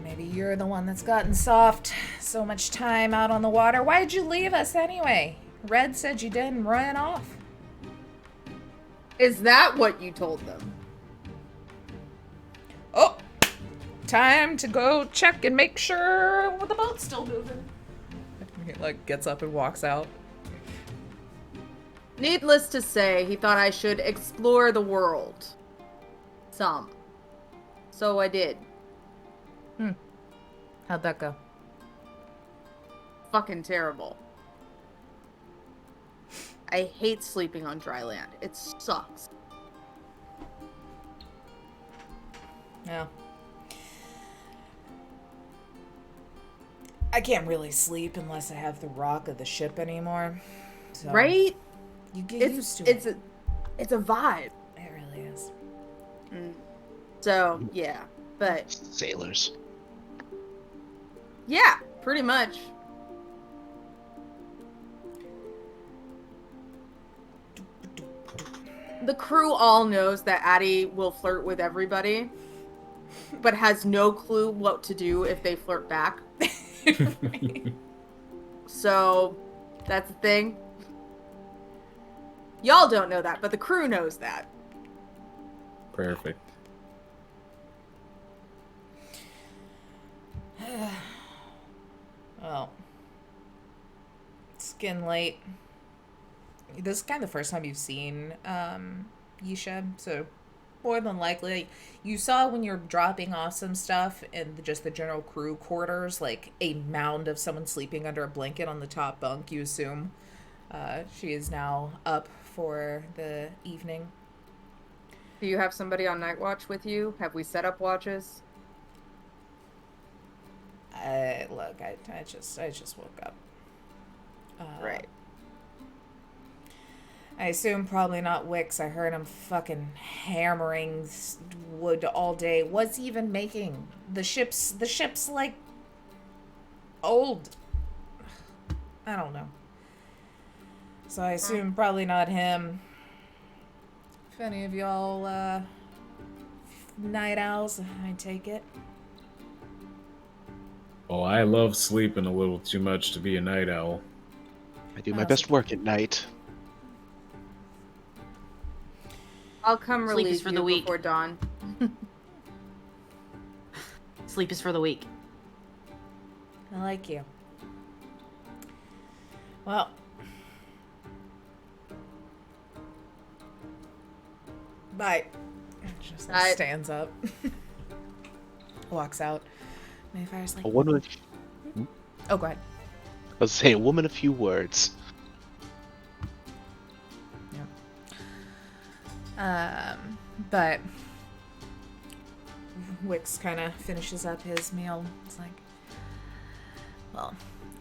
Maybe you're the one that's gotten soft. So much time out on the water. Why'd you leave us anyway? Red said you didn't run off. Is that what you told them? Oh, time to go check and make sure the boat's still moving. He gets up and walks out. Needless to say, he thought I should explore the world. Some. So I did. How'd that go? Fucking terrible. I hate sleeping on dry land. It sucks. Yeah. I can't really sleep unless I have the rock of the ship anymore. So Right? You get used to it. It's a vibe. It really is. So, yeah. But, Sailors. yeah, pretty much. The crew all knows that Addie will flirt with everybody, but has no clue what to do if they flirt back. So, that's the thing. Y'all don't know that, but the crew knows that. Perfect. Well, it's getting late. This is kind of the first time you've seen Yisha, so more than likely you saw when you're dropping off some stuff in just the general crew quarters, like a mound of someone sleeping under a blanket on the top bunk. You assume she is now up for the evening. Do you have somebody on night watch with you? Have we set up watches? Look, I just woke up. Right. I assume probably not Wicks. I heard him fucking hammering wood all day. What's he even making? The ship's like old. I don't know. So I assume probably not him. If any of y'all night owls, I take it. Oh, I love sleeping a little too much to be a night owl. I do my best work at night. I'll come Sleep is relieve for you the weak. before dawn. Sleep is for the weak. I like you. Well, bye. Just Bye. stands up, walks out. Mayfire's like, A woman. oh, go ahead. I was saying, a woman, a few words. But Wix kind of finishes up his meal. It's like, well,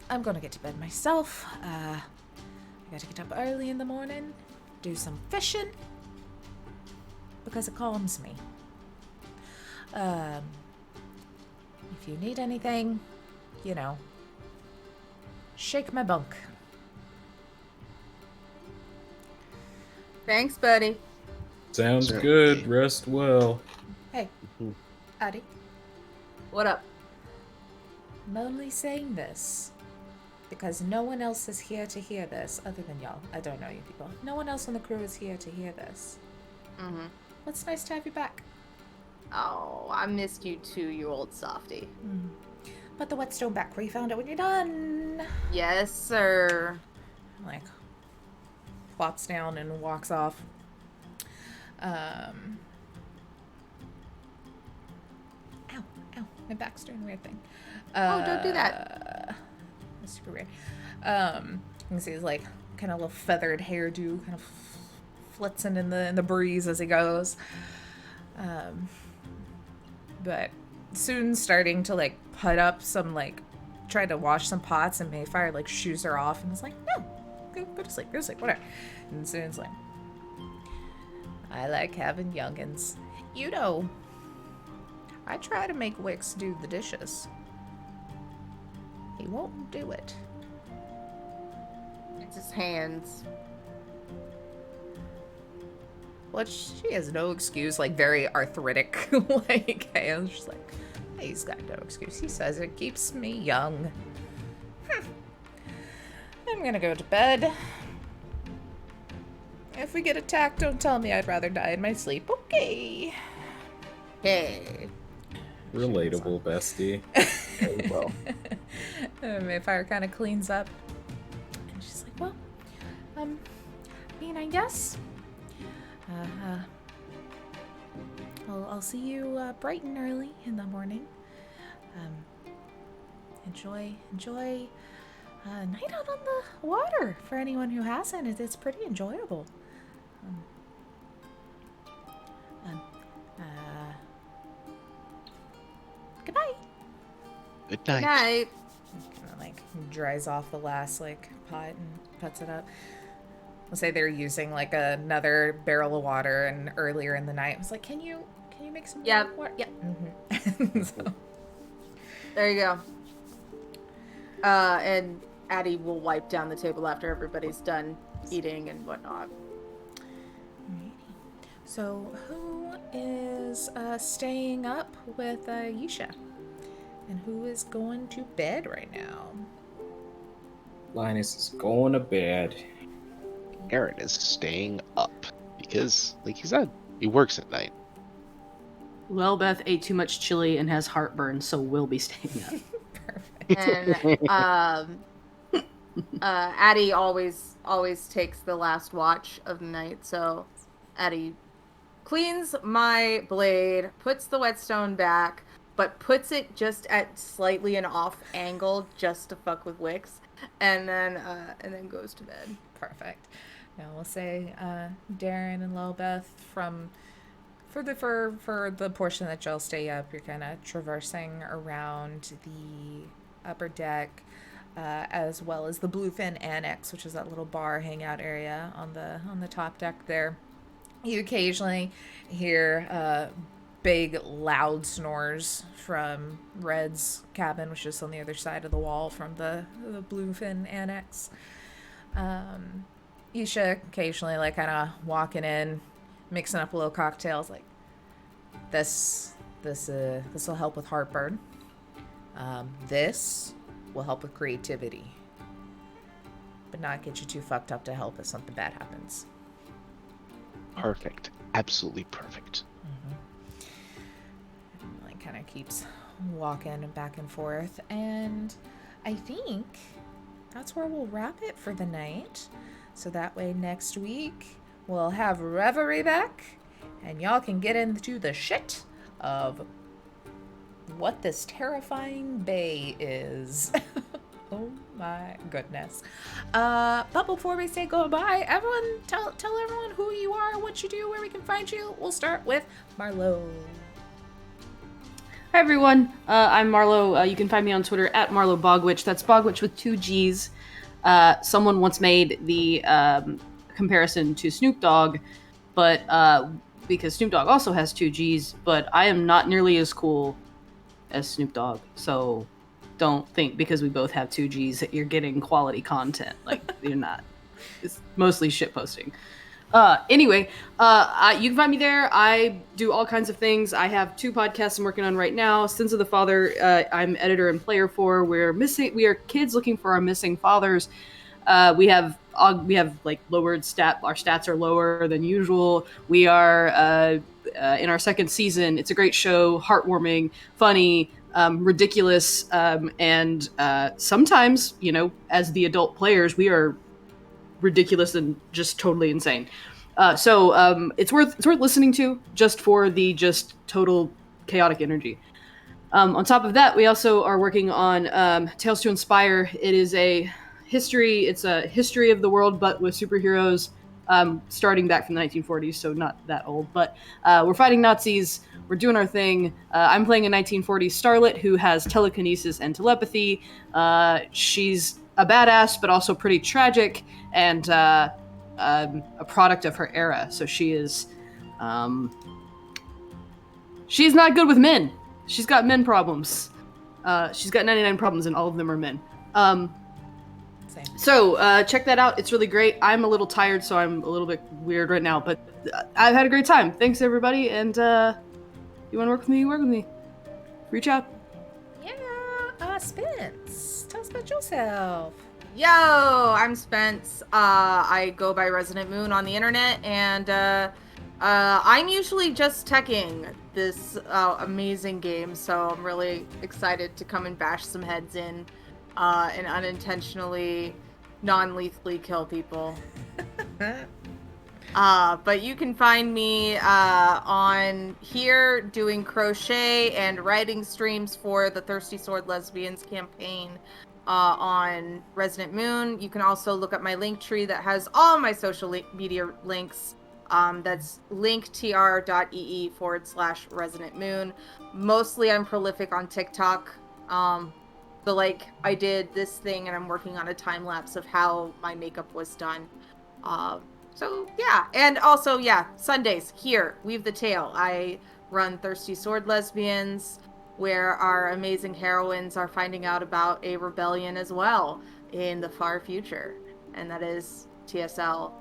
I'm gonna get to bed myself. I gotta get up early in the morning, do some fishing, because it calms me. If you need anything, you know, shake my bunk. Thanks, buddy. Sounds good. Rest well. Hey, Addie, What up? I'm only saying this because no one else is here to hear this other than y'all. I don't know you people. No one else on the crew is here to hear this. Mm-hmm. Well, it's nice to have you back. Oh, I missed you too, you old softy. Put the whetstone back where you found it when you're done. Yes, sir. Like, flops down and walks off. Ow, my back's doing a weird thing. Oh, don't do that. That's super weird. You can see his, like, kind of little feathered hairdo kind of flitzing in the breeze as he goes. But soon starting to, like, put up some, like, try to wash some pots, and Mayfire, like, shoos her off and is like, no, go to sleep, whatever. And Soon's like, I like having youngins. You know, I try to make Wix do the dishes. He won't do it. It's his hands. Well, she has no excuse, like, very arthritic, like, hands. She's like, he's got no excuse. He says it keeps me young. I'm gonna go to bed. If we get attacked, don't tell me I'd rather die in my sleep. Okay. Hey. Relatable, bestie. Very well. Mayfire kind of cleans up. And she's like, well, I guess. I'll see you bright and early in the morning. Enjoy a night out on the water for anyone who hasn't. It's pretty enjoyable. Goodbye. Good Good night. night. Kind of like dries off the last like pot and puts it up. We'll say they're using like another barrel of water, and earlier in the night I was like, can you make some more water? Yeah. Mm-hmm. So. There you go. And Addie will wipe down the table after everybody's done eating and whatnot. Alrighty. So who is staying up with Yisha? And who is going to bed right now? Linus is going to bed. Aaron is staying up because, like he works at night. Lelbeth ate too much chili and has heartburn, so will be staying up. Perfect. And Addie always takes the last watch of the night, so Addie cleans my blade, puts the whetstone back, but puts it just at slightly an off angle just to fuck with Wix, and then goes to bed. Perfect. Now we'll say Derrin and Lelbeth for the portion that y'all stay up, you're kind of traversing around the upper deck, as well as the Bluefin Annex, which is that little bar hangout area on the top deck there. You occasionally hear big loud snores from Red's cabin, which is on the other side of the wall from the Bluefin Annex. Isha occasionally like kind of walking in, mixing up a little cocktails, like this will help with heartburn. This will help with creativity, but not get you too fucked up to help if something bad happens. Perfect. Absolutely perfect. And, like, kind of keeps walking back and forth, and I think that's where we'll wrap it for the night. So that way next week we'll have Reverie back, and y'all can get into the shit of what this terrifying bay is. Oh my goodness. But before we say goodbye, everyone, tell everyone who you are, what you do, where we can find you. We'll start with Marlowe. Hi everyone, I'm Marlowe. You can find me on Twitter at Marlowe Bogwitch. That's Bogwitch with 2 G's. Someone once made the comparison to Snoop Dogg, but because Snoop Dogg also has 2 G's, but I am not nearly as cool as Snoop Dogg. So don't think because we both have 2 G's that you're getting quality content. Like, you're not. It's mostly shit posting. Anyway, you can find me there. I do all kinds of things. I have 2 podcasts I'm working on right now. Sins of the Father, I'm editor and player for. We are kids looking for our missing fathers. We have like lowered our stats are lower than usual. We are in our second season. It's a great show, heartwarming, funny, ridiculous, and sometimes, as the adult players, we are ridiculous and just totally insane. So it's worth listening to just for the just total chaotic energy. On top of that, we also are working on Tales to Inspire. It is a history. It's a history of the world, but with superheroes, starting back from the 1940s, so not that old. But we're fighting Nazis. We're doing our thing. I'm playing a 1940s starlet who has telekinesis and telepathy. She's a badass, but also pretty tragic, and a product of her era. So she is, she's not good with men. She's got men problems. She's got 99 problems, and all of them are men. Same. So check that out. It's really great. I'm a little tired, so I'm a little bit weird right now, but I've had a great time. Thanks, everybody, and you want to work with me, work with me. Reach out. Yeah, Spence, tell us about yourself. Yo, I'm Spence. I go by Resonant Moon on the internet, and I'm usually just teching this amazing game, so I'm really excited to come and bash some heads in and unintentionally, non-lethally kill people. But you can find me on here doing crochet and writing streams for the Thirsty Sword Lesbians campaign on Resonant Moon. You can also look at my link tree that has all my social media links. That's linktr.ee/Resonant Moon. Mostly I'm prolific on TikTok. So like I did this thing and I'm working on a time lapse of how my makeup was done. So yeah, and also yeah, Sundays here, Weave the Tale. I run Thirsty Sword Lesbians, where our amazing heroines are finding out about a rebellion as well in the far future, and that is TSL.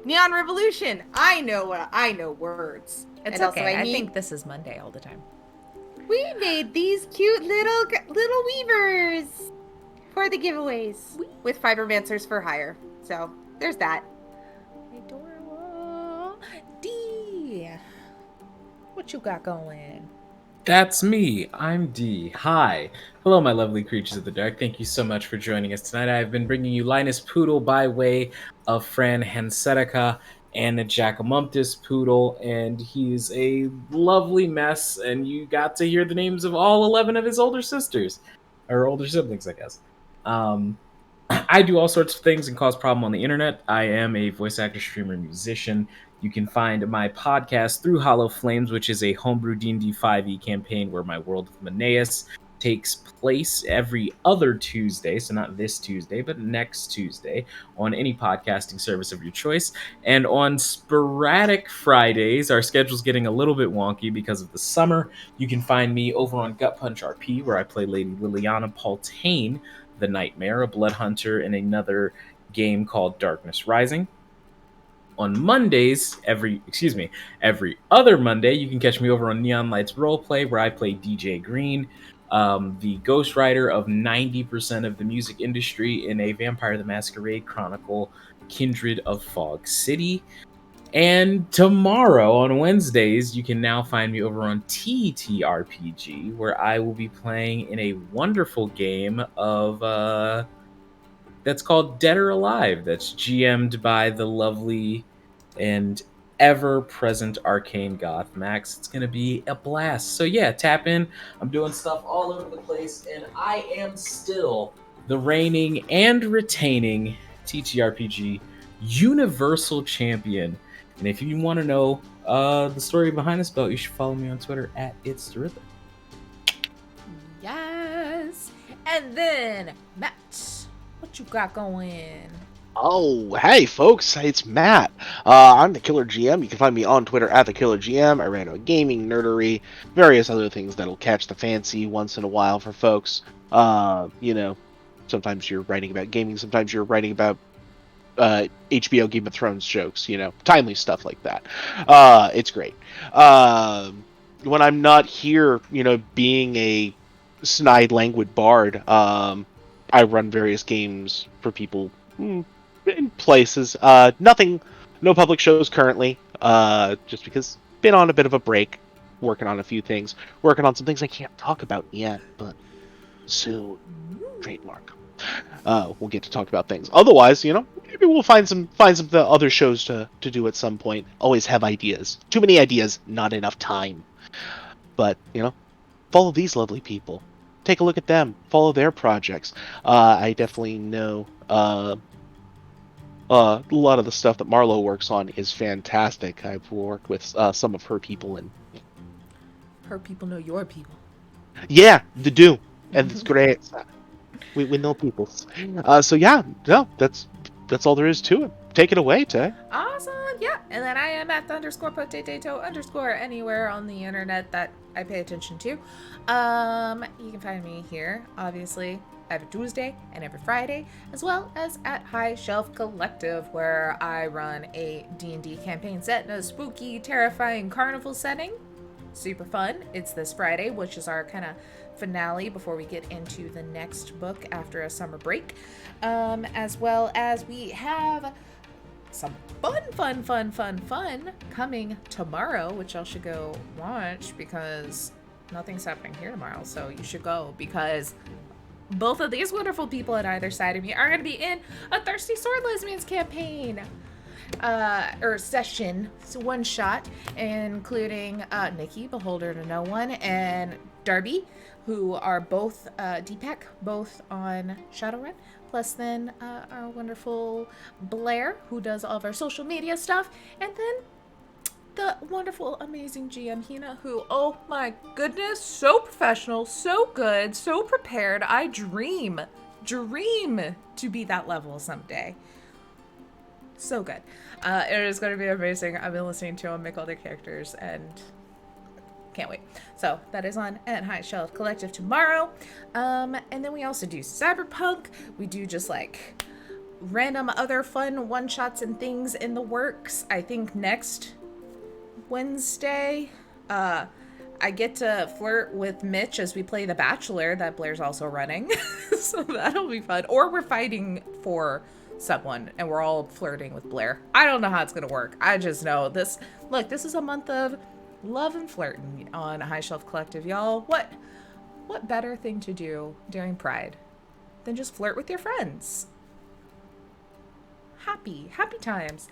Neon Revolution. I know words. It's And also okay. I need- think this is Monday all the time. we made these cute little weavers for the giveaways with Fibermancers for hire. So there's that. Adorable. D, what you got going? That's me. I'm D. Hi. Hello, my lovely creatures of the dark. Thank you so much for joining us tonight. I've been bringing you Linus Poodle by way of Fran Hansetica and a Jackamumptus Poodle, and he's a lovely mess, and you got to hear the names of all 11 of his older sisters. Or older siblings, I guess. I do all sorts of things and cause problem on the internet. I am a voice actor, streamer, musician. You can find my podcast through Hollow Flames, which is a homebrew D&D 5e campaign where my world of Maneus takes place every other Tuesday, so not this Tuesday, but next Tuesday, on any podcasting service of your choice. And on sporadic Fridays, our schedule's getting a little bit wonky because of the summer. You can find me over on Gut Punch RP, where I play Lady Liliana Paltane, the Nightmare, a blood hunter in another game called Darkness Rising. On Mondays, every other Monday, you can catch me over on Neon Lights Roleplay, where I play DJ Green, the ghostwriter of 90% of the music industry in a Vampire the Masquerade Chronicle, Kindred of Fog City. And tomorrow, on Wednesdays, you can now find me over on TTRPG, where I will be playing in a wonderful game of that's called Dead or Alive. That's GM'd by the lovely and ever-present Arcane Goth Max. It's going to be a blast. So yeah, tap in. I'm doing stuff all over the place, and I am still the reigning and retaining TTRPG Universal Champion. And if you want to know the story behind this belt, you should follow me on Twitter at It's the Rhythm. Yes. And then, Matt, what you got going? Oh, hey folks, it's Matt. I'm the Killer GM. You can find me on Twitter at the Killer GM. I ran a gaming, nerdery, various other things that'll catch the fancy once in a while for folks. Sometimes you're writing about gaming, sometimes you're writing about HBO Game of Thrones jokes, timely stuff like that. It's great. When I'm not here, being a snide, languid bard, I run various games for people in places. Nothing no public shows currently, just because been on a bit of a break, working on a few things, working on some things I can't talk about yet, but soon, trademark. We'll get to talk about things. Otherwise, maybe we'll find some other shows to do at some point. Always have ideas. Too many ideas, not enough time. But follow these lovely people. Take a look at them. Follow their projects. I definitely know a lot of the stuff that Marlowe works on is fantastic. I've worked with some of her people, and Her people know your people. yeah, they do, and it's great. We know people. So yeah, no, that's all there is to it. Take it away, Tay. Awesome, yeah. And then I am at the _potato_ anywhere on the internet that I pay attention to. You can find me here, obviously, every Tuesday and every Friday, as well as at High Shelf Collective, where I run a D&D campaign set in a spooky, terrifying carnival setting. Super fun. It's this Friday, which is our kind of finale before we get into the next book after a summer break. As well as we have some fun coming tomorrow, which y'all should go watch because nothing's happening here tomorrow. So you should go because both of these wonderful people on either side of me are going to be in a Thirsty Sword Lesbians campaign. Or session, so one shot, including Nikki, Beholder to No One, and Darby, who are both Deepak, both on Shadowrun, plus then our wonderful Blair, who does all of our social media stuff, and then the wonderful, amazing GM Hina, who, oh my goodness, so professional, so good, so prepared. I dream to be that level someday. So good. It is going to be amazing. I've been listening to them make all their characters and can't wait. So that is on at High Shelf Collective tomorrow. And then we also do Cyberpunk. We do just like random other fun one-shots and things in the works. I think next Wednesday, I get to flirt with Mitch as we play The Bachelor that Blair's also running. So that'll be fun. Or we're fighting for someone and we're all flirting with Blair. I don't know how it's gonna work. I just know this. Look, this is a month of love and flirting on High Shelf Collective, y'all. What better thing to do during Pride than just flirt with your friends? Happy times.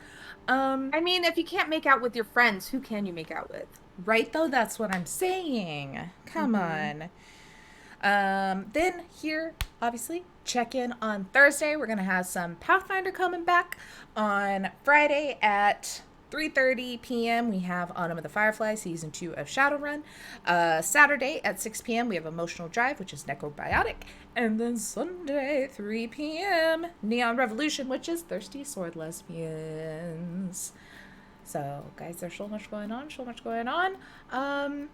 I mean, if you can't make out with your friends, who can you make out with? Right though, that's what I'm saying. Come on. Then here, obviously, check in on Thursday. We're gonna have some Pathfinder coming back. On Friday at 3:30 p.m. we have Autumn of the Firefly Season 2 of Shadowrun. Saturday at 6 p.m. we have Emotional Drive, which is Necrobiotic. And then Sunday, 3 p.m. Neon Revolution, which is Thirsty Sword Lesbians. So, guys, there's so much going on. I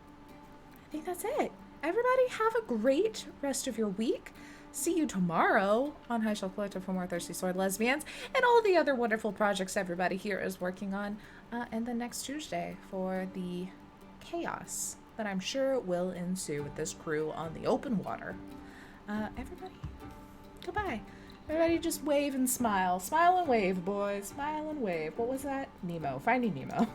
think that's it. Everybody have a great rest of your week. See you tomorrow on High Shelf Collective for more Thirsty Sword Lesbians and all the other wonderful projects everybody here is working on. And then next Tuesday for the chaos that I'm sure will ensue with this crew on the open water. Everybody, goodbye. Everybody just wave and smile. Smile and wave, boys. Smile and wave. What was that? Nemo. Finding Nemo.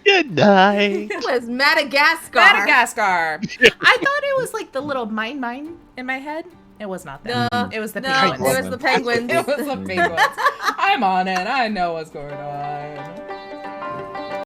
Good night. It was Madagascar. Madagascar. I thought it was like the little mine in my head. It was not that. No, It was the no, penguins. it was the penguins. It was the penguins. I'm on it. I know what's going on.